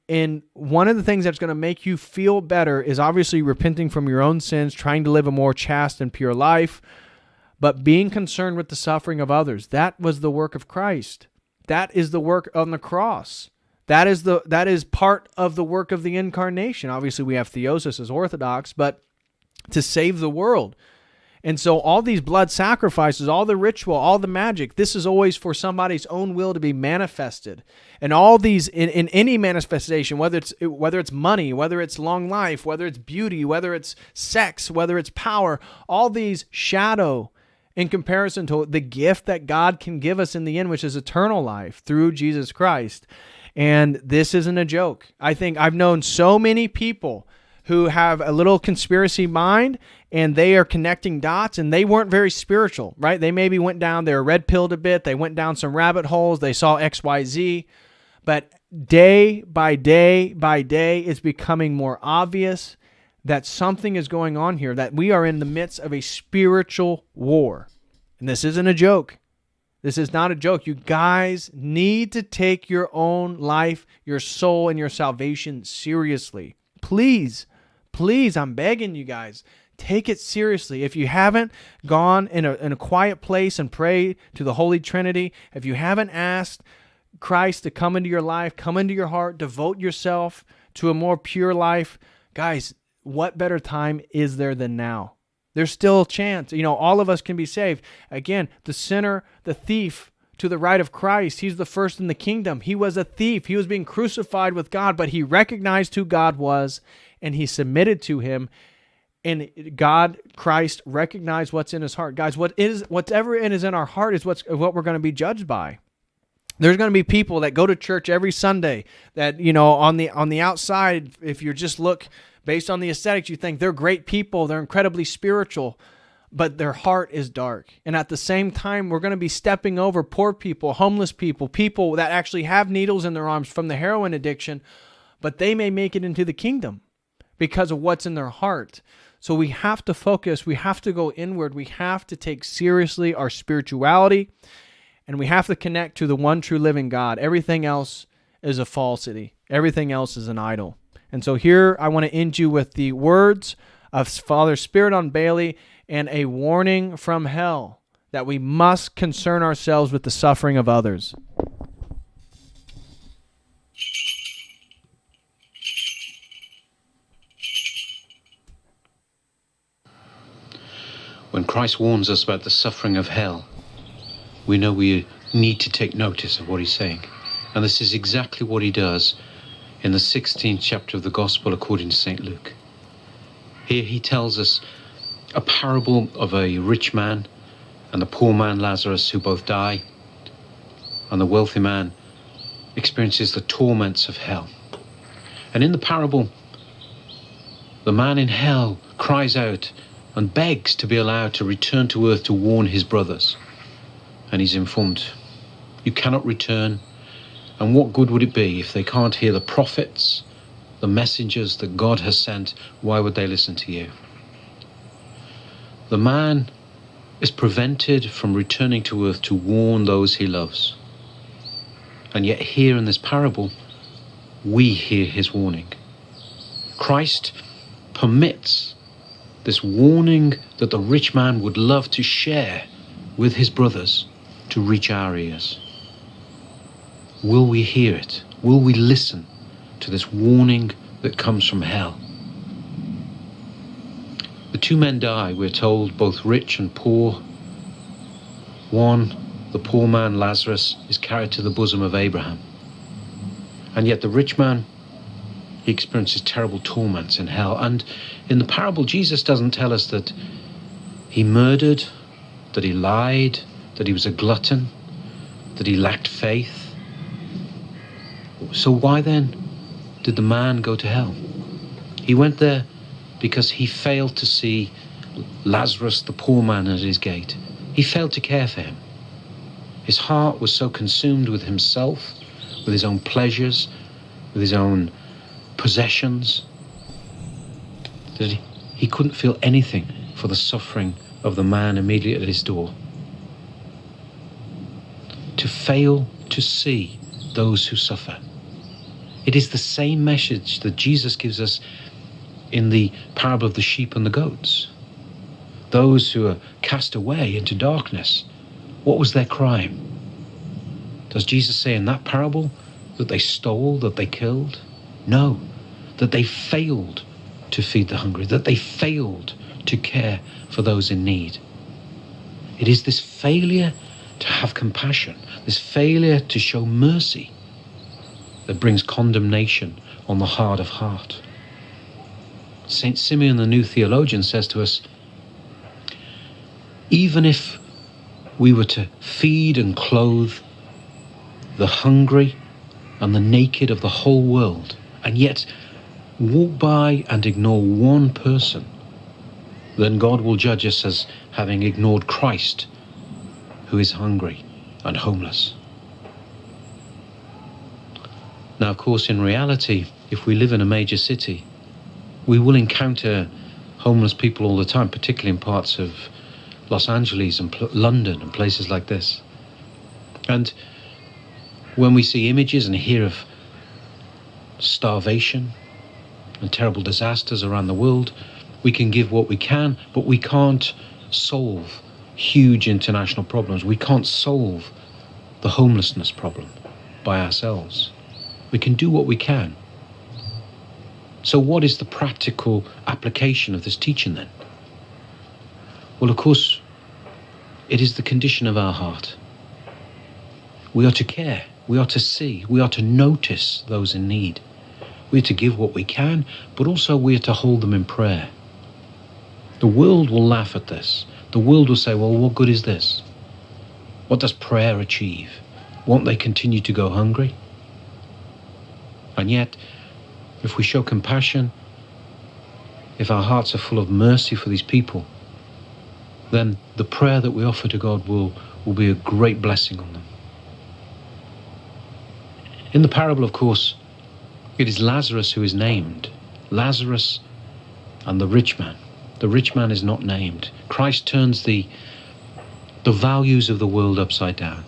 one of the things that's going to make you feel better is obviously repenting from your own sins, trying to live a more chaste and pure life, but being concerned with the suffering of others. That was the work of Christ. That is the work on the cross. That is part of the work of the incarnation. Obviously, we have theosis as Orthodox, but to save the world. And so all these blood sacrifices, all the ritual, all the magic, this is always for somebody's own will to be manifested. And all these, in any manifestation, whether it's money, whether it's long life, whether it's beauty, whether it's sex, whether it's power, all these shadow in comparison to the gift that God can give us in the end, which is eternal life through Jesus Christ. And this isn't a joke. I think I've known so many people who have a little conspiracy mind and they are connecting dots and they weren't very spiritual, right? They maybe went down, they were red-pilled a bit, they went down some rabbit holes, they saw XYZ, but day by day by day, it's becoming more obvious that something is going on here, that we are in the midst of a spiritual war. And this isn't a joke. This is not a joke. You guys need to take your own life, your soul, and your salvation seriously. Please, Please, I'm begging you guys, take it seriously. If you haven't gone in a quiet place and pray to the Holy Trinity, if you haven't asked Christ to come into your life, come into your heart, devote yourself to a more pure life, guys, what better time is there than now? There's still a chance. All of us can be saved. Again, the sinner, the thief, to the right of Christ, he's the first in the kingdom. He was a thief. He was being crucified with God, but he recognized who God was, and he submitted to him. And God, Christ, recognized what's in his heart. Guys, whatever is in our heart is what we're going to be judged by. There's going to be people that go to church every Sunday that, on the outside, if you just look based on the aesthetics, you think they're great people, they're incredibly spiritual, but their heart is dark. And at the same time, we're going to be stepping over poor people, homeless people, people that actually have needles in their arms from the heroin addiction, but they may make it into the kingdom because of what's in their heart. So we have to focus, we have to go inward, we have to take seriously our spirituality, and we have to connect to the one true living God. Everything else is a falsity. Everything else is an idol. And so here I want to end you with the words of Father Spiridon Bailey and a warning from hell that we must concern ourselves with the suffering of others. When Christ warns us about the suffering of hell, we know we need to take notice of what he's saying. And this is exactly what he does in the 16th chapter of the Gospel according to St. Luke. Here he tells us a parable of a rich man and the poor man Lazarus who both die, and the wealthy man experiences the torments of hell. And in the parable, the man in hell cries out and begs to be allowed to return to earth to warn his brothers. And he's informed, you cannot return, and what good would it be if they can't hear the prophets, the messengers that God has sent? Why would they listen to you? The man is prevented from returning to earth to warn those he loves. And yet here in this parable, we hear his warning. Christ permits this warning that the rich man would love to share with his brothers to reach our ears. Will we hear it? Will we listen to this warning that comes from hell? The two men die, we're told, both rich and poor. One, the poor man Lazarus, is carried to the bosom of Abraham. And yet the rich man, he experiences terrible torments in hell. And in the parable, Jesus doesn't tell us that he murdered, that he lied, that he was a glutton, that he lacked faith. So why then did the man go to hell? He went there because he failed to see Lazarus, the poor man, at his gate. He failed to care for him. His heart was so consumed with himself, with his own pleasures, with his own possessions, that he couldn't feel anything for the suffering of the man immediately at his door. To fail to see those who suffer. It is the same message that Jesus gives us in the parable of the sheep and the goats. Those who are cast away into darkness, what was their crime? Does Jesus say in that parable that they stole, that they killed? No, that they failed to feed the hungry, that they failed to care for those in need. It is this failure to have compassion, this failure to show mercy, that brings condemnation on the hard of heart. Saint Simeon, the new theologian, says to us, even if we were to feed and clothe the hungry and the naked of the whole world, and yet walk by and ignore one person, then God will judge us as having ignored Christ, who is hungry and homeless. Now, of course, in reality, if we live in a major city, we will encounter homeless people all the time, particularly in parts of Los Angeles and London and places like this. And when we see images and hear of starvation, and terrible disasters around the world. We can give what we can, but we can't solve huge international problems. We can't solve the homelessness problem by ourselves. We can do what we can. So what is the practical application of this teaching then? Well, of course, it is the condition of our heart. We are to care, we are to see, we are to notice those in need. We are to give what we can, but also we are to hold them in prayer. The world will laugh at this. The world will say, well, what good is this? What does prayer achieve? Won't they continue to go hungry? And yet, if we show compassion, if our hearts are full of mercy for these people, then the prayer that we offer to God will be a great blessing on them. In the parable, of course, it is Lazarus who is named. Lazarus and the rich man. The rich man is not named. Christ turns the values of the world upside down.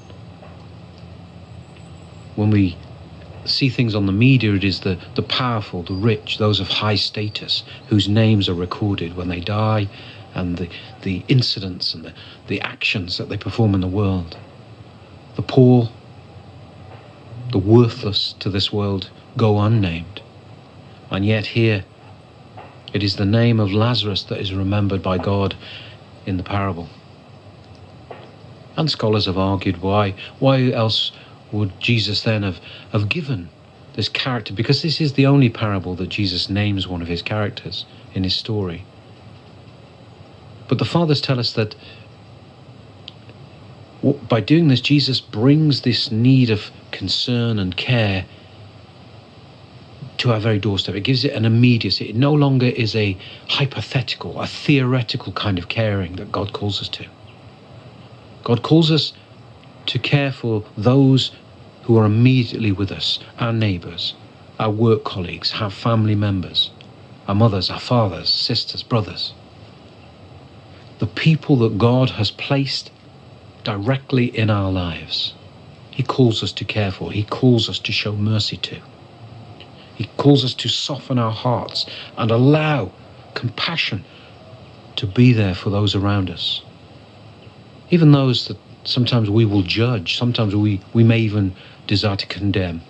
When we see things on the media, it is the powerful, the rich, those of high status, whose names are recorded when they die, and the incidents and the actions that they perform in the world. The poor, the worthless to this world, go unnamed. And yet here, it is the name of Lazarus that is remembered by God in the parable. And scholars have argued why else would Jesus then have given this character? Because this is the only parable that Jesus names one of his characters in his story. But the fathers tell us that by doing this, Jesus brings this need of concern and care to our very doorstep. It gives it an immediacy. It no longer is a hypothetical, a theoretical kind of caring that God calls us to. God calls us to care for those who are immediately with us, our neighbours, our work colleagues, our family members, our mothers, our fathers, sisters, brothers. The people that God has placed directly in our lives. He calls us to care for. He calls us to show mercy to. He calls us to soften our hearts and allow compassion to be there for those around us. Even those that sometimes we will judge, sometimes we may even desire to condemn.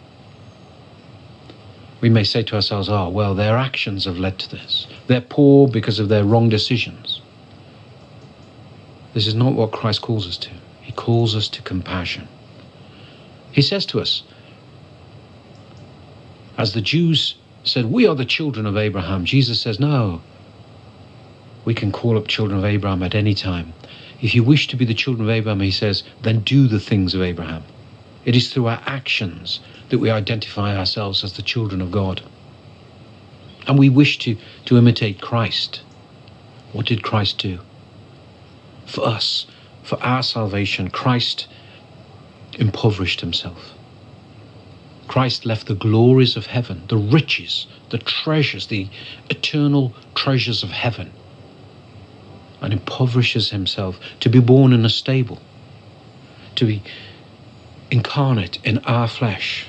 We may say to ourselves, oh, well, their actions have led to this. They're poor because of their wrong decisions. This is not what Christ calls us to. He calls us to compassion. He says to us, as the Jews said, we are the children of Abraham, Jesus says, no, we can call up children of Abraham at any time. If you wish to be the children of Abraham, he says, then do the things of Abraham. It is through our actions that we identify ourselves as the children of God. And we wish to imitate Christ. What did Christ do? For us, for our salvation, Christ impoverished himself. Christ left the glories of heaven, the riches, the treasures, the eternal treasures of heaven, and impoverishes himself to be born in a stable, to be incarnate in our flesh,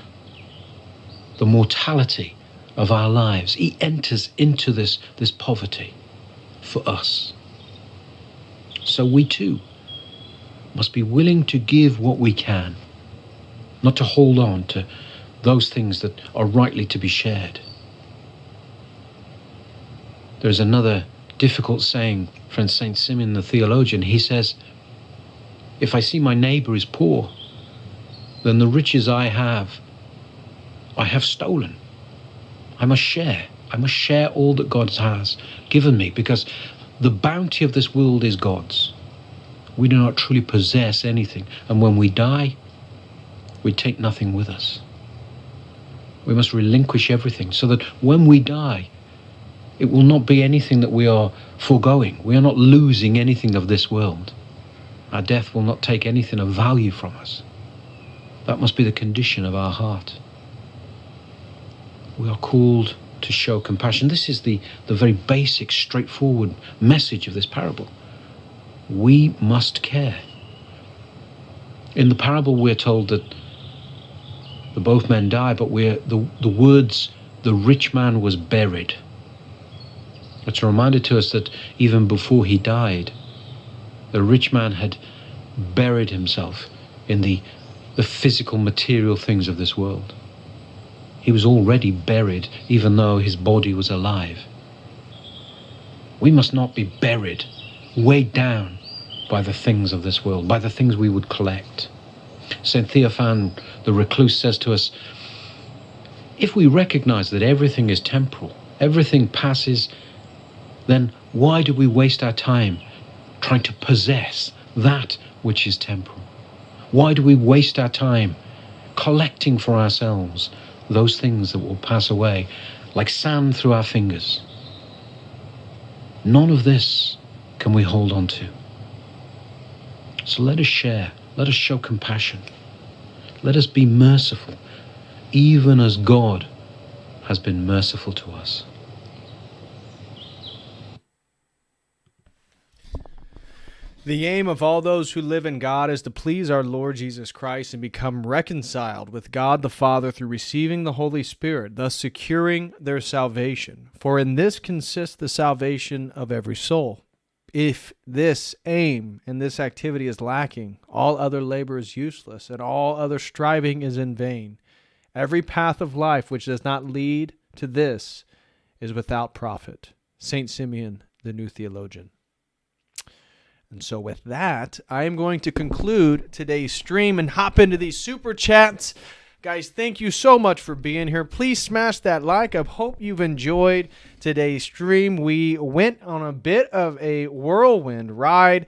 the mortality of our lives. He enters into this poverty for us. So we too must be willing to give what we can, not to hold on to those things that are rightly to be shared. There's another difficult saying from St. Simeon the theologian. He says, if I see my neighbour is poor, then the riches I have stolen. I must share. I must share all that God has given me, because the bounty of this world is God's. We do not truly possess anything, and when we die, we take nothing with us. We must relinquish everything, so that when we die, it will not be anything that we are foregoing. We are not losing anything of this world. Our death will not take anything of value from us. That must be the condition of our heart. We are called to show compassion. This is the very basic, straightforward message of this parable. We must care. In the parable, we're told that both men die, but the words, the rich man was buried. It's a reminder to us that even before he died, the rich man had buried himself in the physical, material things of this world. He was already buried, even though his body was alive. We must not be buried, weighed down by the things of this world, by the things we would collect. St. Theophan, the recluse, says to us, if we recognize that everything is temporal, everything passes, then why do we waste our time trying to possess that which is temporal? Why do we waste our time collecting for ourselves those things that will pass away like sand through our fingers? None of this can we hold on to. So let us share, let us show compassion, let us be merciful, even as God has been merciful to us. The aim of all those who live in God is to please our Lord Jesus Christ and become reconciled with God the Father through receiving the Holy Spirit, thus securing their salvation. For in this consists the salvation of every soul. If this aim and this activity is lacking, all other labor is useless, and all other striving is in vain. Every path of life which does not lead to this is without profit. Saint Simeon, the New Theologian. And so with that, I am going to conclude today's stream and hop into these super chats. Guys, thank you so much for being here. Please smash that like. I hope you've enjoyed today's stream. We went on a bit of a whirlwind ride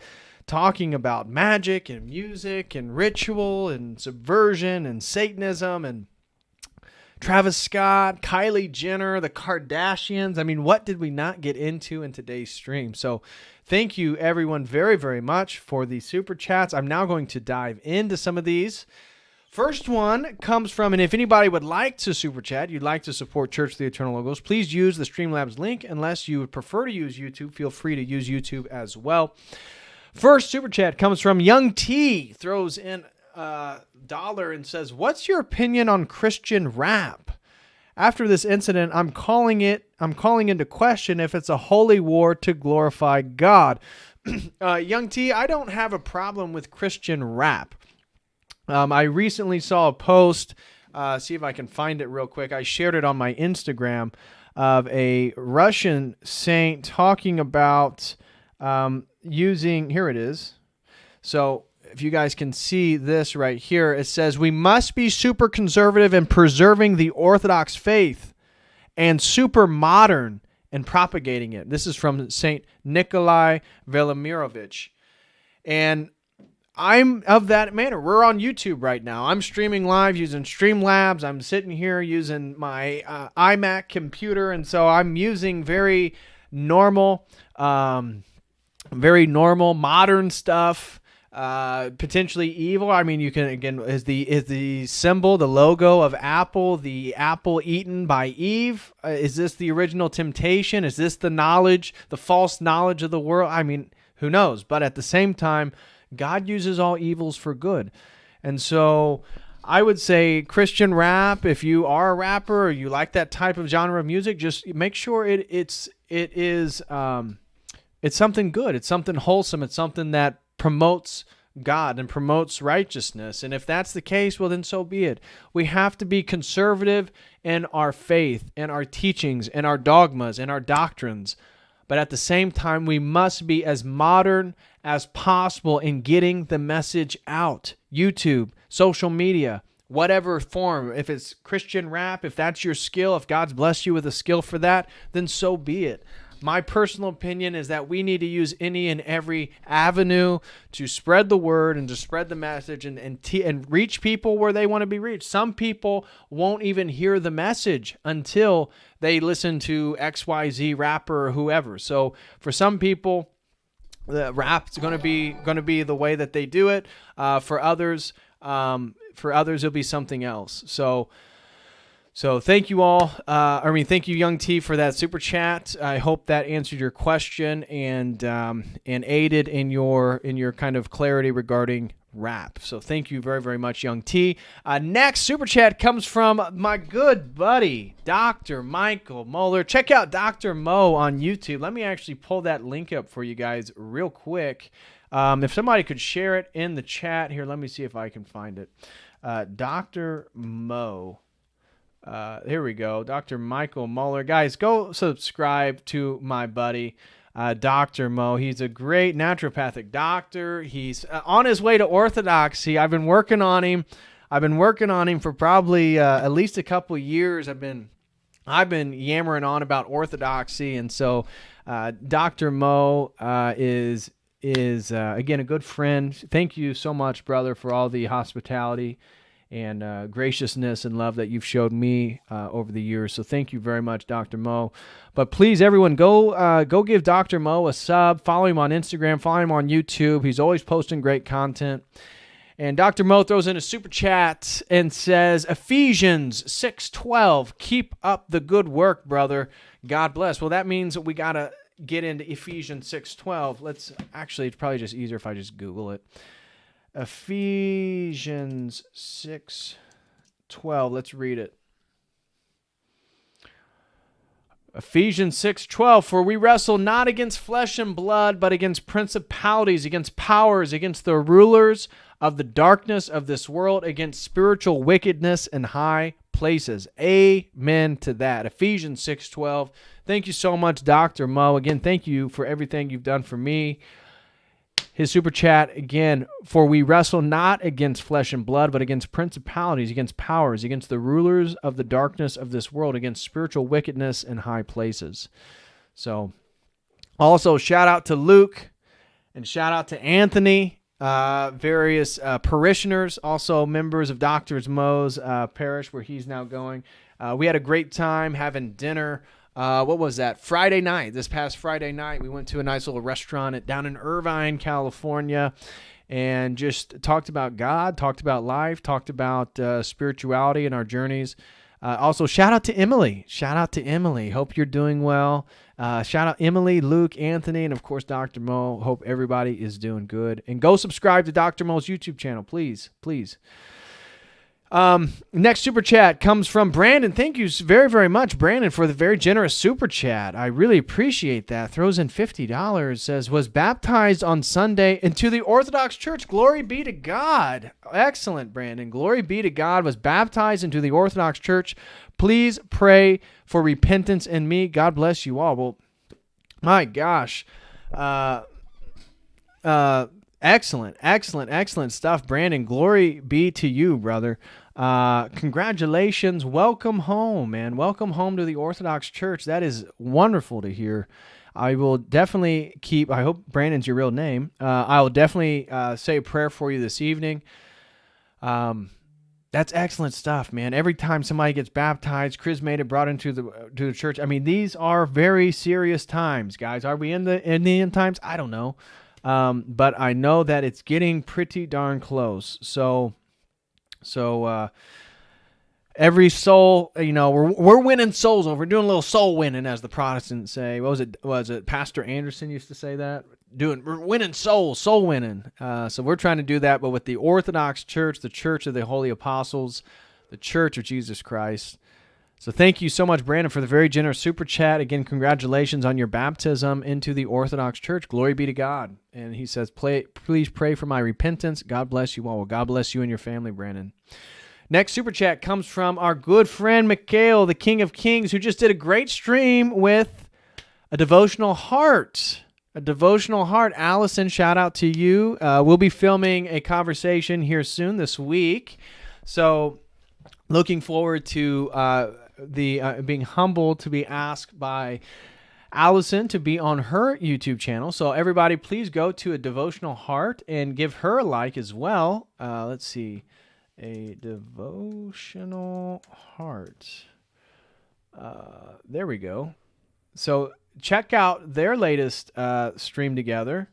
talking about magic and music and ritual and subversion and Satanism and Travis Scott, Kylie Jenner, the Kardashians. I mean, what did we not get into in today's stream? So thank you, everyone, very, very much for the super chats. I'm now going to dive into some of these. First one comes from, and if anybody would like to super chat, you'd like to support Church of the Eternal Logos, please use the Streamlabs link. Unless you would prefer to use YouTube, feel free to use YouTube as well. First super chat comes from Young T, throws in $1 and says, what's your opinion on Christian rap? After this incident, I'm calling into question if it's a holy war to glorify God. Young T, I don't have a problem with Christian rap. I recently saw a post, see if I can find it real quick. I shared it on my Instagram of a Russian saint talking about using, here it is. So if you guys can see this right here, it says, we must be super conservative in preserving the Orthodox faith and super modern in propagating it. This is from Saint Nikolai Velimirovich. And I'm of that manner. We're on YouTube right now. I'm streaming live using Streamlabs. I'm sitting here using my iMac computer. And so I'm using very normal, modern stuff. Potentially evil. I mean, you can, again, is the symbol, the logo of Apple, the apple eaten by Eve? Is this the original temptation? Is this the knowledge, the false knowledge of the world? I mean, who knows? But at the same time, God uses all evils for good. And so I would say Christian rap, if you are a rapper or you like that type of genre of music, just make sure it's something good. It's something wholesome. It's something that promotes God and promotes righteousness. And if that's the case, well, then so be it. We have to be conservative in our faith and our teachings and our dogmas and our doctrines. But at the same time, we must be as modern as possible in getting the message out. YouTube, social media, whatever form. If it's Christian rap, if that's your skill, if God's blessed you with a skill for that, then so be it. My personal opinion is that we need to use any and every avenue to spread the word and to spread the message and reach people where they want to be reached. Some people won't even hear the message until they listen to XYZ rapper or whoever. So for some people, the rap's going to be the way that they do it. For others, it'll be something else. So thank you all. Thank you, Young T, for that super chat. I hope that answered your question and aided in your kind of clarity regarding rap. So thank you very, very much, Young T. Next super chat comes from my good buddy, Dr. Michael Moeller. Check out Dr. Mo on YouTube. Let me actually pull that link up for you guys real quick. If somebody could share it in the chat here, let me see if I can find it. Dr. Mo. Here we go. Dr. Michael Moeller. Guys, go subscribe to my buddy, Dr. Mo. He's a great naturopathic doctor. He's on his way to orthodoxy. I've been working on him. For probably at least a couple years. I've been yammering on about orthodoxy, and so Dr. Mo is again a good friend. Thank you so much, brother, for all the hospitality and graciousness and love that you've showed me over the years. So thank you very much, Dr. Mo. But please, everyone, go give Dr. Mo a sub. Follow him on Instagram. Follow him on YouTube. He's always posting great content. And Dr. Mo throws in a super chat and says, Ephesians 6:12, keep up the good work, brother. God bless. Well, that means that we got to get into Ephesians 6:12. It's probably just easier if I just Google it. Ephesians 6:12. Let's read it. Ephesians 6:12. For we wrestle not against flesh and blood, but against principalities, against powers, against the rulers of the darkness of this world, against spiritual wickedness in high places. Amen to that. Ephesians 6:12. Thank you so much, Dr. Mo. Again, thank you for everything you've done for me. His super chat again, for we wrestle not against flesh and blood, but against principalities, against powers, against the rulers of the darkness of this world, against spiritual wickedness in high places. So also shout out to Luke and shout out to Anthony, various parishioners, also members of Dr. Mo's parish where he's now going. We had a great time having dinner. What was that? Friday night. This past Friday night, we went to a nice little restaurant down in Irvine, California, and just talked about God, talked about life, talked about spirituality and our journeys. Also, shout out to Emily. Hope you're doing well. Shout out Emily, Luke, Anthony, and of course, Dr. Mo. Hope everybody is doing good. And go subscribe to Dr. Mo's YouTube channel, please. Next super chat comes from Brandon. Thank you very, very much, Brandon, for the very generous super chat. I really appreciate that. Throws in $50. Says, was baptized on Sunday into the Orthodox Church. Glory be to God. Excellent, Brandon. Glory be to God. Was baptized into the Orthodox Church. Please pray for repentance in me. God bless you all. Well, my gosh. Excellent stuff, Brandon. Glory be to you, brother. Congratulations. Welcome home, man. Welcome home to the Orthodox Church. That is wonderful to hear. I will definitely I hope Brandon's your real name. I will definitely say a prayer for you this evening. That's excellent stuff, man. Every time somebody gets baptized, chrismated, brought into the church. I mean, these are very serious times, guys. Are we in the end times? I don't know. But I know that it's getting pretty darn close. So every soul, we're winning souls over. We're doing a little soul winning, as the Protestants say. Was it Pastor Anderson used to say that? We're winning souls, soul winning. So we're trying to do that, but with the Orthodox Church, the Church of the Holy Apostles, the Church of Jesus Christ. So thank you so much, Brandon, for the very generous super chat. Again, congratulations on your baptism into the Orthodox Church. Glory be to God. And he says, please pray for my repentance. God bless you all. Well, God bless you and your family, Brandon. Next super chat comes from our good friend, Mikhail, the King of Kings, who just did a great stream with a devotional heart. Allison, shout out to you. We'll be filming a conversation here soon this week. So looking forward to being humbled to be asked by Allison to be on her YouTube channel. So everybody, please go to a devotional heart and give her a like as well. Let's see. A devotional heart. There we go. So check out their latest stream together.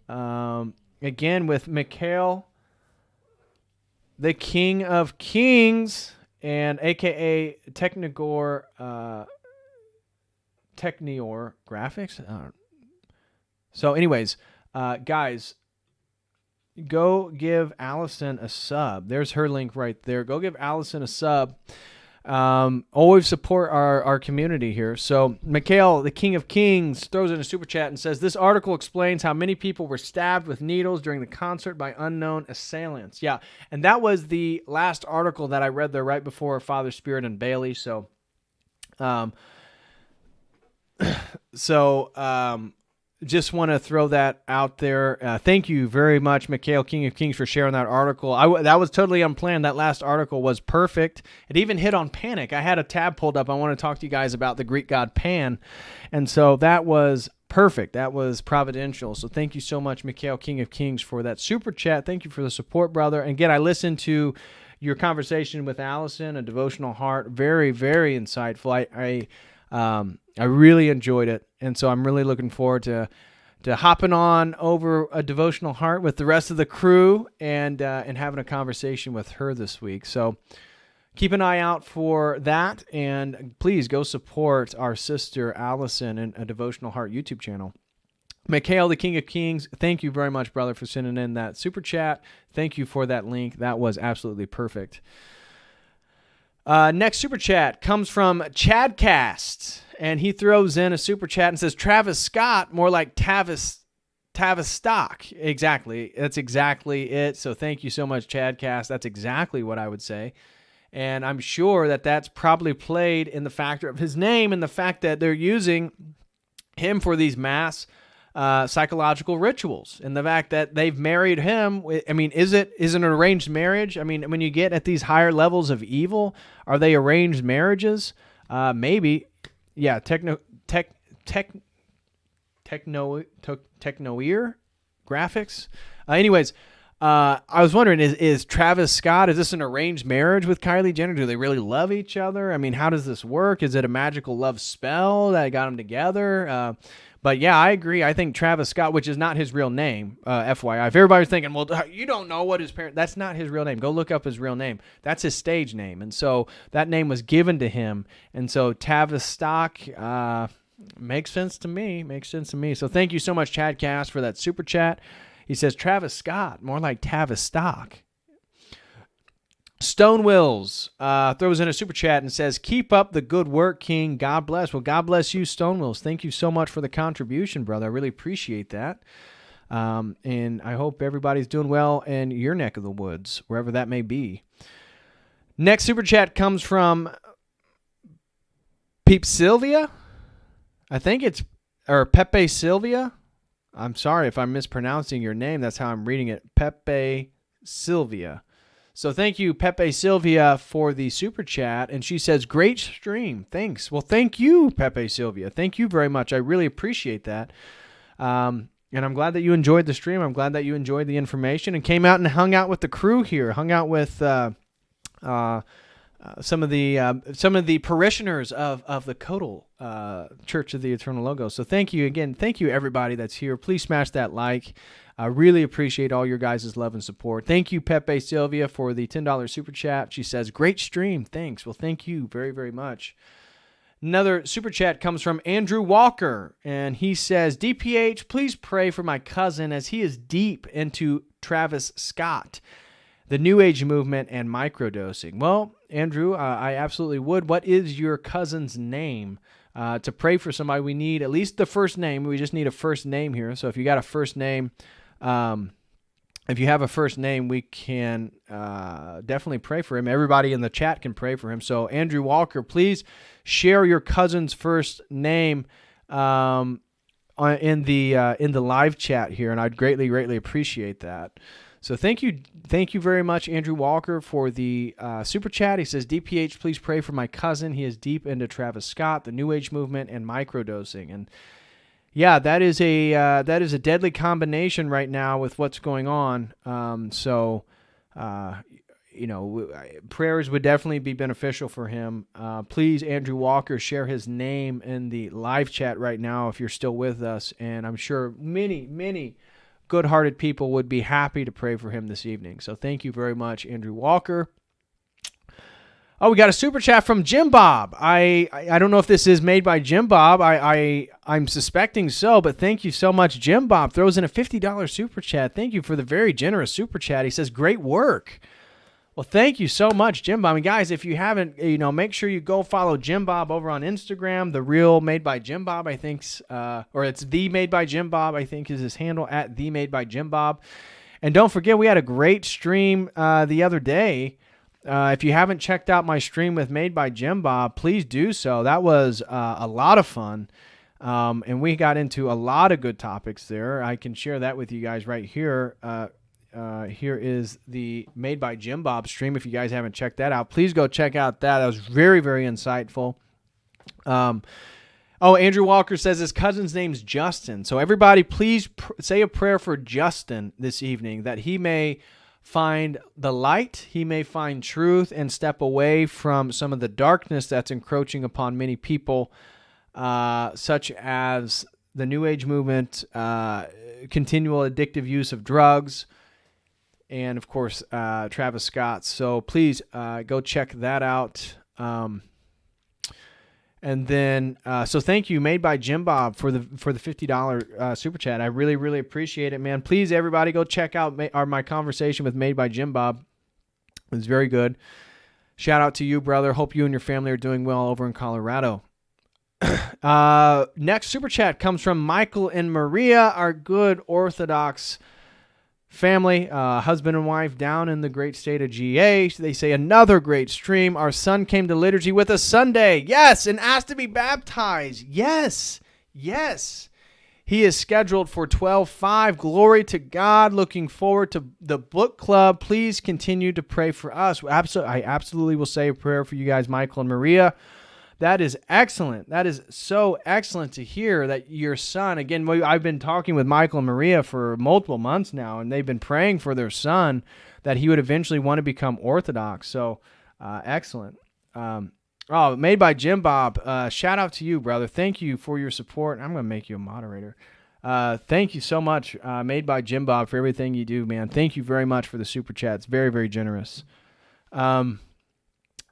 Again, with Mikhail, the King of Kings, and a.k.a. Technior Graphics. So anyways, guys, go give Allison a sub. There's her link right there. Go give Allison a sub. Always support our community here. So Mikhail, the King of Kings, throws in a super chat and says, this article explains how many people were stabbed with needles during the concert by unknown assailants. Yeah, and that was the last article that I read there right before Father Spirit and Bailey. So, just want to throw that out there. Thank you very much, Mikhail, King of Kings, for sharing that article. That was totally unplanned. That last article was perfect. It even hit on panic. I had a tab pulled up. I want to talk to you guys about the Greek god Pan. And so that was perfect. That was providential. So thank you so much, Mikhail, King of Kings, for that super chat. Thank you for the support, brother. And again, I listened to your conversation with Allison, a devotional heart. Very, very insightful. I really enjoyed it, and so I'm really looking forward to hopping on over a devotional heart with the rest of the crew and having a conversation with her this week. So keep an eye out for that, and please go support our sister Allison and a devotional heart YouTube channel. Mikhail, the King of Kings, thank you very much, brother, for sending in that super chat. Thank you for that link. That was absolutely perfect. Next super chat comes from Chadcast, and he throws in a super chat and says, Travis Scott, more like Tavistock. Exactly. That's exactly it. So thank you so much, Chadcast. That's exactly what I would say. And I'm sure that that's probably played in the factor of his name and the fact that they're using him for these mass psychological rituals, and the fact that they've married him. I mean, is it an arranged marriage? I mean, when you get at these higher levels of evil, are they arranged marriages? Maybe. Yeah. Technoear graphics. Anyways, I was wondering, is Travis Scott, is this an arranged marriage with Kylie Jenner? Do they really love each other? I mean, how does this work? Is it a magical love spell that got them together? But yeah, I agree. I think Travis Scott, which is not his real name, FYI. If everybody's thinking, well, you don't know what his parent, that's not his real name. Go look up his real name. That's his stage name. And so that name was given to him. And so Tavistock makes sense to me. So thank you so much, Chad Cass, for that super chat. He says, Travis Scott, more like Tavistock. Stone Wills throws in a super chat and says, keep up the good work, King. God bless. Well, God bless you, Stone Wills. Thank you so much for the contribution, brother. I really appreciate that. And I hope everybody's doing well in your neck of the woods, wherever that may be. Next super chat comes from Peep Sylvia. I think it's, or Pepe Sylvia. I'm sorry if I'm mispronouncing your name. That's how I'm reading it. Pepe Sylvia. So thank you, Pepe Sylvia, for the super chat. And she says, great stream. Thanks. Well, thank you, Pepe Sylvia. Thank you very much. I really appreciate that. And I'm glad that you enjoyed the stream. I'm glad that you enjoyed the information and came out and hung out with the crew here, hung out with some of the parishioners of the COTEL Church of the Eternal Logos. So thank you again. Thank you, everybody that's here. Please smash that like. I really appreciate all your guys' love and support. Thank you, Pepe Sylvia, for the $10 super chat. She says, great stream. Thanks. Well, thank you very, very much. Another super chat comes from Andrew Walker, and he says, DPH, please pray for my cousin as he is deep into Travis Scott, the New Age movement, and microdosing. Well, Andrew, I absolutely would. What is your cousin's name? To pray for somebody, we need at least the first name. We just need a first name here. So if you got a first name, if you have a first name, we can definitely pray for him. Everybody in the chat can pray for him. So Andrew Walker, please share your cousin's first name in the live chat here, and I'd greatly appreciate that. So thank you very much, Andrew Walker, for the super chat. He says, DPH, please pray for my cousin. He is deep into Travis Scott, the New Age movement, and microdosing. And yeah, that is a deadly combination right now with what's going on. Prayers would definitely be beneficial for him. Please, Andrew Walker, share his name in the live chat right now if you're still with us. And I'm sure many good-hearted people would be happy to pray for him this evening. So thank you very much, Andrew Walker. Oh, we got a super chat from Jim Bob. I don't know if this is made by Jim Bob. I'm suspecting so, but thank you so much. Jim Bob throws in a $50 super chat. Thank you for the very generous super chat. He says, great work. Well, thank you so much, Jim Bob. And guys, if you haven't, make sure you go follow Jim Bob over on Instagram. The Real Made by Jim Bob, I think, or it's The Made by Jim Bob, I think is his handle, at The Made by Jim Bob. And don't forget, we had a great stream the other day. If you haven't checked out my stream with Made by Jim Bob, please do so. That was a lot of fun, and we got into a lot of good topics there. I can share that with you guys right here. Here is the Made by Jim Bob stream. If you guys haven't checked that out, please go check out that. That was very, very insightful. Andrew Walker says his cousin's name's Justin. So everybody, please say a prayer for Justin this evening, that he may find the light, he may find truth, and step away from some of the darkness that's encroaching upon many people, such as the New Age movement, continual addictive use of drugs, and of course, Travis Scott. So please go check that out. And then, so thank you, Made by Jim Bob, for the $50 super chat. I really, really appreciate it, man. Please, everybody, go check out my conversation with Made by Jim Bob. It was very good. Shout out to you, brother. Hope you and your family are doing well over in Colorado. Next super chat comes from Michael and Maria, our good Orthodox family, husband and wife down in the great state of GA. They say, another great stream. Our son came to liturgy with us Sunday. Yes, and asked to be baptized. Yes. He is scheduled for 12/5. Glory to God. Looking forward to the book club. Please continue to pray for us. I absolutely will say a prayer for you guys, Michael and Maria. That is excellent. That is so excellent to hear that your son, again, I've been talking with Michael and Maria for multiple months now, and they've been praying for their son that he would eventually want to become Orthodox. So excellent. Made by Jim Bob. Shout out to you, brother. Thank you for your support. I'm going to make you a moderator. Thank you so much, Made by Jim Bob, for everything you do, man. Thank you very much for the super chats. Very, very generous.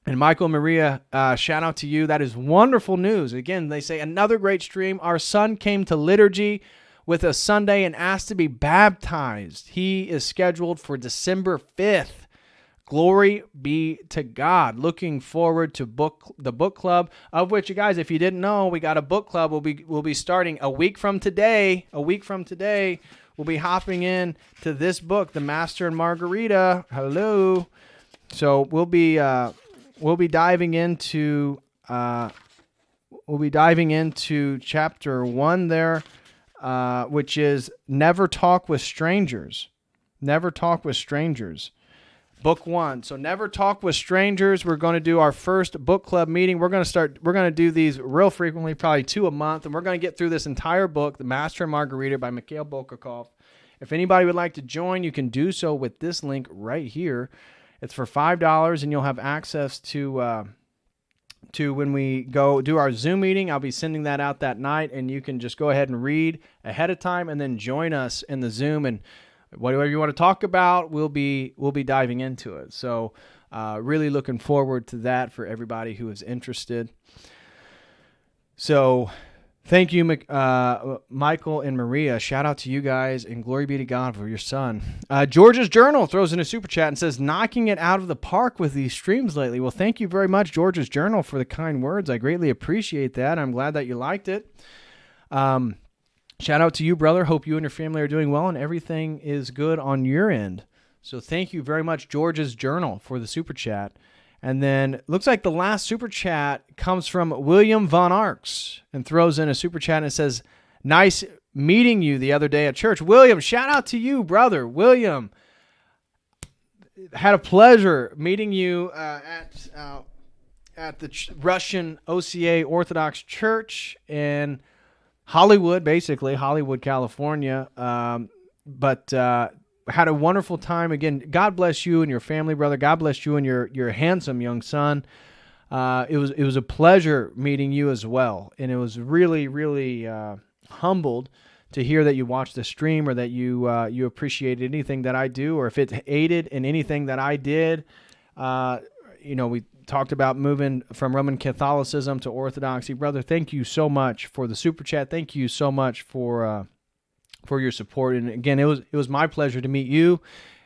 And Michael and Maria, shout out to you. That is wonderful news. Again, they say, another great stream. Our son came to liturgy with us Sunday and asked to be baptized. He is scheduled for December 5th. Glory be to God. Looking forward to the book club, of which, you guys, if you didn't know, we got a book club. We'll be starting a week from today. We'll be hopping in to this book, The Master and Margarita. Hello. So we'll be diving into chapter 1 there, which is Never Talk with Strangers. Never Talk with Strangers. Book 1. So Never Talk with Strangers. We're going to do our first book club meeting. We're going to do these real frequently, probably 2 a month, and we're going to get through this entire book, The Master and Margarita by Mikhail Bulgakov. If anybody would like to join, you can do so with this link right here. It's for $5, and you'll have access to when we go do our Zoom meeting. I'll be sending that out that night, and you can just go ahead and read ahead of time, and then join us in the Zoom. And whatever you want to talk about, we'll be diving into it. So, really looking forward to that for everybody who is interested. So, thank you, Michael and Maria. Shout out to you guys, and glory be to God for your son. George's Journal throws in a super chat and says, knocking it out of the park with these streams lately. Well, thank you very much, George's Journal, for the kind words. I greatly appreciate that. I'm glad that you liked it. Shout out to you, brother. Hope you and your family are doing well and everything is good on your end. So thank you very much, George's Journal, for the super chat. And then looks like the last super chat comes from William Von Arks and throws in a super chat and it says, nice meeting you the other day at church. William, shout out to you, brother. William, had a pleasure meeting you at the Russian OCA Orthodox Church in Hollywood, basically, Hollywood, California. But had a wonderful time. Again, God bless you and your family, brother. God bless you and your handsome young son. It was a pleasure meeting you as well. And it was really, really humbled to hear that you watched the stream or that you appreciated anything that I do, or if it aided in anything that I did. We talked about moving from Roman Catholicism to Orthodoxy. Brother, thank you so much for the super chat. Thank you so much for your support. And again, it was my pleasure to meet you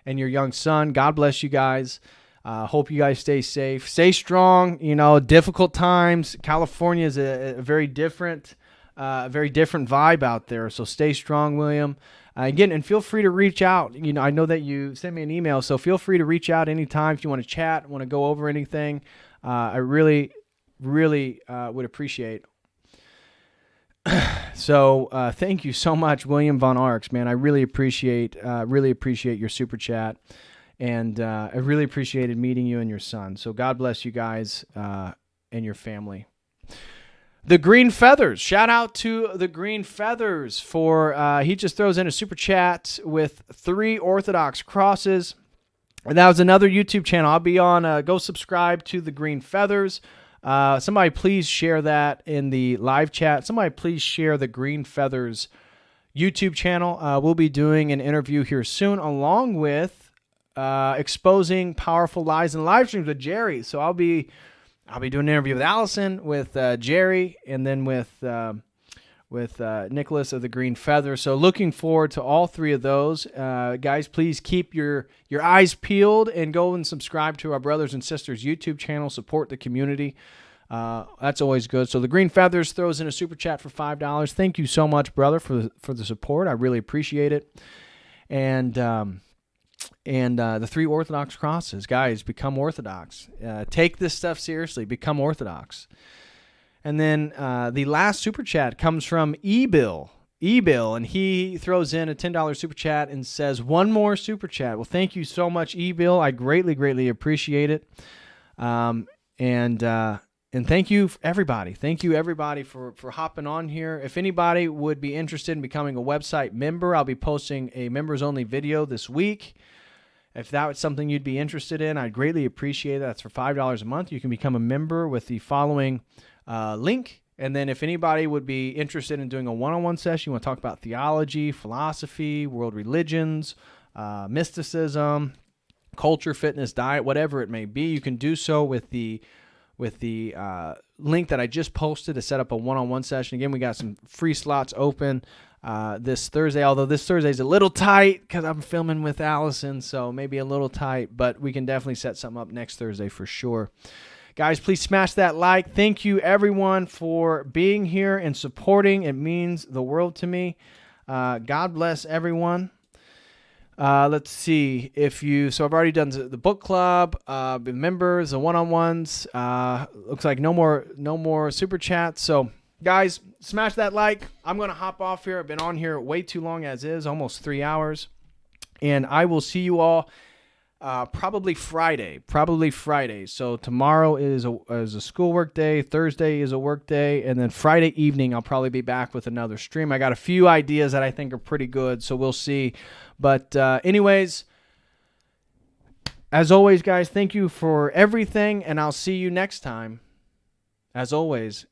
and your young son. God bless you guys. Hope you guys stay safe. Stay strong. Difficult times. California is a very different vibe out there. So stay strong, William. Again, and feel free to reach out. I know that you sent me an email, so feel free to reach out anytime if you want to chat, want to go over anything. I really, really would appreciate. So thank you so much, William Von Arx, man. I really appreciate your super chat, and I really appreciated meeting you and your son. So God bless you guys and your family. The Green Feathers. Shout out to the Green Feathers for, he just throws in a super chat with 3 Orthodox crosses. And that was another YouTube channel. I'll be on, go subscribe to the Green Feathers. Somebody please share that in the live chat. Somebody please share the Green Feathers YouTube channel. We'll be doing an interview here soon along with exposing powerful lies and live streams with Jerry. So I'll be doing an interview with Allison, with Jerry, and then with Nicholas of the Green Feather. So looking forward to all 3 of those. Guys, please keep your eyes peeled and go and subscribe to our brothers and sisters YouTube channel. Support the community. That's always good. So the Green Feathers throws in a super chat for $5. Thank you so much, brother, for the support. I really appreciate it. And the 3 Orthodox crosses. Guys, become Orthodox. Take this stuff seriously. Become Orthodox. And then the last super chat comes from eBill, and he throws in a $10 super chat and says, one more super chat. Well, thank you so much, eBill. I greatly, greatly appreciate it. And thank you, everybody. Thank you, everybody, for hopping on here. If anybody would be interested in becoming a website member, I'll be posting a members-only video this week. If that was something you'd be interested in, I'd greatly appreciate it. That's for $5 a month. You can become a member with the following link. And then if anybody would be interested in doing a one-on-one session, you want to talk about theology, philosophy, world religions, mysticism, culture, fitness, diet, whatever it may be, you can do so with the link that I just posted to set up a one-on-one session. Again, we got some free slots open this Thursday, although this Thursday is a little tight because I'm filming with Allison, so maybe a little tight, but we can definitely set something up next Thursday for sure. Guys, please smash that like. Thank you, everyone, for being here and supporting. It means the world to me. God bless everyone. Let's see so I've already done the book club, members, the one-on-ones. Looks like no more super chats. So guys, smash that like. I'm going to hop off here. I've been on here way too long as is, almost 3 hours. And I will see you all probably Friday. So tomorrow is a schoolwork day. Thursday is a work day. And then Friday evening, I'll probably be back with another stream. I got a few ideas that I think are pretty good, so we'll see. But anyways, as always, guys, thank you for everything, and I'll see you next time. As always,